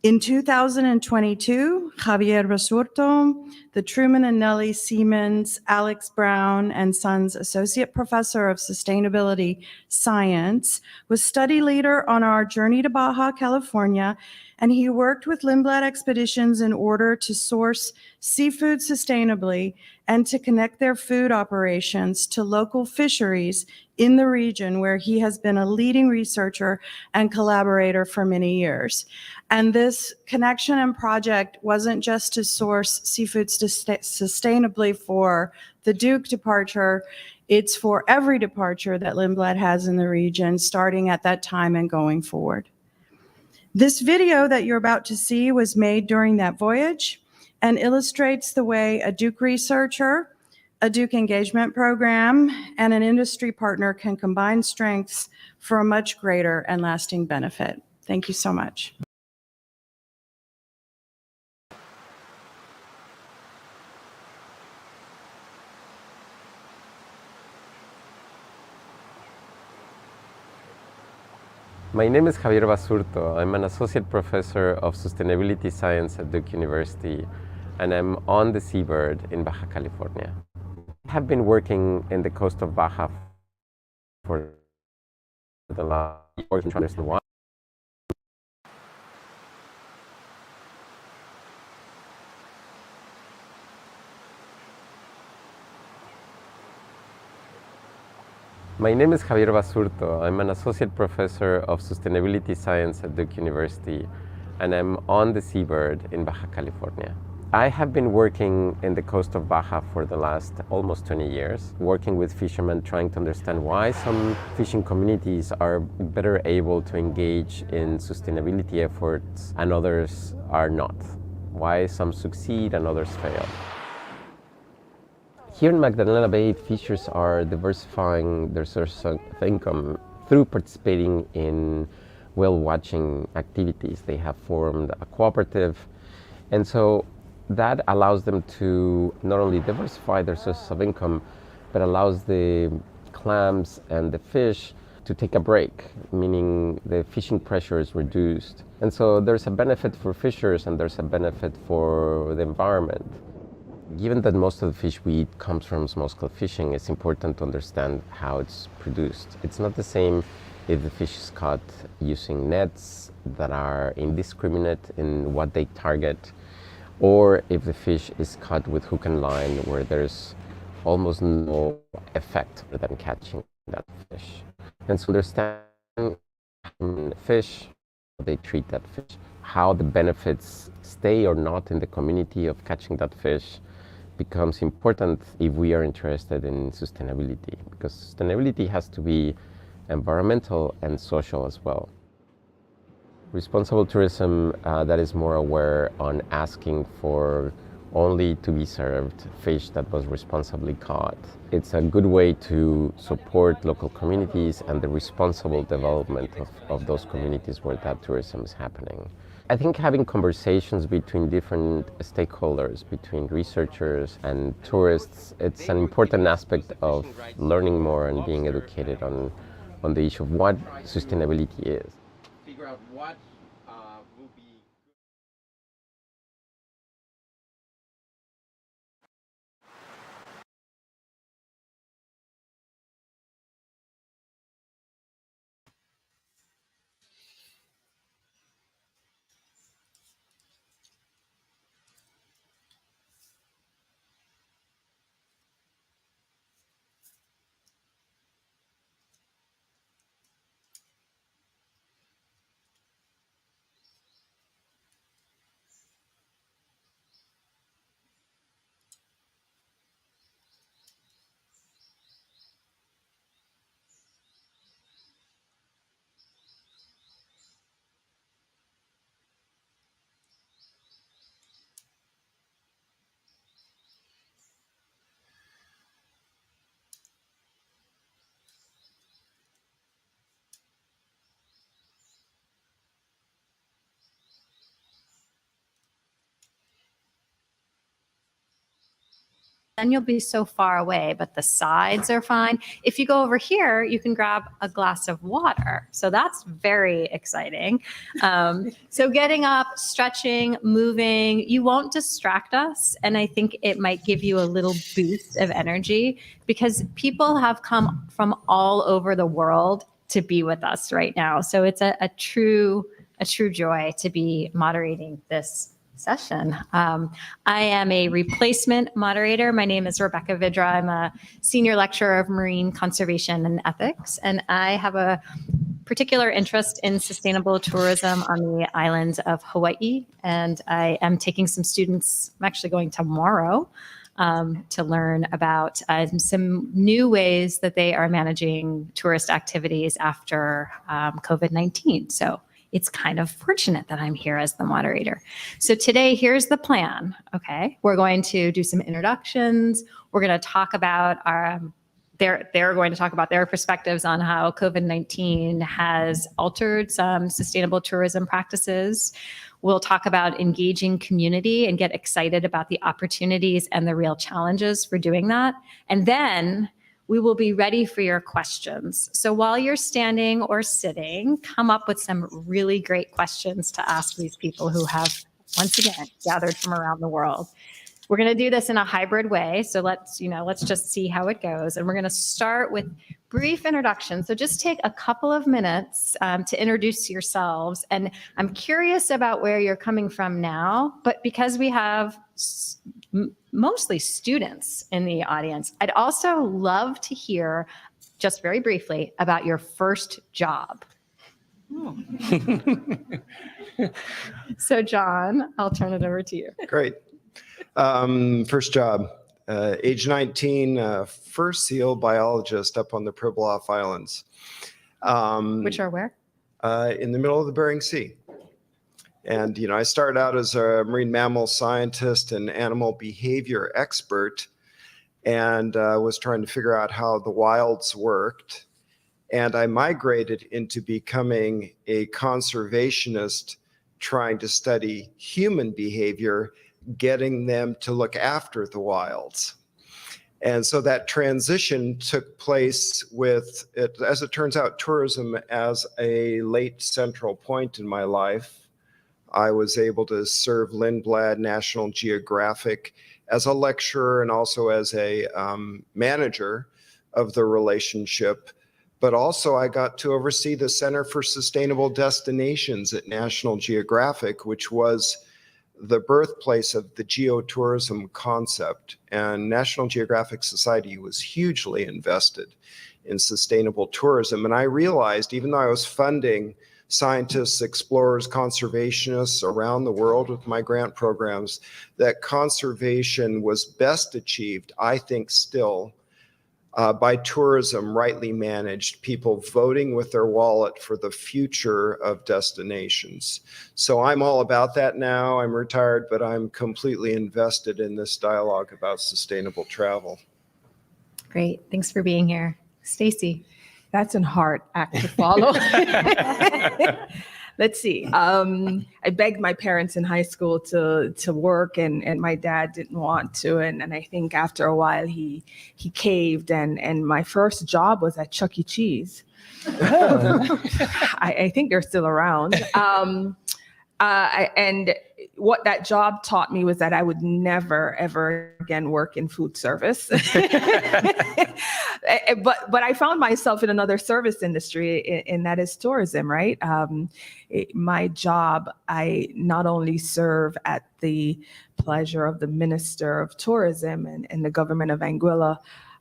In 2022, Javier Basurto, the Truman and Nellie Siemens, Alex Brown and Sons Associate Professor of Sustainability Science, was study leader on our journey to Baja California, and he worked with Lindblad Expeditions in order to source seafood sustainably and to connect their food operations to local fisheries in the region where he has been a leading researcher and collaborator for many years. And this connection and project wasn't just to source seafood sustainably for the Duke departure, it's for every departure that Lindblad has in the region, starting at that time and going forward. This video that you're about to see was made during that voyage and illustrates the way a Duke researcher, a Duke engagement program, and an industry partner can combine strengths for a much greater and lasting benefit. Thank you so much. My name is Javier Basurto. I'm an associate professor of sustainability science at Duke University, and I'm on the seabird in Baja California. I have been working in the coast of Baja for the last year to understand why. My name is Javier Basurto. I'm an associate professor of sustainability science at Duke University, and I'm on the seabird in Baja California. I have been working in the coast of Baja for the last almost 20 years, working with fishermen, trying to understand why some fishing communities are better able to engage in sustainability efforts and others are not. why some succeed and others fail. Here in Magdalena Bay, fishers are diversifying their source of income through participating in whale watching activities. They have formed a cooperative, and so that allows them to not only diversify their sources of income, but allows the clams and the fish to take a break, meaning the fishing pressure is reduced. And so there's a benefit for fishers and there's a benefit for the environment. Given that most of the fish we eat comes from small-scale fishing, it's important to understand how it's produced. It's not the same if the fish is caught using nets that are indiscriminate in what they target, or if the fish is caught with hook and line where there's almost no effect other than catching that fish. And so understanding the fish, how they treat that fish, how the benefits stay or not in the community of catching that fish becomes important if we are interested in sustainability, because sustainability has to be environmental and social as well. Responsible tourism that is more aware on asking for only to be served fish that was responsibly caught. It's a good way to support local communities and the responsible development of those communities where that tourism is happening. I think having conversations between different stakeholders, between researchers and tourists, it's an important aspect of learning more and being educated on the issue of what sustainability is. Figure out what will be. Then you'll be so far away, but the sides are fine. If you go over here, you can grab a glass of water. So that's very exciting. So getting up, stretching, moving, you won't distract us. And I think it might give you a little boost of energy because people have come from all over the world to be with us right now. So it's a true joy to be moderating this session. I am a replacement moderator. My name is Rebecca Vidra. I'm a senior lecturer of marine conservation and ethics, and I have a particular interest in sustainable tourism on the islands of Hawaii. And I am taking some students, I'm actually going tomorrow to learn about some new ways that they are managing tourist activities after COVID-19. So it's kind of fortunate that I'm here as the moderator. So today, here's the plan, okay? We're going to do some introductions. We're gonna talk about they're going to talk about their perspectives on how COVID-19 has altered some sustainable tourism practices. We'll talk about engaging community and get excited about the opportunities and the real challenges for doing that. And then we will be ready for your questions. So while you're standing or sitting, come up with some really great questions to ask these people who have, once again, gathered from around the world. We're gonna do this in a hybrid way. So let's just see how it goes. And we're gonna start with brief introductions. So just take a couple of minutes to introduce yourselves. And I'm curious about where you're coming from now, but because we have mostly students in the audience, I'd also love to hear, just very briefly, about your first job. So John, I'll turn it over to you. Great. First job, age 19, first seal biologist up on the Pribilof Islands. Which are where? In the middle of the Bering Sea. And, I started out as a marine mammal scientist and animal behavior expert, and was trying to figure out how the wilds worked. And I migrated into becoming a conservationist, trying to study human behavior, getting them to look after the wilds. And so that transition took place with, as it turns out, tourism as a late central point in my life. I was able to serve Lindblad, National Geographic, as a lecturer and also as a manager of the relationship. But also I got to oversee the Center for Sustainable Destinations at National Geographic, which was the birthplace of the geotourism concept. And National Geographic Society was hugely invested in sustainable tourism. And I realized, even though I was funding scientists, explorers, conservationists around the world with my grant programs, that conservation was best achieved, I think still, by tourism rightly managed, people voting with their wallet for the future of destinations. So I'm all about that now. I'm retired, but I'm completely invested in this dialogue about sustainable travel. Great. Thanks for being here. Stacy. That's a hard act to follow. Let's see. I begged my parents in high school to work, and my dad didn't want to. And I think after a while he caved. And my first job was at Chuck E. Cheese. I think they're still around. And what that job taught me was that I would never, ever again work in food service. But I found myself in another service industry, and that is tourism, right? My job, I not only serve at the pleasure of the Minister of Tourism and the government of Anguilla,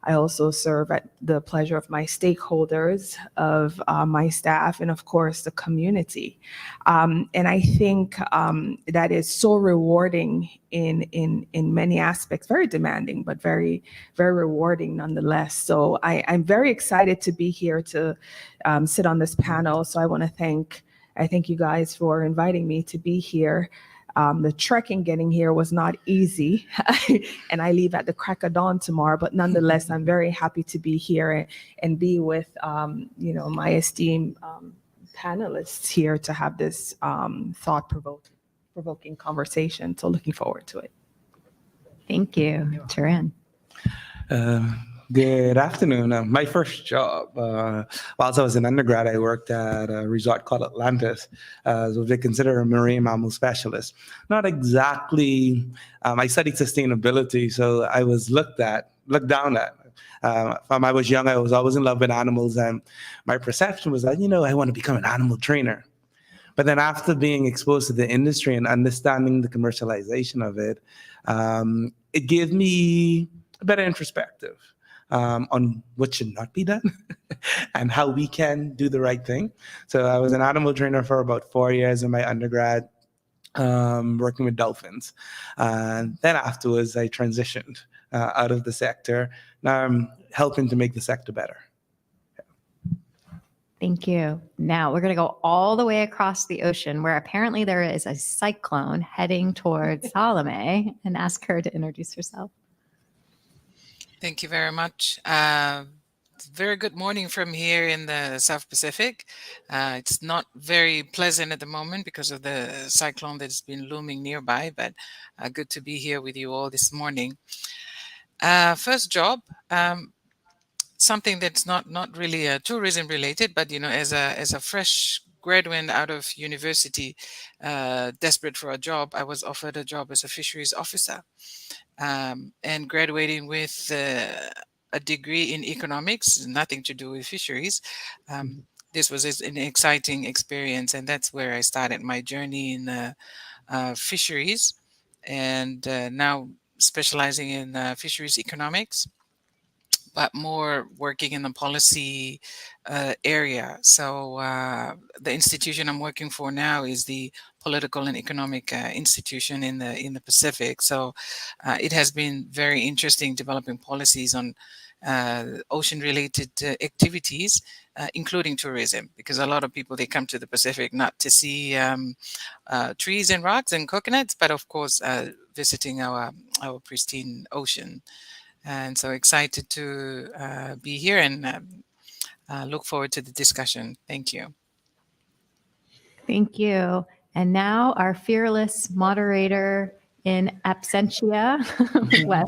I also serve at the pleasure of my stakeholders, of my staff, and of course the community. And I think that is so rewarding in many aspects, very demanding, but very, very rewarding nonetheless. So I'm very excited to be here to sit on this panel. So I want to thank you guys for inviting me to be here. The trekking getting here was not easy, and I leave at the crack of dawn tomorrow. But nonetheless, I'm very happy to be here and be with my esteemed panelists here to have this thought-provoking conversation. So looking forward to it. Thank you, Turan. Good afternoon. My first job, whilst I was an undergrad, I worked at a resort called Atlantis, what they consider a marine mammal specialist. Not exactly, I studied sustainability, so I was looked down at. From I was young, I was always in love with animals, and my perception was that, I want to become an animal trainer. But then after being exposed to the industry and understanding the commercialization of it, it gave me a better introspective on what should not be done and how we can do the right thing. So I was an animal trainer for about 4 years in my undergrad, working with dolphins. And then afterwards, I transitioned out of the sector. Now I'm helping to make the sector better. Thank you. Now we're going to go all the way across the ocean, where apparently there is a cyclone heading towards Summiy, and ask her to introduce herself. Thank you very much. Very good morning from here in the South Pacific. It's not very pleasant at the moment because of the cyclone that's been looming nearby, but good to be here with you all this morning. First job, something that's not really tourism related, but as a fresh graduate out of university, desperate for a job, I was offered a job as a fisheries officer. And graduating with a degree in economics, nothing to do with fisheries. This was an exciting experience, and that's where I started my journey in fisheries, and now specializing in fisheries economics. but more working in the policy area. So the institution I'm working for now is the political and economic institution in the Pacific. So it has been very interesting developing policies on ocean-related activities, including tourism, because a lot of people, they come to the Pacific not to see trees and rocks and coconuts, but of course visiting our pristine ocean. And so excited to be here and look forward to the discussion. Thank you. Thank you. And now our fearless moderator in absentia, Wes.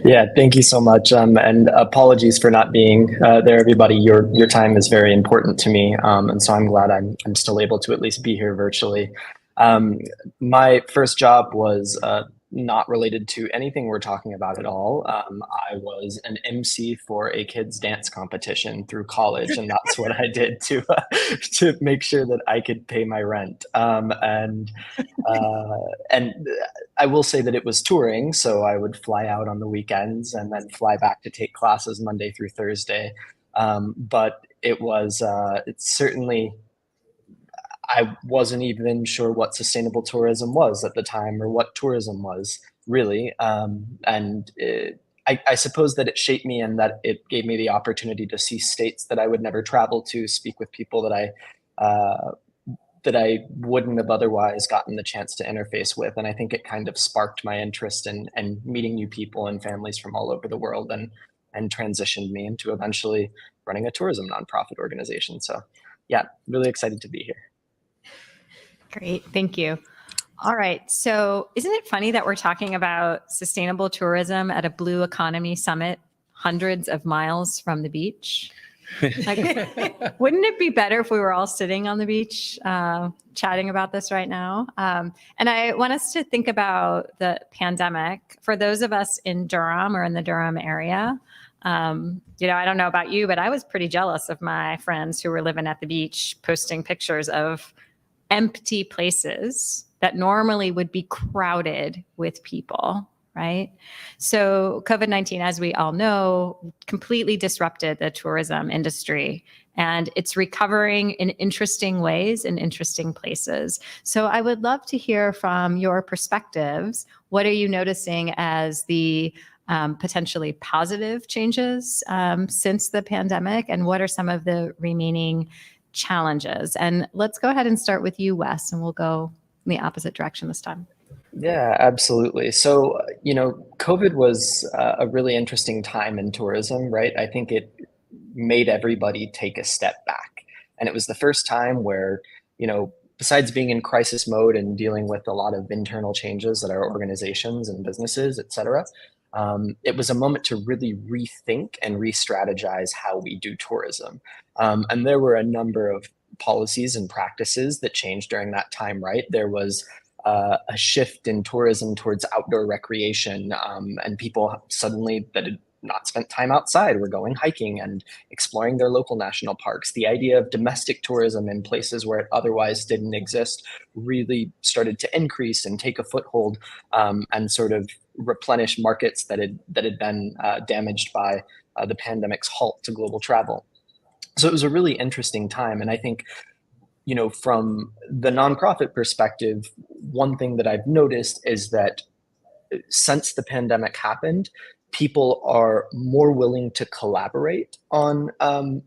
Yeah, thank you so much. And apologies for not being there, everybody. Your time is very important to me. And so I'm glad I'm still able to at least be here virtually. My first job was not related to anything we're talking about at all. I was an MC for a kids dance competition through college, and that's what I did to make sure that I could pay my rent. And I will say that it was touring, so I would fly out on the weekends and then fly back to take classes Monday through Thursday. But it was it's certainly, I wasn't even sure what sustainable tourism was at the time, or what tourism was really. I suppose that it shaped me, and that it gave me the opportunity to see states that I would never travel to, speak with people that I wouldn't have otherwise gotten the chance to interface with. And I think it kind of sparked my interest in meeting new people and families from all over the world, and transitioned me into eventually running a tourism nonprofit organization. So yeah, really excited to be here. Great, thank you. All right, so isn't it funny that we're talking about sustainable tourism at a blue economy summit hundreds of miles from the beach? Like, wouldn't it be better if we were all sitting on the beach chatting about this right now? And I want us to think about the pandemic. For those of us in Durham or in the Durham area, you know, I don't know about you, but I was pretty jealous of my friends who were living at the beach, posting pictures of empty places that normally would be crowded with people, right? So COVID-19, as we all know, completely disrupted the tourism industry, and it's recovering in interesting ways in interesting places. So I would love to hear from your perspectives. What are you noticing as the potentially positive changes since the pandemic, and what are some of the remaining challenges? And let's go ahead and start with you, Wes, and we'll go in the opposite direction this time. Yeah, absolutely. So, you know, COVID was a really interesting time in tourism, right? I think it made everybody take a step back. And it was the first time where, you know, besides being in crisis mode and dealing with a lot of internal changes at our organizations and businesses, et cetera, it was a moment to really rethink and re-strategize how we do tourism. And there were a number of policies and practices that changed during that time, right? There was a shift in tourism towards outdoor recreation, and people suddenly that had not spent time outside were going hiking and exploring their local national parks. The idea of domestic tourism in places where it otherwise didn't exist really started to increase and take a foothold, and sort of replenish markets that had been damaged by the pandemic's halt to global travel. So it was a really interesting time. And I think, you know, from the nonprofit perspective, one thing that I've noticed is that since the pandemic happened, people are more willing to collaborate on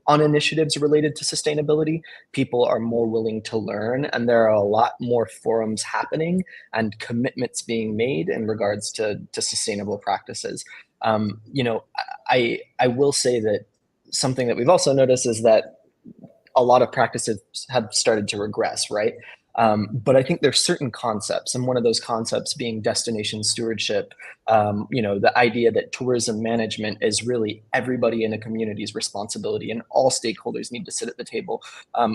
initiatives related to sustainability. People are more willing to learn, and there are a lot more forums happening and commitments being made in regards to sustainable practices. You know, I will say that something that we've also noticed is that a lot of practices have started to regress, right? But I think there's certain concepts, and one of those concepts being destination stewardship, you know, the idea that tourism management is really everybody in a community's responsibility and all stakeholders need to sit at the table.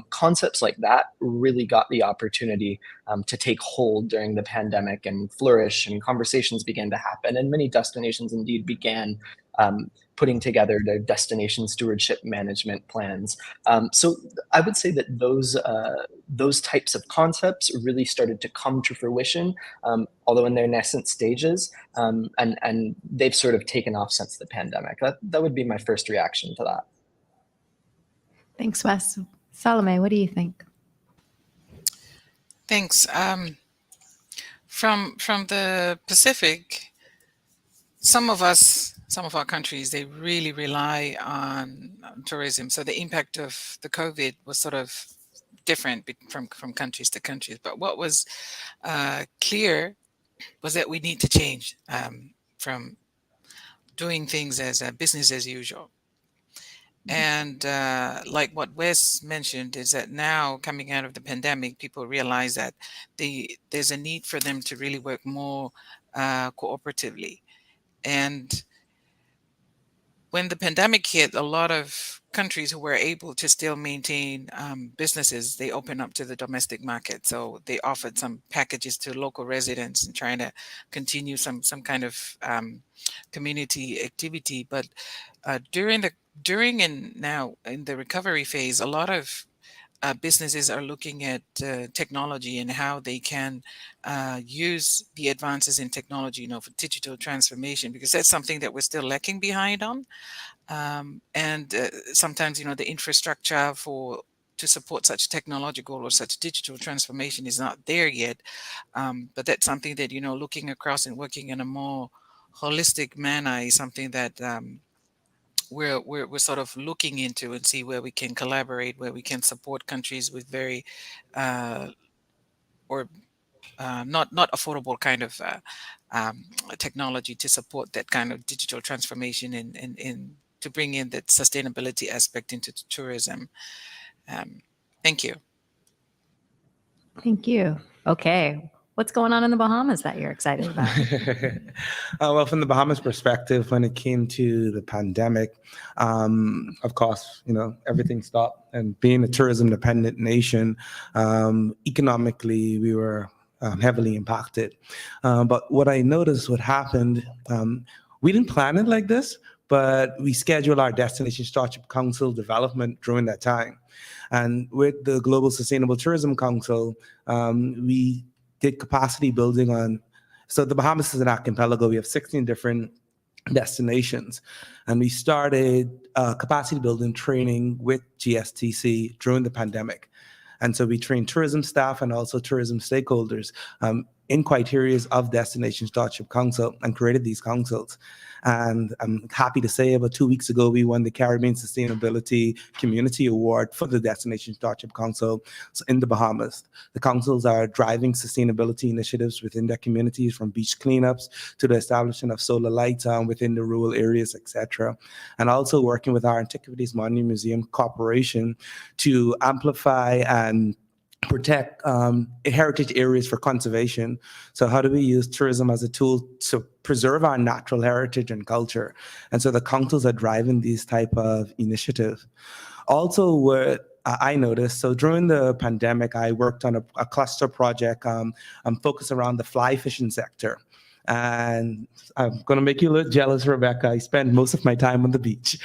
Concepts like that really got the opportunity to take hold during the pandemic and flourish, and conversations began to happen, and many destinations indeed began putting together their destination stewardship management plans. So I would say that those types of concepts really started to come to fruition, although in their nascent stages, and they've sort of taken off since the pandemic. That would be my first reaction to that. Thanks, Wes. Salome, what do you think? Thanks. From the Pacific, some of our countries, they really rely on tourism. So the impact of the COVID was sort of different from countries to countries. But what was clear was that we need to change from doing things as business as usual. And like what Wes mentioned, is that now coming out of the pandemic, people realize that there's a need for them to really work more cooperatively. And when the pandemic hit, a lot of countries who were able to still maintain businesses, they opened up to the domestic market. So they offered some packages to local residents and trying to continue some kind of community activity. But during and now in the recovery phase, a lot of businesses are looking at technology and how they can use the advances in technology, for digital transformation, because that's something that we're still lacking behind on. And sometimes, the infrastructure to support such technological or such digital transformation is not there yet. But that's something that, looking across and working in a more holistic manner is something that we're sort of looking into and see where we can collaborate, where we can support countries with very not affordable kind of technology to support that kind of digital transformation and to bring in that sustainability aspect into tourism. Thank you. Thank you. Okay. What's going on in the Bahamas that you're excited about? Well, from the Bahamas perspective, when it came to the pandemic, of course, everything stopped. And being a tourism-dependent nation, economically, we were heavily impacted. But what I noticed, what happened, we didn't plan it like this, but we scheduled our Destination Stewardship Council development during that time. And with the Global Sustainable Tourism Council, we did capacity building so the Bahamas is an archipelago. We have 16 different destinations. And we started capacity building training with GSTC during the pandemic. And so we trained tourism staff and also tourism stakeholders in criteria of Destination Stewardship Council and created these councils. And I'm happy to say about 2 weeks ago, we won the Caribbean Sustainability Community Award for the Destination Stewardship Council in the Bahamas. The councils are driving sustainability initiatives within their communities, from beach cleanups to the establishment of solar lights within the rural areas, etc. And also working with our Antiquities Monument Museum Corporation to amplify and protect heritage areas for conservation. So how do we use tourism as a tool to preserve our natural heritage and culture? And so the councils are driving these type of initiatives. Also, what I noticed, so during the pandemic, I worked on a cluster project focused around the fly fishing sector. And I'm going to make you a little jealous, Rebecca. I spent most of my time on the beach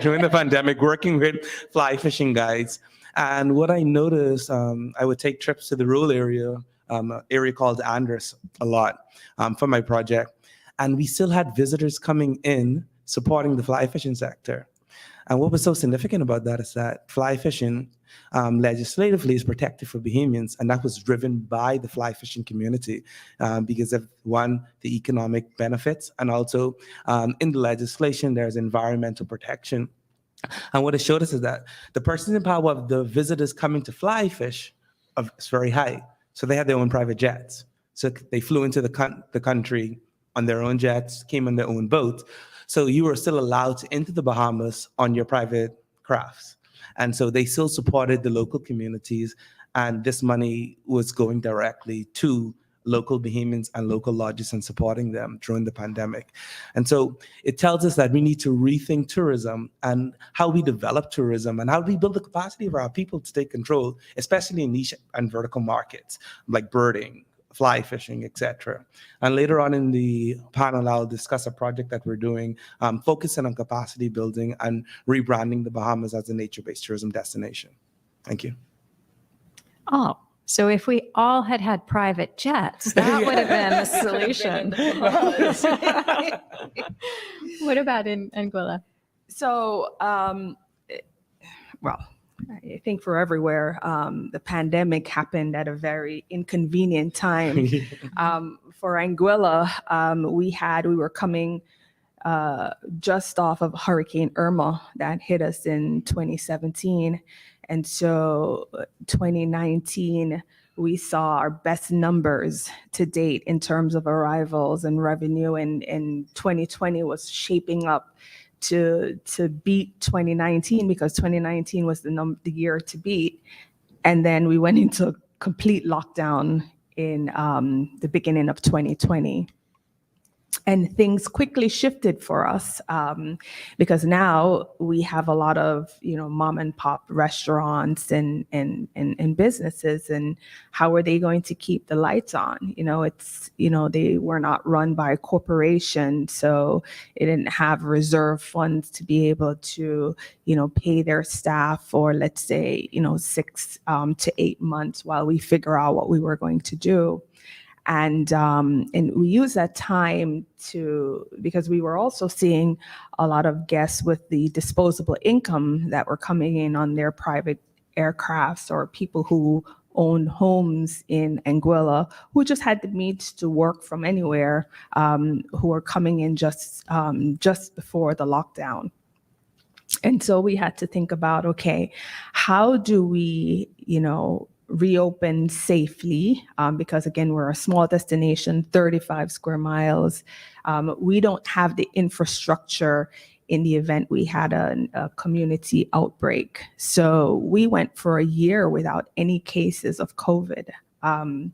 during the pandemic working with fly fishing guides. And what I noticed, I would take trips to the rural area, area called Andres a lot for my project. And we still had visitors coming in supporting the fly fishing sector. And what was so significant about that is that fly fishing legislatively is protected for Bahamians, and that was driven by the fly fishing community because of, one, the economic benefits, and also in the legislation, there's environmental protection. And what it showed us is that the purchasing power of the visitors coming to fly fish is very high. So they had their own private jets. So they flew into the country on their own jets, came on their own boat. So you were still allowed to enter the Bahamas on your private crafts. And so they still supported the local communities. And this money was going directly to local Bahamians and local lodges and supporting them during the pandemic. And so it tells us that we need to rethink tourism and how we develop tourism and how we build the capacity of our people to take control, especially in niche and vertical markets like birding, fly fishing, etc. And later on in the panel, I'll discuss a project that we're doing focusing on capacity building and rebranding the Bahamas as a nature-based tourism destination. Thank you. Oh, so if we all had private jets, that would have been a solution. What about in Anguilla? So, well, I think for everywhere, the pandemic happened at a very inconvenient time. For Anguilla, we were coming just off of Hurricane Irma that hit us in 2017. And so 2019, we saw our best numbers to date in terms of arrivals and revenue, and 2020 was shaping up to beat 2019 because 2019 was the year to beat. And then we went into complete lockdown in the beginning of 2020. And things quickly shifted for us because now we have a lot of, mom and pop restaurants and businesses, and how are they going to keep the lights on? They were not run by a corporation, so they didn't have reserve funds to be able to, pay their staff for, let's say, 6 to 8 months while we figure out what we were going to do. And we use that time because we were also seeing a lot of guests with the disposable income that were coming in on their private aircrafts, or people who own homes in Anguilla who just had the means to work from anywhere, who were coming in just before the lockdown. And so we had to think about, okay, how do we, reopen safely, because again, we're a small destination, 35 square miles. We don't have the infrastructure in the event we had a community outbreak. So we went for a year without any cases of COVID. And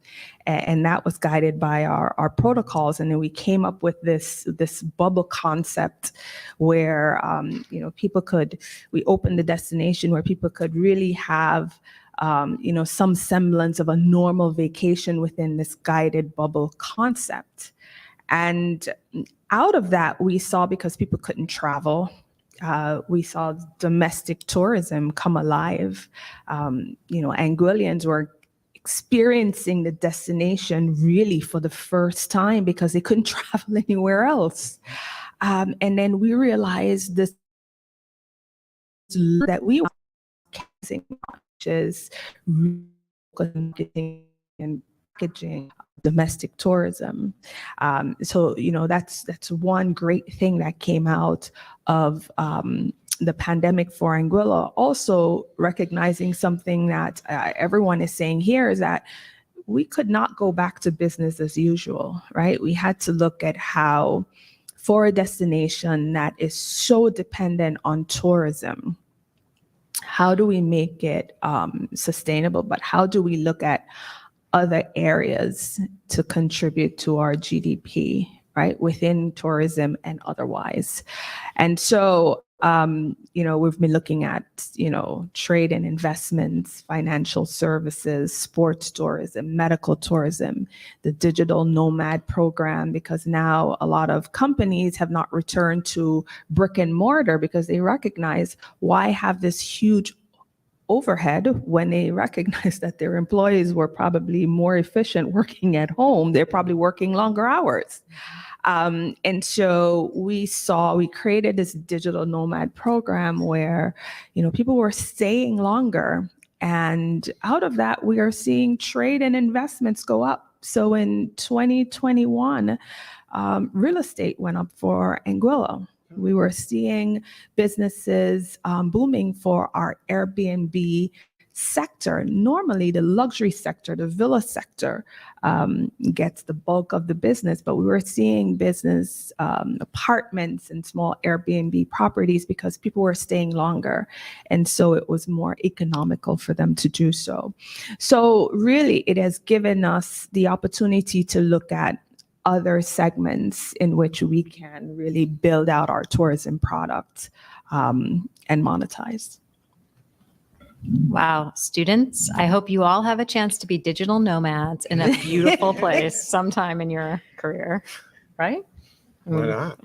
that was guided by our protocols. And then we came up with this bubble concept where, we opened the destination where people could really have some semblance of a normal vacation within this guided bubble concept. And out of that, we saw, because people couldn't travel, we saw domestic tourism come alive. Anguillians were experiencing the destination really for the first time because they couldn't travel anywhere else. And then we realized this that we were casting, which is marketing and packaging domestic tourism. So that's one great thing that came out of the pandemic for Anguilla. Also recognizing something that everyone is saying here is that we could not go back to business as usual, right? We had to look at how, for a destination that is so dependent on tourism, how do we make it sustainable? But how do we look at other areas to contribute to our GDP, right, within tourism and otherwise? And so, we've been looking at, trade and investments, financial services, sports tourism, medical tourism, the digital nomad program, because now a lot of companies have not returned to brick and mortar because they recognize, why have this huge overhead when they recognize that their employees were probably more efficient working at home? They're probably working longer hours. And so we created this digital nomad program where, people were staying longer. And out of that, we are seeing trade and investments go up. So in 2021, real estate went up for Anguilla. We were seeing businesses booming for our Airbnb sector. Normally, the luxury sector, the villa sector, gets the bulk of the business, but we were seeing business apartments and small Airbnb properties because people were staying longer. And so it was more economical for them to do so. So really, it has given us the opportunity to look at other segments in which we can really build out our tourism product and monetize. Wow, students, I hope you all have a chance to be digital nomads in a beautiful place sometime in your career, right? Why not?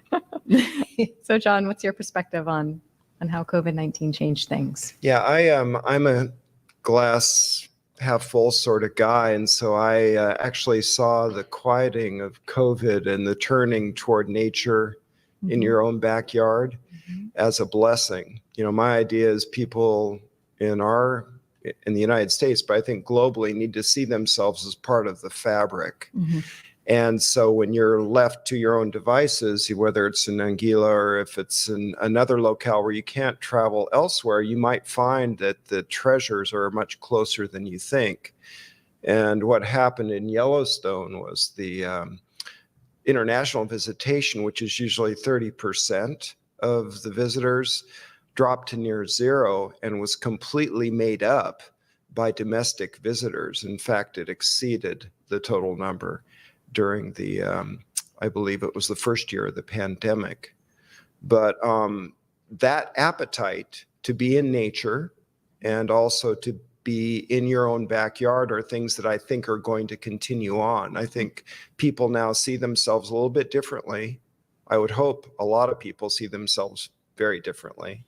So, John, what's your perspective on how COVID-19 changed things? Yeah, I'm a glass half full sort of guy, and so I actually saw the quieting of COVID and the turning toward nature in your own backyard as a blessing. You know, my idea is people in the United States, but I think globally, need to see themselves as part of the fabric. And so when you're left to your own devices, whether it's in Anguilla or if it's in another locale where you can't travel elsewhere, you might find that the treasures are much closer than you think. And what happened in Yellowstone was the international visitation, which is usually 30% of the visitors, dropped to near zero and was completely made up by domestic visitors. In fact, it exceeded the total number during the, I believe it was the first year of the pandemic. But that appetite to be in nature and also to be in your own backyard are things that I think are going to continue on. I think people now see themselves a little bit differently. I would hope a lot of people see themselves very differently.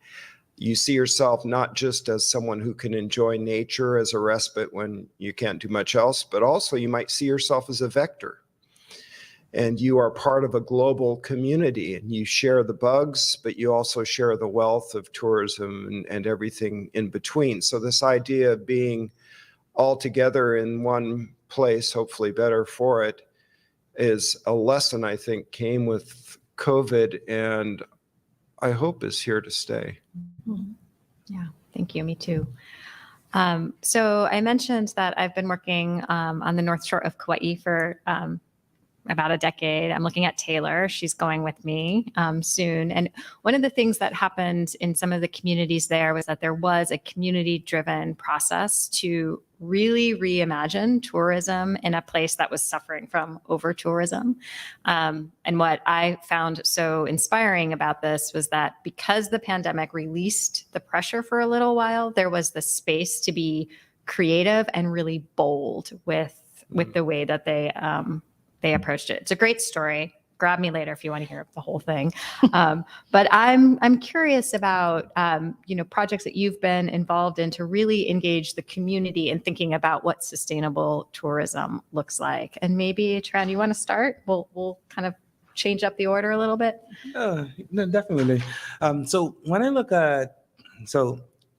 You see yourself not just as someone who can enjoy nature as a respite when you can't do much else, but also you might see yourself as a vector. And you are part of a global community, and you share the bugs, but you also share the wealth of tourism and everything in between. So this idea of being all together in one place, hopefully better for it, is a lesson I think came with COVID, and I hope is here to stay. Yeah, thank you. Me too. So I mentioned that I've been working on the North Shore of Kauai for about a decade. I'm looking at Taylor. She's going with me soon. And one of the things that happened in some of the communities there was that there was a community-driven process to really reimagine tourism in a place that was suffering from over-tourism. And what I found so inspiring about this was that because the pandemic released the pressure for a little while, there was the space to be creative and really bold with the way that they approached it. It's a great story. Grab me later if you want to hear the whole thing. But I'm curious about projects that you've been involved in to really engage the community in thinking about what sustainable tourism looks like. And maybe Tran, you want to start? We'll kind of change up the order a little bit. No, definitely. So when I look at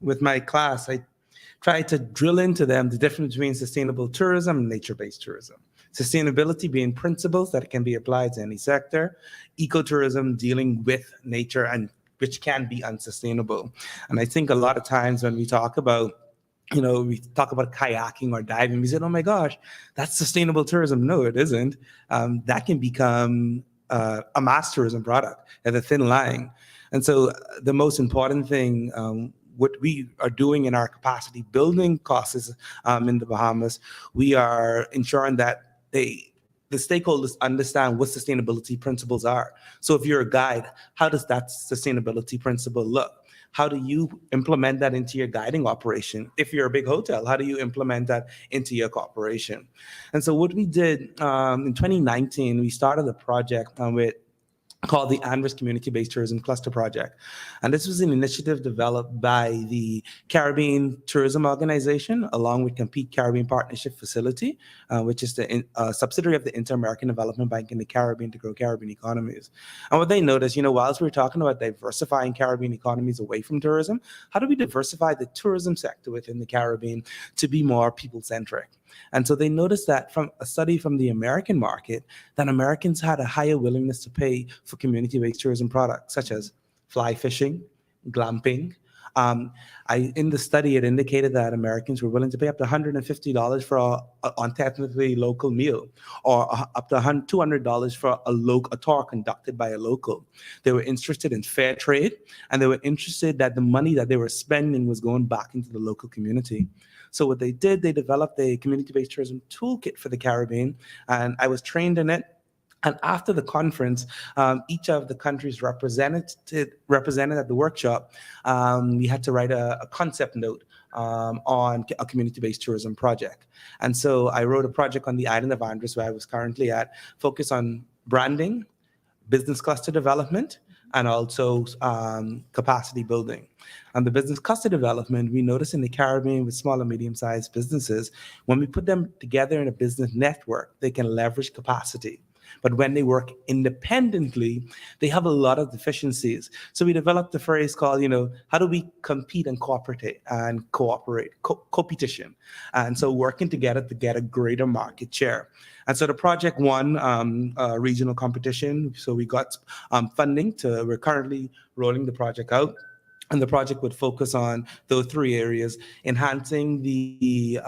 with my class, I try to drill into them the difference between sustainable tourism and nature-based tourism. Sustainability being principles that can be applied to any sector, ecotourism dealing with nature and which can be unsustainable. And I think a lot of times when we talk about kayaking or diving, we say, oh my gosh, that's sustainable tourism. No, it isn't. That can become a mass tourism product at a thin line. And so the most important thing, what we are doing in our capacity building classes in the Bahamas, we are ensuring that the stakeholders understand what sustainability principles are. So if you're a guide, how does that sustainability principle look? How do you implement that into your guiding operation? If you're a big hotel, how do you implement that into your corporation? And so what we did in 2019, we started a project called the ANVERS Community-Based Tourism Cluster Project. And this was an initiative developed by the Caribbean Tourism Organization, along with Compete Caribbean Partnership Facility, which is the subsidiary of the Inter-American Development Bank in the Caribbean to grow Caribbean economies. And what they noticed, whilst we were talking about diversifying Caribbean economies away from tourism, how do we diversify the tourism sector within the Caribbean to be more people-centric? And so they noticed that from a study from the American market, that Americans had a higher willingness to pay for community-based tourism products, such as fly fishing, glamping. In the study, it indicated that Americans were willing to pay up to $150 for an technically local meal, or up to $200 for a tour conducted by a local. They were interested in fair trade, and they were interested that the money that they were spending was going back into the local community. So what they did, they developed a community-based tourism toolkit for the Caribbean, and I was trained in it. And after the conference, each of the countries represented at the workshop, we had to write a concept note on a community-based tourism project. And so I wrote a project on the island of Andros, where I was currently at, focused on branding, business cluster development, and also capacity building. And the business cluster development, we noticed in the Caribbean with small and medium-sized businesses, when we put them together in a business network, they can leverage capacity. But when they work independently, they have a lot of deficiencies. So we developed a phrase called, how do we compete and cooperate, co-petition. And so working together to get a greater market share. And so the project won a regional competition. So we got funding we're currently rolling the project out. And the project would focus on those three areas: enhancing the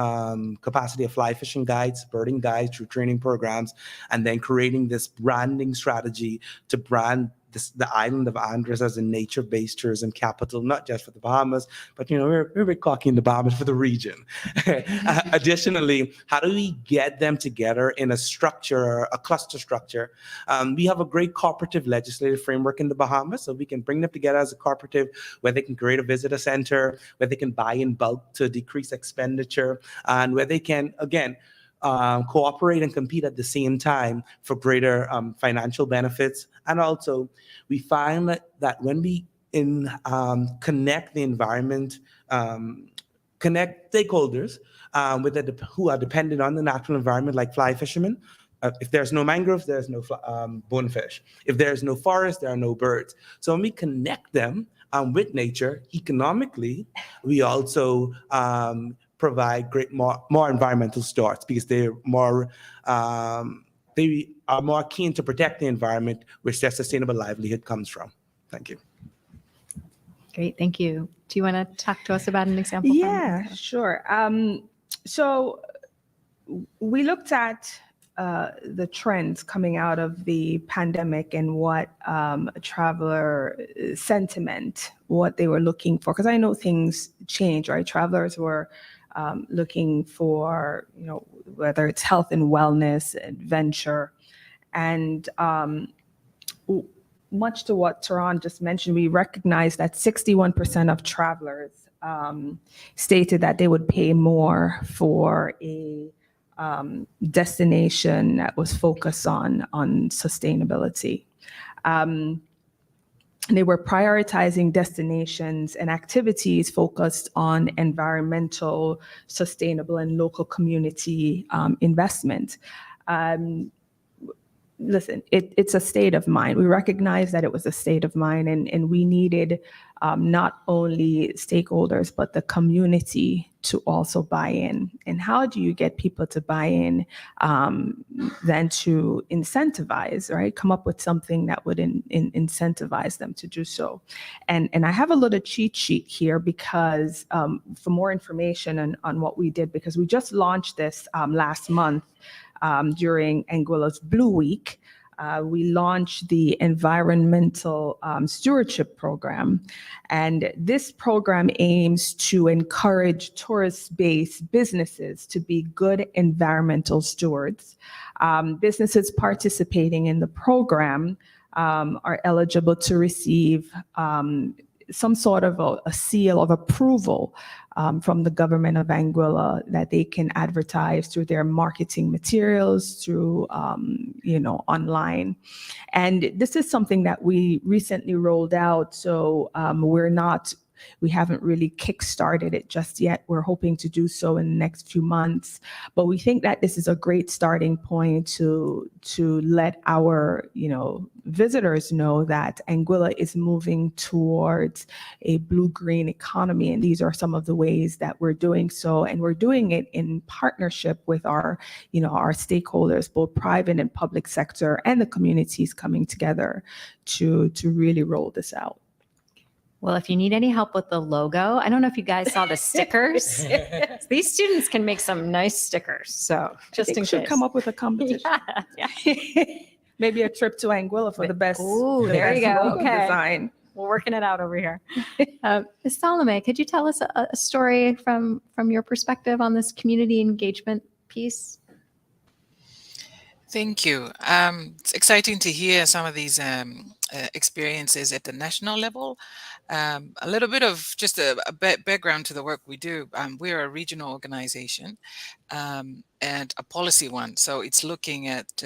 capacity of fly fishing guides, birding guides through training programs, and then creating this branding strategy to brand the island of Andros as a nature-based tourism capital, not just for the Bahamas, but we're very cocky in the Bahamas for the region. Additionally, how do we get them together in a structure, a cluster structure? We have a great cooperative legislative framework in the Bahamas, so we can bring them together as a cooperative where they can create a visitor center, where they can buy in bulk to decrease expenditure, and where they can, again, cooperate and compete at the same time for greater financial benefits. And also, we find that when we connect the environment, connect stakeholders who are dependent on the natural environment, like fly fishermen. If there's no mangroves, there's no bonefish. If there's no forest, there are no birds. So when we connect them with nature economically, we also provide more environmental stewards, because they are more keen to protect the environment, which their sustainable livelihood comes from. Thank you. Great, thank you. Do you want to talk to us about an example? Yeah, sure. So we looked at the trends coming out of the pandemic and what traveler sentiment, what they were looking for, because I know things change, right? Travelers were looking for, whether it's health and wellness, adventure, and much to what Tehran just mentioned, we recognize that 61% of travelers stated that they would pay more for a destination that was focused on sustainability. They were prioritizing destinations and activities focused on environmental, sustainable, and local community investment. Listen, it's a state of mind. We recognize that it was a state of mind, and we needed not only stakeholders, but the community to also buy in. And how do you get people to buy in than to incentivize, right? Come up with something that would incentivize them to do so. And I have a little cheat sheet here because for more information on what we did, because we just launched this last month during Anguilla's Blue Week. We launched the Environmental Stewardship Program. And this program aims to encourage tourist-based businesses to be good environmental stewards. Businesses participating in the program are eligible to receive some sort of a seal of approval from the government of Anguilla that they can advertise through their marketing materials, through online. And this is something that we recently rolled out. So we haven't really kickstarted it just yet. We're hoping to do so in the next few months. But we think that this is a great starting point to let our visitors know that Anguilla is moving towards a blue-green economy. And these are some of the ways that we're doing so. And we're doing it in partnership with our stakeholders, both private and public sector, and the communities coming together to really roll this out. Well, if you need any help with the logo, I don't know if you guys saw the stickers. These students can make some nice stickers. So just in case. Should come up with a competition. Yeah. Maybe a trip to Anguilla for the best. Ooh, there you go. Logo Okay. design. We're working it out over here. Ms. Salome, could you tell us a story from your perspective on this community engagement piece? Thank you. It's exciting to hear some of these experiences at the national level. A little bit of just a background to the work we do. We're a regional organization and a policy one. So it's looking at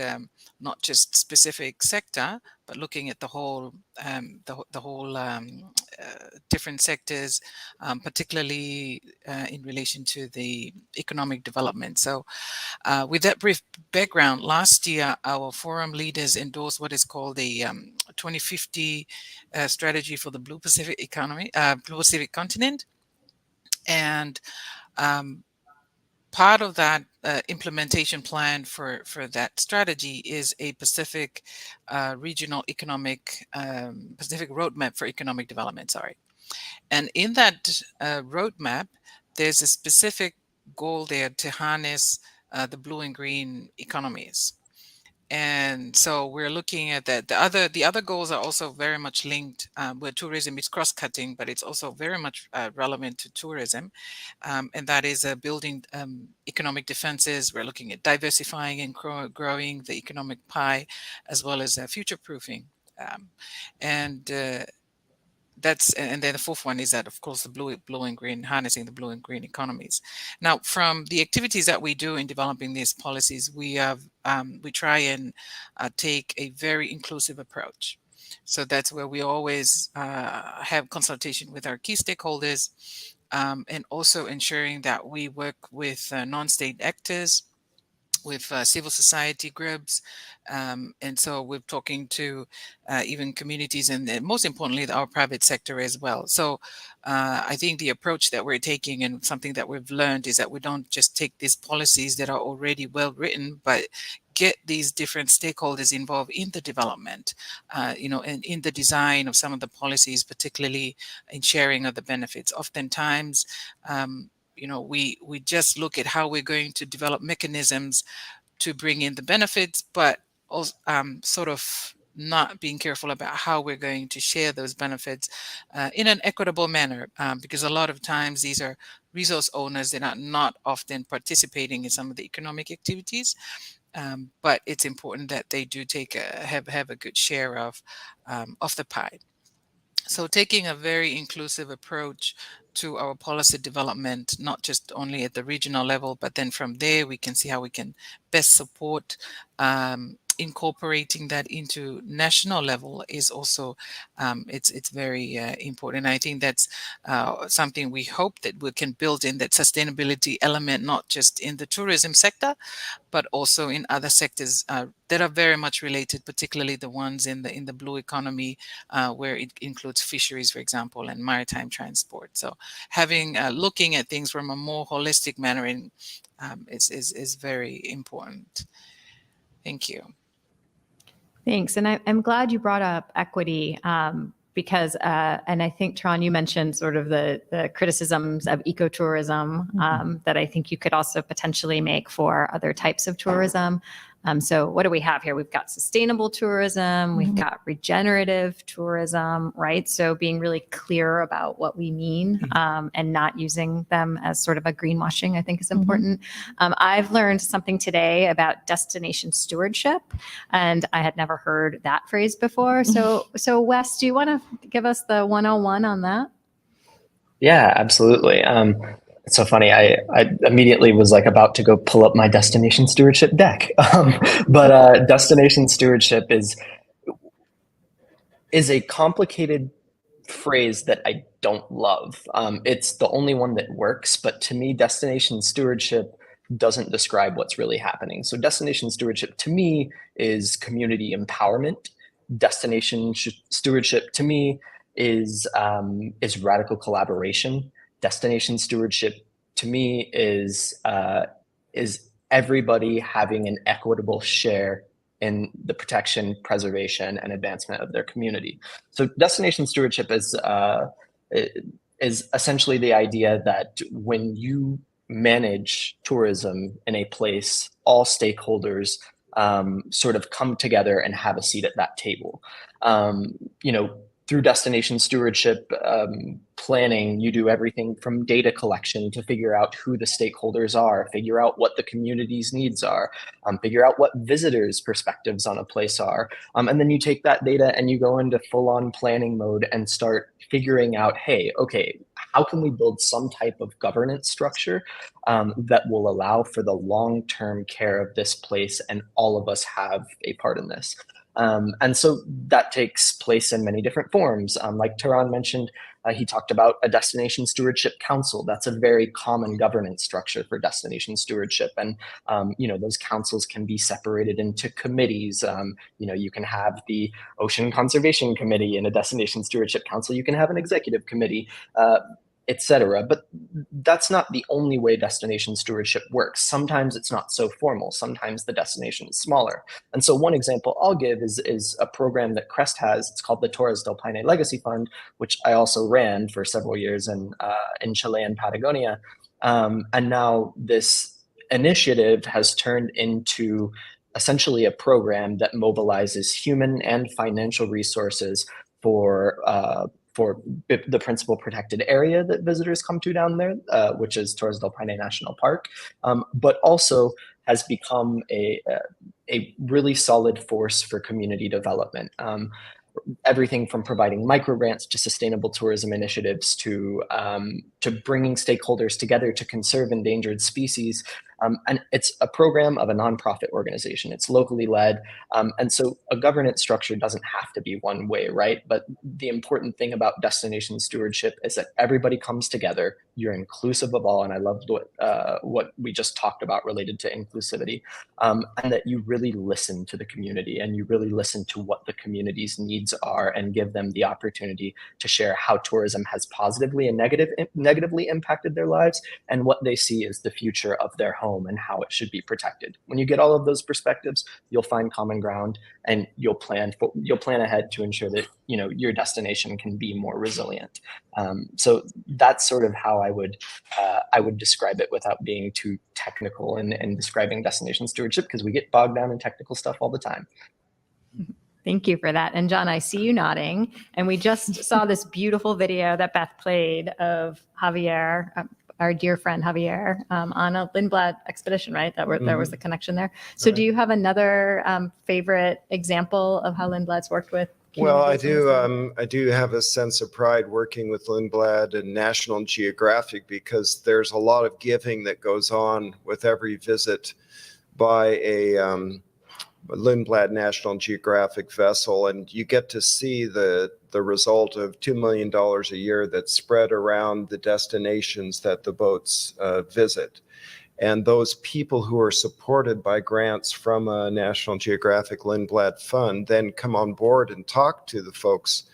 not just specific sector, but looking at the whole different sectors, particularly in relation to the economic development. So with that brief background, last year our forum leaders endorsed what is called the 2050 strategy for the Blue Pacific economy, Blue Pacific continent, and part of that implementation plan for that strategy is a Pacific regional economic Pacific roadmap for economic development. Sorry, and in that roadmap, there's a specific goal there to harness the blue and green economies. And so we're looking at that. The other goals are also very much linked where tourism is cross-cutting, but it's also very much relevant to tourism. And that is building economic defenses. We're looking at diversifying and growing the economic pie, as well as future-proofing. And then the fourth one is that, of course, the blue and green, harnessing the blue and green economies. Now, from the activities that we do in developing these policies, we try and take a very inclusive approach. So that's where we always have consultation with our key stakeholders, and also ensuring that we work with non-state actors, with civil society groups. And so we're talking to even communities and most importantly, our private sector as well. So I think the approach that we're taking and something that we've learned is that we don't just take these policies that are already well written, but get these different stakeholders involved in the development, and in the design of some of the policies, particularly in sharing of the benefits. Oftentimes, we just look at how we're going to develop mechanisms to bring in the benefits, but also sort of not being careful about how we're going to share those benefits in an equitable manner, because a lot of times these are resource owners that are not often participating in some of the economic activities. But it's important that they do have a good share of the pie. So taking a very inclusive approach to our policy development, not just only at the regional level, but then from there we can see how we can best support incorporating that into national level is also it's very important. I think that's something we hope that we can build in, that sustainability element, not just in the tourism sector, but also in other sectors that are very much related, particularly the ones in the blue economy, where it includes fisheries, for example, and maritime transport. So having looking at things from a more holistic manner is very important. Thank you. Thanks. And I'm glad you brought up equity because, and I think, Tron, you mentioned sort of the criticisms of ecotourism that I think you could also potentially make for other types of tourism. So what do we have here? We've got sustainable tourism, we've got regenerative tourism, right? So being really clear about what we mean and not using them as sort of a greenwashing, I think is important. I've learned something today about destination stewardship, and I had never heard that phrase before. So Wes, do you want to give us the 101 on that? Yeah, absolutely. It's so funny. I immediately was like about to go pull up my destination stewardship deck. But destination stewardship is a complicated phrase that I don't love. It's the only one that works, but to me, destination stewardship doesn't describe what's really happening. So destination stewardship to me is community empowerment. Destination stewardship to me is radical collaboration. Destination stewardship to me is everybody having an equitable share in the protection, preservation, and advancement of their community. So destination stewardship is essentially the idea that when you manage tourism in a place, all stakeholders sort of come together and have a seat at that table. through destination stewardship planning, you do everything from data collection to figure out who the stakeholders are, figure out what the community's needs are, figure out what visitors' perspectives on a place are. And then you take that data and you go into full-on planning mode and start figuring out, hey, okay, how can we build some type of governance structure that will allow for the long-term care of this place and all of us have a part in this. And so that takes place in many different forms. Like Taran mentioned, he talked about a destination stewardship council. That's a very common governance structure for destination stewardship. And, those councils can be separated into committees. You can have the Ocean Conservation Committee in a destination stewardship council. You can have an executive committee, etc. But that's not the only way destination stewardship works. Sometimes it's not so formal. Sometimes the destination is smaller. And so one example I'll give is a program that Crest has. It's called the Torres del Paine Legacy Fund, which I also ran for several years in Chile and Patagonia. And now this initiative has turned into essentially a program that mobilizes human and financial resources for the principal protected area that visitors come to down there, which is Torres del Paine National Park, but also has become a really solid force for community development. Everything from providing microgrants to sustainable tourism initiatives to bringing stakeholders together to conserve endangered species. And it's a program of a nonprofit organization. It's locally led. And so a governance structure doesn't have to be one way, right? But the important thing about destination stewardship is that everybody comes together. You're inclusive of all. And I loved what we just talked about related to inclusivity. And that you really listen to the community and you really listen to what the community's needs are and give them the opportunity to share how tourism has positively and negatively impacted their lives and what they see as the future of their home and how it should be protected. When you get all of those perspectives, you'll find common ground and you'll plan ahead to ensure that your destination can be more resilient. So that's sort of how I would describe it without being too technical in describing destination stewardship, because we get bogged down in technical stuff all the time. Thank you for that. And John, I see you nodding. And we just saw this beautiful video that Beth played of Javier, our dear friend Javier, on a Lindblad expedition, right? There was the connection there. So do you have another favorite example of how Lindblad's worked with Well, I do have a sense of pride working with Lindblad and National Geographic, because there's a lot of giving that goes on with every visit by a Lindblad National Geographic vessel, and you get to see the result of $2 million a year that's spread around the destinations that the boats visit. And those people who are supported by grants from a National Geographic Lindblad fund then come on board and talk to the folks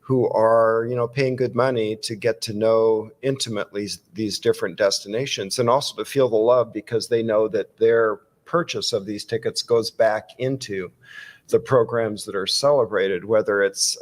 who are, paying good money to get to know intimately these different destinations, and also to feel the love because they know that their purchase of these tickets goes back into the programs that are celebrated, whether it's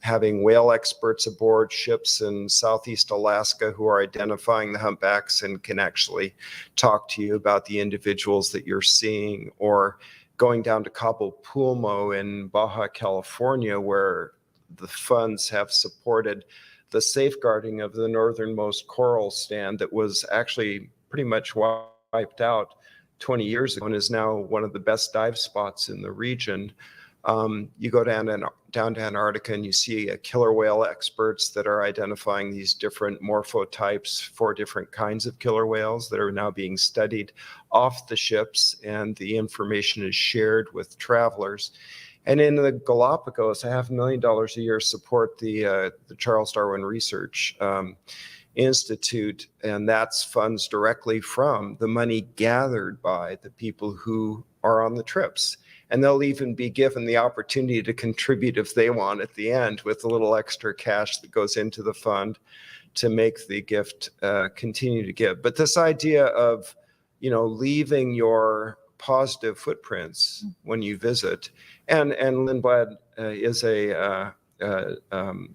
having whale experts aboard ships in Southeast Alaska who are identifying the humpbacks and can actually talk to you about the individuals that you're seeing, or going down to Cabo Pulmo in Baja California, where the funds have supported the safeguarding of the northernmost coral stand that was actually pretty much wiped out 20 years ago and is now one of the best dive spots in the region. You go down to Antarctica and you see killer whale experts that are identifying these different morphotypes for different kinds of killer whales that are now being studied off the ships, and the information is shared with travelers. And in the Galapagos, $500,000 a year support the Charles Darwin Research Institute, and that's funds directly from the money gathered by the people who are on the trips. And they'll even be given the opportunity to contribute if they want at the end with a little extra cash that goes into the fund to make the gift continue to give. But this idea of, leaving your positive footprints when you visit, and Lindblad is a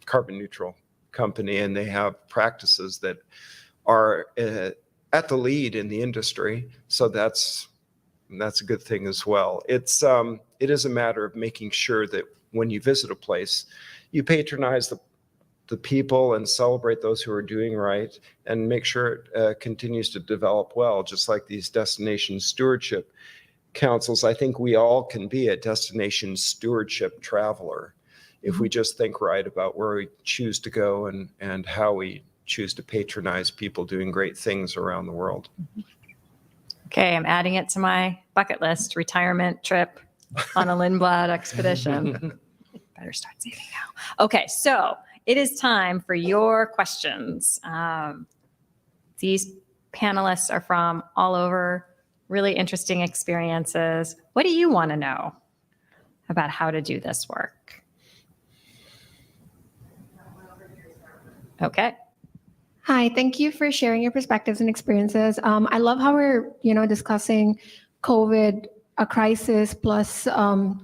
carbon neutral company, and they have practices that are at the lead in the industry. So that's a good thing as well. It is a matter of making sure that when you visit a place, you patronize the people and celebrate those who are doing right and make sure it continues to develop well, just like these destination stewardship councils. I think we all can be a destination stewardship traveler if we just think right about where we choose to go and how we choose to patronize people doing great things around the world. Okay, I'm adding it to my bucket list, retirement trip on a Lindblad expedition. Better start saving now. Okay, so it is time for your questions. These panelists are from all over, really interesting experiences. What do you want to know about how to do this work? Okay. Hi, thank you for sharing your perspectives and experiences. I love how we're, discussing COVID, a crisis, plus an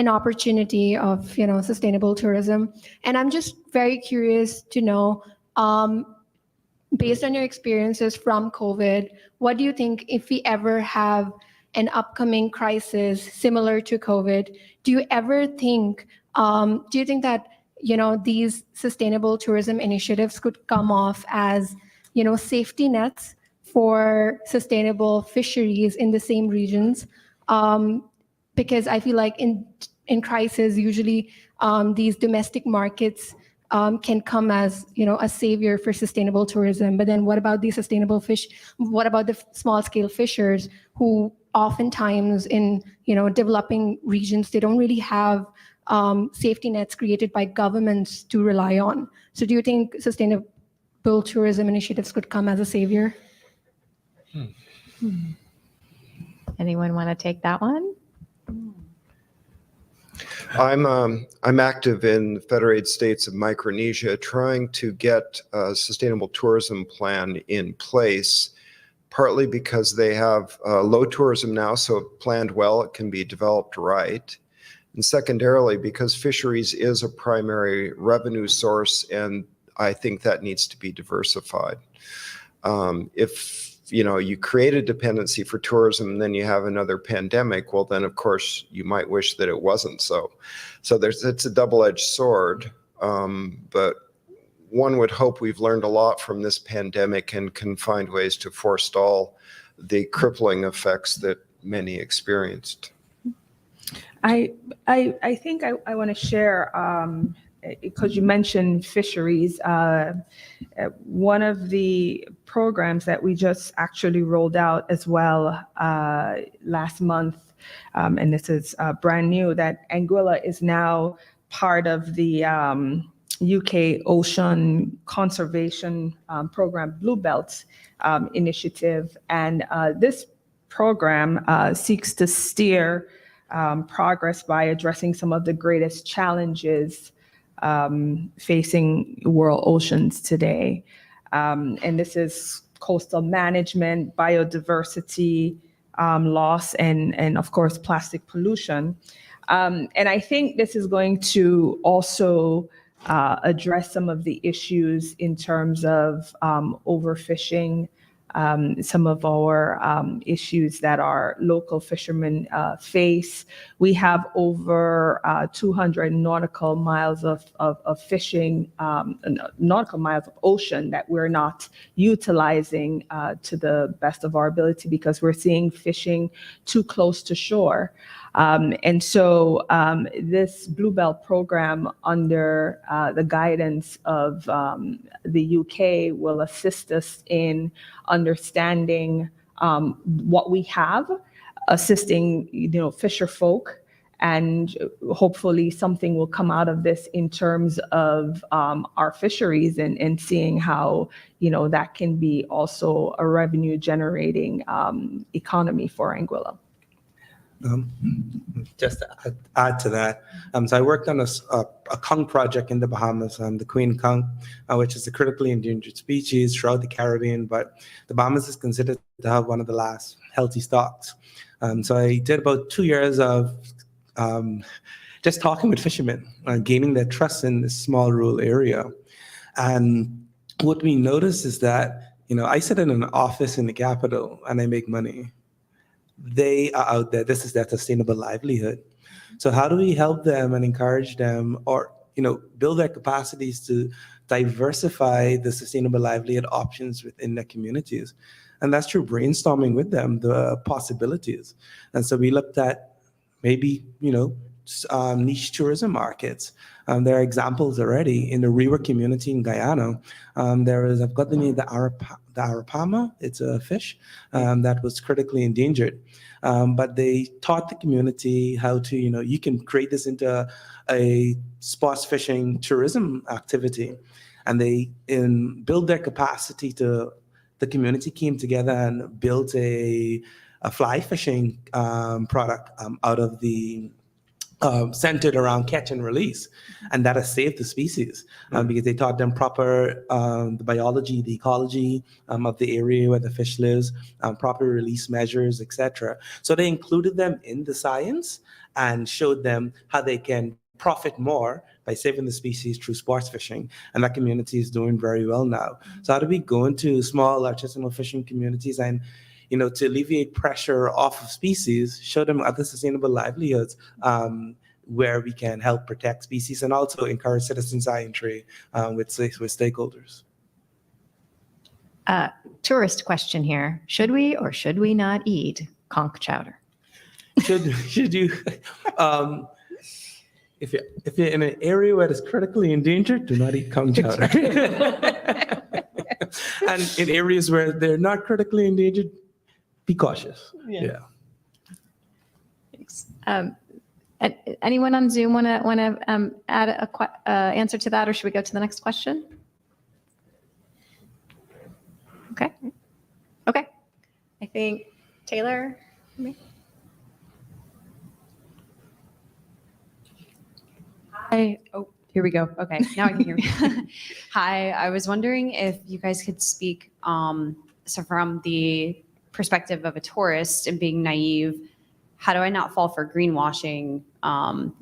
opportunity of, sustainable tourism. And I'm just very curious to know, based on your experiences from COVID, what do you think if we ever have an upcoming crisis similar to COVID, do you think that these sustainable tourism initiatives could come off as, safety nets for sustainable fisheries in the same regions? Because I feel like in crisis, usually these domestic markets can come as, a savior for sustainable tourism. But then what about the sustainable fish? What about the small scale fishers who oftentimes in, developing regions, they don't really have safety nets created by governments to rely on. So do you think sustainable tourism initiatives could come as a savior? Anyone want to take that one? I'm active in the Federated States of Micronesia, trying to get a sustainable tourism plan in place, partly because they have low tourism now, so if planned well, it can be developed right. And secondarily, because fisheries is a primary revenue source, and I think that needs to be diversified. If you create a dependency for tourism and then you have another pandemic, well, then of course you might wish that it wasn't so. So it's a double-edged sword, but one would hope we've learned a lot from this pandemic and can find ways to forestall the crippling effects that many experienced. I think I want to share, because you mentioned fisheries, one of the programs that we just actually rolled out as well last month, and this is brand new, that Anguilla is now part of the UK Ocean Conservation Program Blue Belt initiative. And this program seeks to steer progress by addressing some of the greatest challenges facing world oceans today. And this is coastal management, biodiversity loss, and of course, plastic pollution. And I think this is going to also address some of the issues in terms of overfishing, some of our issues that our local fishermen face. We have over 200 nautical miles of fishing, nautical miles of ocean that we're not utilizing to the best of our ability because we're seeing fishing too close to shore. And so this Blue Belt program under the guidance of the UK will assist us in understanding what we have, assisting fisher folk, and hopefully something will come out of this in terms of our fisheries and seeing how that can be also a revenue generating economy for Anguilla. Just to add to that, so I worked on a conch project in the Bahamas, the queen conch, which is a critically endangered species throughout the Caribbean, but the Bahamas is considered to have one of the last healthy stocks. So I did about 2 years of just talking with fishermen, gaining their trust in this small rural area. And what we noticed is that, I sit in an office in the capital and I make money. They are out there. This is their sustainable livelihood. So how do we help them and encourage them, or build their capacities to diversify the sustainable livelihood options within their communities? And that's through brainstorming with them the possibilities. And so we looked at maybe niche tourism markets. There are examples already in the Rewa community in Guyana. I've got the name, the arapama. It's a fish that was critically endangered. But they taught the community how to, you can create this into a sports fishing tourism activity. And they build their capacity to, the community came together and built a fly fishing product out of the centered around catch and release, and that has saved the species because they taught them proper the biology, the ecology of the area where the fish lives, proper release measures, etc. So they included them in the science and showed them how they can profit more by saving the species through sports fishing, and that community is doing very well now. So how do we go into small artisanal fishing communities and to alleviate pressure off of species, show them other sustainable livelihoods where we can help protect species and also encourage citizen science with stakeholders. Tourist question here. Should we or should we not eat conch chowder? Should you? If you're in an area where it's critically endangered, do not eat conch chowder. And in areas where they're not critically endangered, be cautious. Yeah. Thanks. Anyone on Zoom want to add a answer to that, or should we go to the next question? Okay. I think Taylor. Hi. Oh, here we go. Okay, now I can hear you. Hi. I was wondering if you guys could speak. So from the perspective of a tourist and being naive, how do I not fall for greenwashing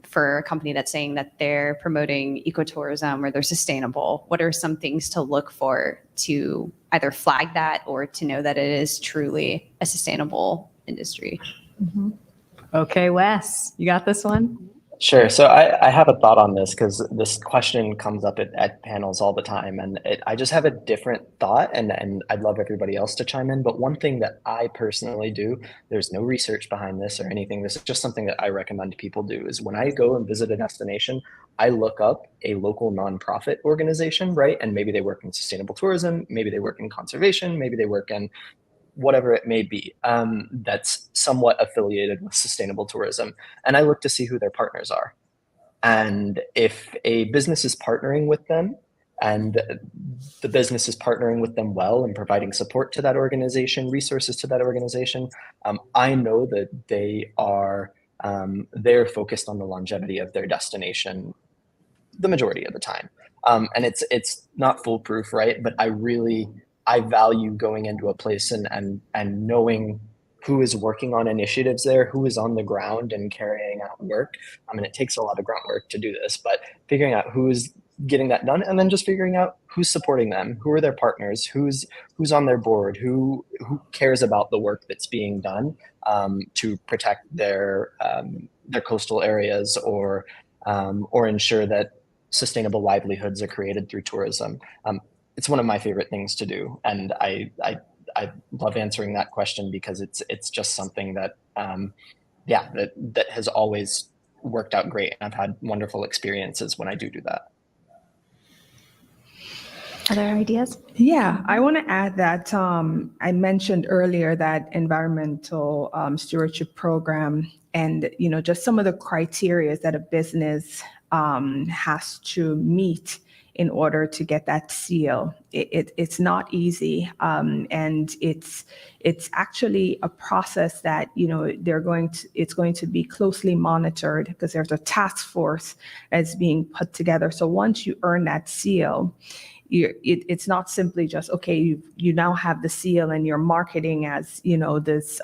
for a company that's saying that they're promoting ecotourism or they're sustainable? What are some things to look for to either flag that or to know that it is truly a sustainable industry? Mm-hmm. Okay, Wes, you got this one? Sure. So I have a thought on this because this question comes up at panels all the time, and I just have a different thought, and I'd love everybody else to chime in. But one thing that I personally do, there's no research behind this or anything. This is just something that I recommend people do, is when I go and visit a destination, I look up a local nonprofit organization, right? And maybe they work in sustainable tourism, maybe they work in conservation, maybe they work in whatever it may be, that's somewhat affiliated with sustainable tourism. And I look to see who their partners are. And if a business is partnering with them and the business is partnering with them well and providing support to that organization, resources to that organization, I know that they are, they're focused on the longevity of their destination the majority of the time. And it's not foolproof, right? But I value going into a place and knowing who is working on initiatives there, who is on the ground and carrying out work. I mean, it takes a lot of groundwork to do this, but figuring out who's getting that done, and then just figuring out who's supporting them, who are their partners, who's on their board, who cares about the work that's being done to protect their coastal areas or ensure that sustainable livelihoods are created through tourism. It's one of my favorite things to do, and I love answering that question because it's just something that that has always worked out great, and I've had wonderful experiences when I do that. Other ideas? Yeah, I want to add that I mentioned earlier that environmental stewardship program, and just some of the criteria that a business has to meet in order to get that seal. It's not easy, and it's actually a process that it's going to be closely monitored because there's a task force that's being put together. So once you earn that seal, it's not simply just, okay, you now have the seal and you're marketing as, this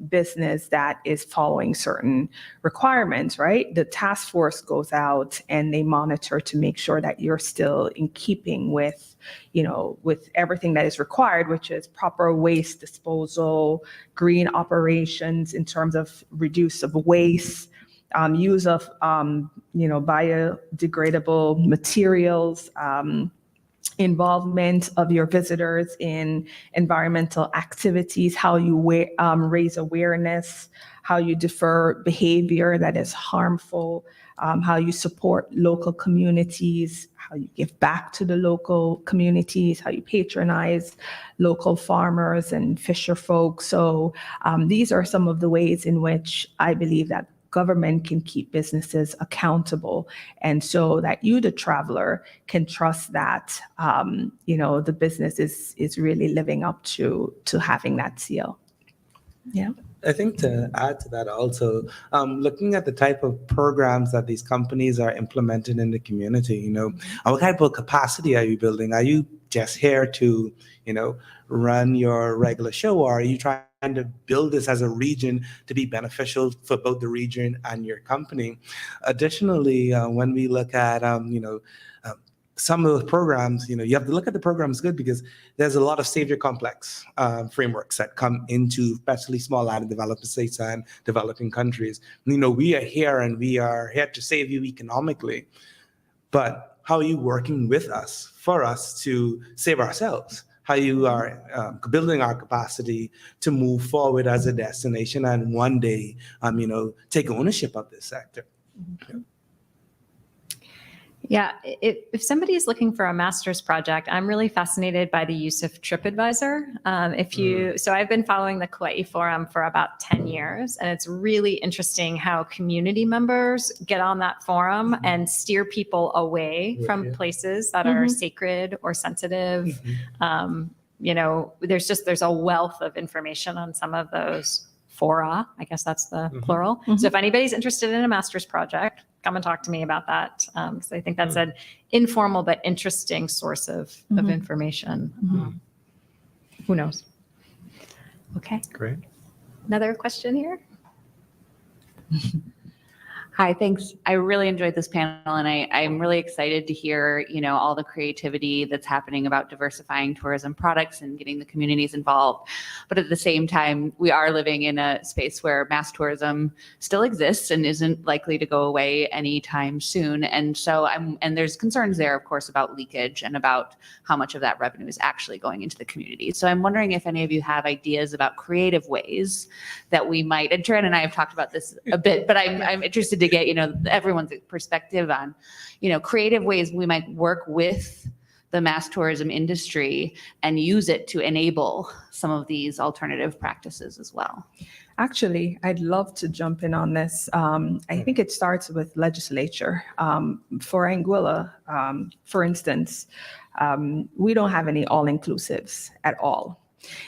business that is following certain requirements, right? The task force goes out and they monitor to make sure that you're still in keeping with, with everything that is required, which is proper waste disposal, green operations in terms of reduce of waste, use of biodegradable materials, involvement of your visitors in environmental activities, how you raise awareness, how you defer behavior that is harmful, how you support local communities, how you give back to the local communities, how you patronize local farmers and fisher folk. So these are some of the ways in which I believe that government can keep businesses accountable, and so that you, the traveler, can trust that the business is really living up to having that seal. Yeah. I think to add to that also, looking at the type of programs that these companies are implementing in the community, what type of capacity are you building? Are you just here to, run your regular show, or are you trying to build this as a region to be beneficial for both the region and your company? Additionally, when we look at, some of the programs, you have to look at the programs good, because there's a lot of savior complex frameworks that come into especially small island developing states and developing countries. We are here and we are here to save you economically, but how are you working with us for us to save ourselves? How you are building our capacity to move forward as a destination and one day, take ownership of this sector. Yeah, if somebody is looking for a master's project, I'm really fascinated by the use of TripAdvisor. So I've been following the Kauai Forum for about 10 years, and it's really interesting how community members get on that forum and steer people away from places that are sacred or sensitive. There's a wealth of information on some of those fora. I guess that's the plural. So if anybody's interested in a master's project, come and talk to me about that, because I think that's an informal but interesting source of information. Who knows? Okay. Great. Another question here? Hi, thanks. I really enjoyed this panel, and I'm really excited to hear, all the creativity that's happening about diversifying tourism products and getting the communities involved. But at the same time, we are living in a space where mass tourism still exists and isn't likely to go away anytime soon. And so there's concerns there, of course, about leakage and about how much of that revenue is actually going into the community. So I'm wondering if any of you have ideas about creative ways that we might, and Sharon and I have talked about this a bit, but I'm interested to get everyone's perspective on creative ways we might work with the mass tourism industry and use it to enable some of these alternative practices as well. Actually, I'd love to jump in on this. I think it starts with legislature. For Anguilla, for instance, we don't have any all-inclusives at all.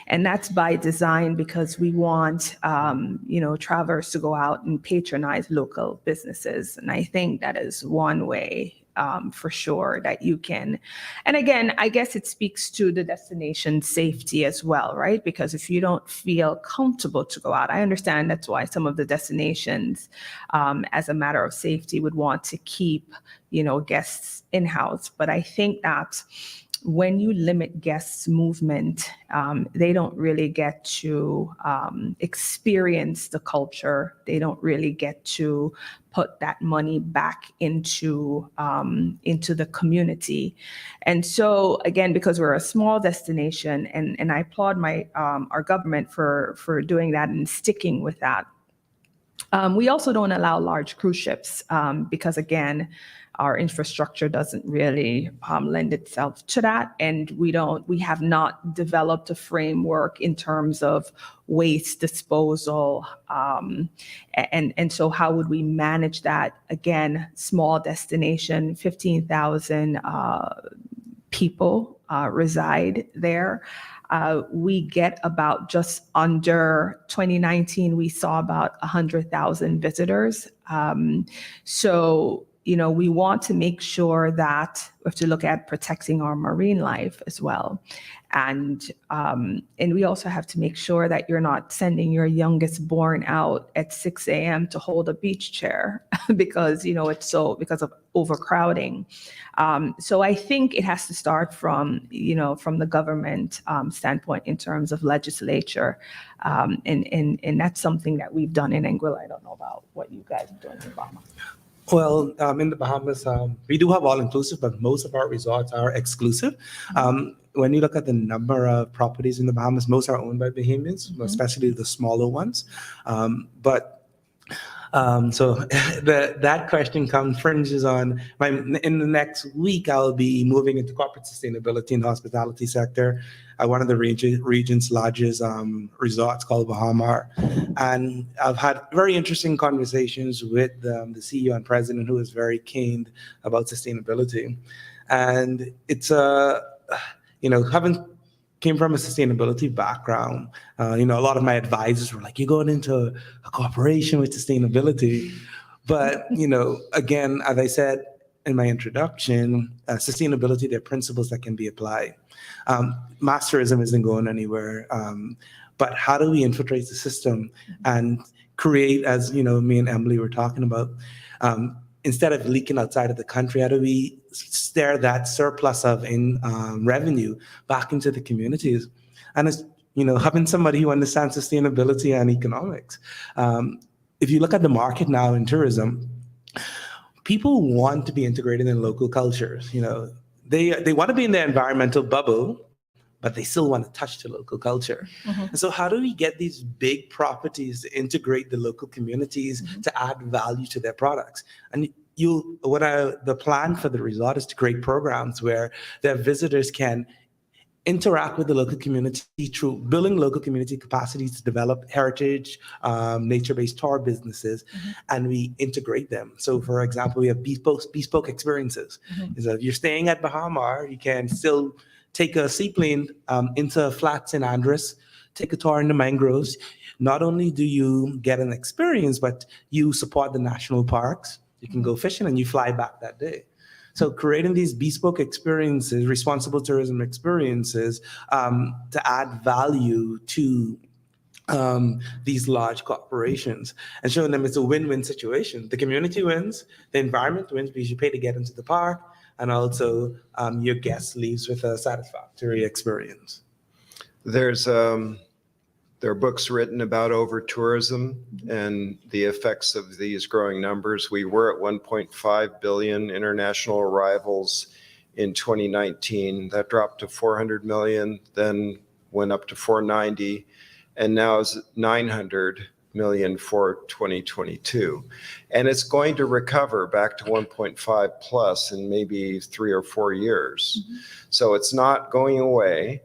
And that's by design, because we want, travelers to go out and patronize local businesses. And I think that is one way for sure that you can. And again, I guess it speaks to the destination safety as well, right? Because if you don't feel comfortable to go out, I understand that's why some of the destinations, as a matter of safety, would want to keep, guests in-house. But I think that when you limit guests' movement, they don't really get to experience the culture. They don't really get to put that money back into the community. And so again, because we're a small destination, and I applaud our government for doing that and sticking with that. We also don't allow large cruise ships because again, our infrastructure doesn't really lend itself to that. And we have not developed a framework in terms of waste disposal. And so how would we manage that? Again, small destination, 15,000 people reside there. We get about just under 2019, we saw about 100,000 visitors. So we want to make sure that we have to look at protecting our marine life as well. And we also have to make sure that you're not sending your youngest born out at 6 a.m. to hold a beach chair because, because of overcrowding. So I think it has to start from the government standpoint in terms of legislature. And that's something that we've done in Anguilla. I don't know about what you guys are doing in Bahamas. Well, in the Bahamas, we do have all-inclusive, but most of our resorts are exclusive. When you look at the number of properties in the Bahamas, most are owned by Bahamians, especially the smaller ones. So that question fringes on in the next week, I'll be moving into corporate sustainability in the hospitality sector at one of the region's largest resorts called Bahamar. And I've had very interesting conversations with the CEO and president, who is very keen about sustainability. And it's came from a sustainability background. A lot of my advisors were like, you're going into a corporation with sustainability. But, again, as I said in my introduction, sustainability, there are principles that can be applied. Mass tourism isn't going anywhere. But how do we infiltrate the system and create, as me and Emily were talking about, instead of leaking outside of the country, how do we steer that surplus of revenue back into the communities? And it's, having somebody who understands sustainability and economics. If you look at the market now in tourism, people want to be integrated in local cultures. They want to be in their environmental bubble, but they still want to touch the local culture. And so how do we get these big properties to integrate the local communities to add value to their products? And the plan for the resort is to create programs where their visitors can interact with the local community through building local community capacities to develop heritage, nature-based tour businesses, and we integrate them. So, for example, we have bespoke experiences. So if you're staying at Bahamar, you can still take a seaplane into flats in Andros, take a tour in the mangroves. Not only do you get an experience, but you support the national parks. You can go fishing and you fly back that day. So creating these bespoke experiences, responsible tourism experiences, to add value to these large corporations and showing them it's a win-win situation. The community wins, the environment wins because you pay to get into the park, and also your guest leaves with a satisfactory experience. There are books written about over-tourism and the effects of these growing numbers. We were at 1.5 billion international arrivals in 2019. That dropped to 400 million, then went up to 490, and now is 900 million for 2022. And it's going to recover back to 1.5 plus in maybe 3 or 4 years. So it's not going away.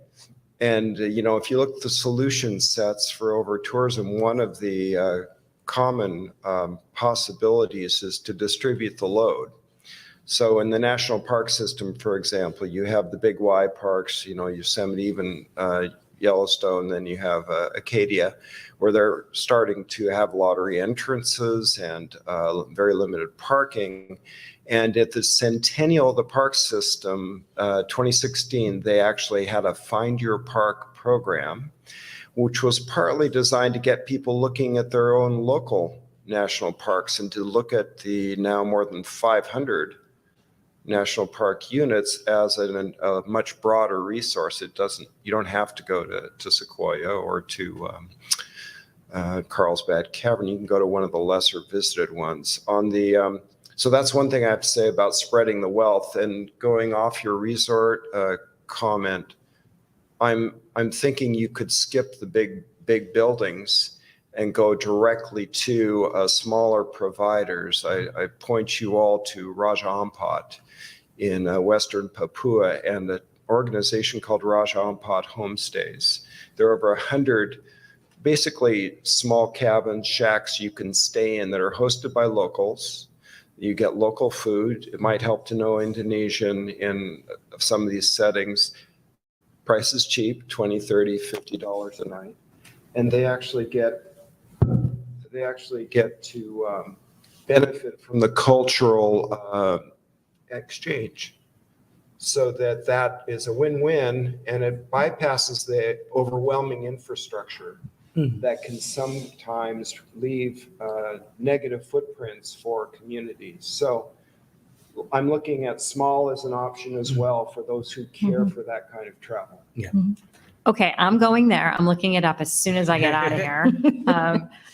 And, if you look at the solution sets for over-tourism, one of the common possibilities is to distribute the load. So in the national park system, for example, you have the big Y parks, Yosemite, even Yellowstone, then you have Acadia, where they're starting to have lottery entrances and very limited parking. And at the centennial of the park system, 2016, they actually had a Find Your Park program, which was partly designed to get people looking at their own local national parks and to look at the now more than 500 national park units as a much broader resource. You don't have to go to Sequoia or to Carlsbad Cavern. You can go to one of the lesser visited ones. So that's one thing I have to say about spreading the wealth. And going off your resort comment, I'm thinking you could skip the big buildings and go directly to smaller providers. I point you all to Raja Ampat in Western Papua and an organization called Raja Ampat Homestays. There are over 100 basically small cabins, shacks you can stay in that are hosted by locals. You get local food. It might help to know Indonesian in some of these settings. Price is cheap, $20, $30, $50 a night. And they actually get to benefit from the cultural exchange. So that is a win-win, and it bypasses the overwhelming infrastructure that can sometimes leave negative footprints for communities. So I'm looking at small as an option as well for those who care for that kind of travel. Yeah. Okay, I'm going there. I'm looking it up as soon as I get out of here.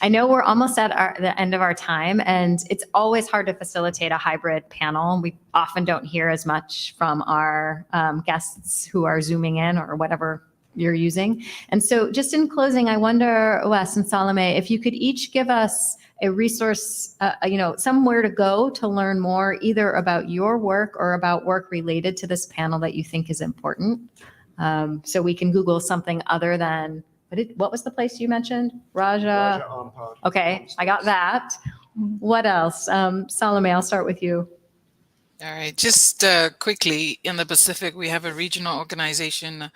I know we're almost at the end of our time, and it's always hard to facilitate a hybrid panel. We often don't hear as much from our guests who are Zooming in or whatever you're using. And so just in closing, I wonder, Wes and Salome, if you could each give us a resource, somewhere to go to learn more, either about your work or about work related to this panel that you think is important. So we can Google something other than, what was the place you mentioned? Raja Ampat. Okay, I got that. What else? Salome, I'll start with you. All right, just quickly, in the Pacific, we have a regional organization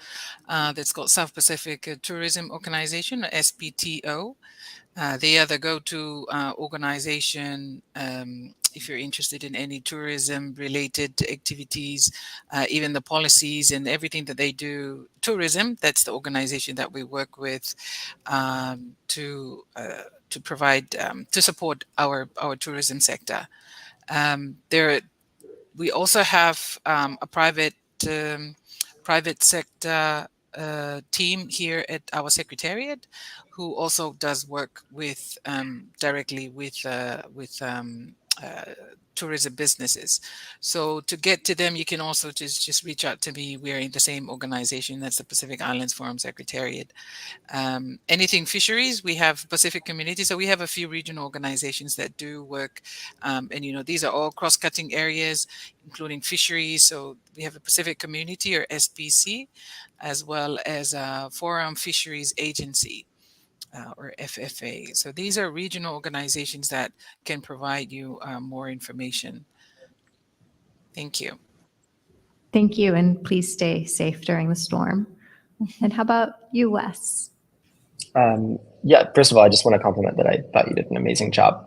that's called South Pacific Tourism Organization, SPTO. They are the go-to organization if you're interested in any tourism-related activities, even the policies and everything that they do. Tourism, that's the organization that we work with to provide, to support our tourism sector. We also have a private sector team here at our secretariat, who also does work with directly with tourism businesses. So to get to them, you can also just reach out to me. We're in the same organization. That's the Pacific Islands Forum Secretariat. Anything fisheries, we have Pacific Community. So we have a few regional organizations that do work. And, these are all cross-cutting areas, including fisheries. So we have a Pacific Community, or SPC, as well as a Forum Fisheries Agency, or FFA. So these are regional organizations that can provide you more information. Thank you. Thank you, and please stay safe during the storm. And how about you, Wes? Yeah, first of all, I just want to compliment that I thought you did an amazing job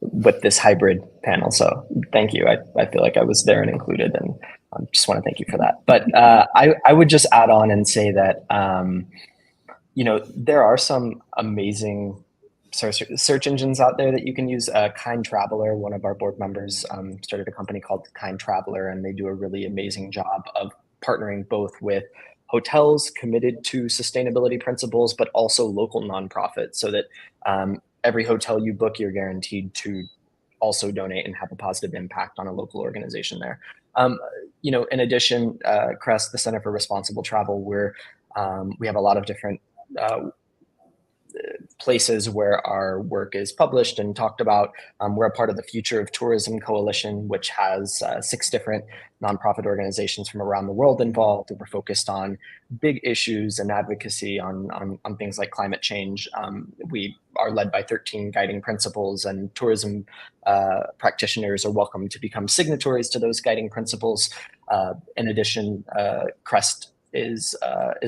with this hybrid panel. So thank you. I feel like I was there and included, and I just want to thank you for that. But I would just add on and say that, there are some amazing search engines out there that you can use. Kind Traveler, one of our board members, started a company called Kind Traveler, and they do a really amazing job of partnering both with hotels committed to sustainability principles, but also local nonprofits, so that every hotel you book, you're guaranteed to also donate and have a positive impact on a local organization there. In addition, CREST, the Center for Responsible Travel, we have a lot of different places where our work is published and talked about. We're a part of the Future of Tourism Coalition, which has 6 different nonprofit organizations from around the world involved. We're focused on big issues and advocacy on things like climate change. We are led by 13 guiding principles, and tourism practitioners are welcome to become signatories to those guiding principles. In addition, CREST is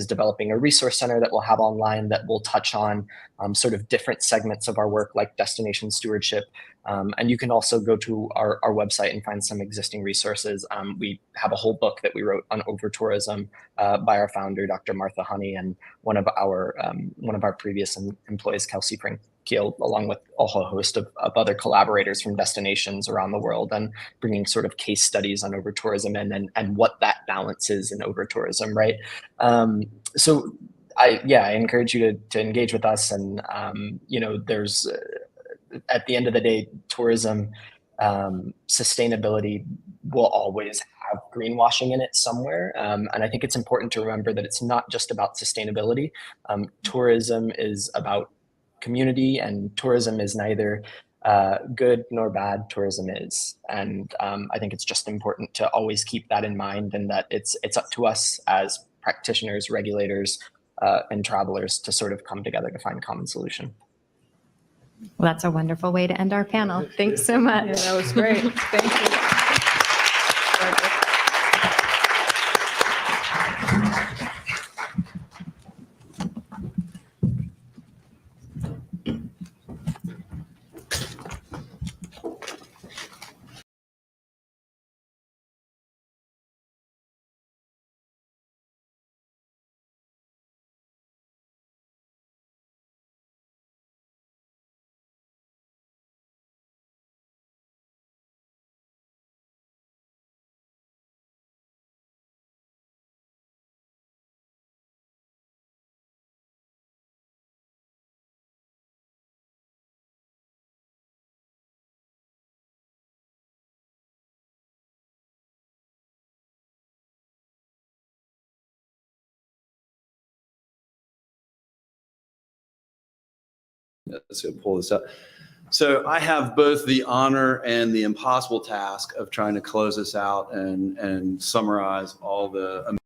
developing a resource center that we'll have online that will touch on sort of different segments of our work, like destination stewardship. And you can also go to our website and find some existing resources. We have a whole book that we wrote on over-tourism by our founder, Dr. Martha Honey, and one of our previous employees, Kelsey Frankiel, along with a whole host of other collaborators from destinations around the world, and bringing sort of case studies on over-tourism and what that balance is in over-tourism, right? So I encourage you to engage with us, and there's at the end of the day, tourism sustainability will always have greenwashing in it somewhere, and I think it's important to remember that it's not just about sustainability. Tourism is about community, and tourism is neither good nor bad. Tourism is, and I think it's just important to always keep that in mind, and that it's up to us as practitioners, regulators, and travelers to sort of come together to find a common solution. Well, that's a wonderful way to end our panel. Thanks so much. Yeah, that was great. Thank you. Let's go pull this up. So I have both the honor and the impossible task of trying to close this out and summarize all the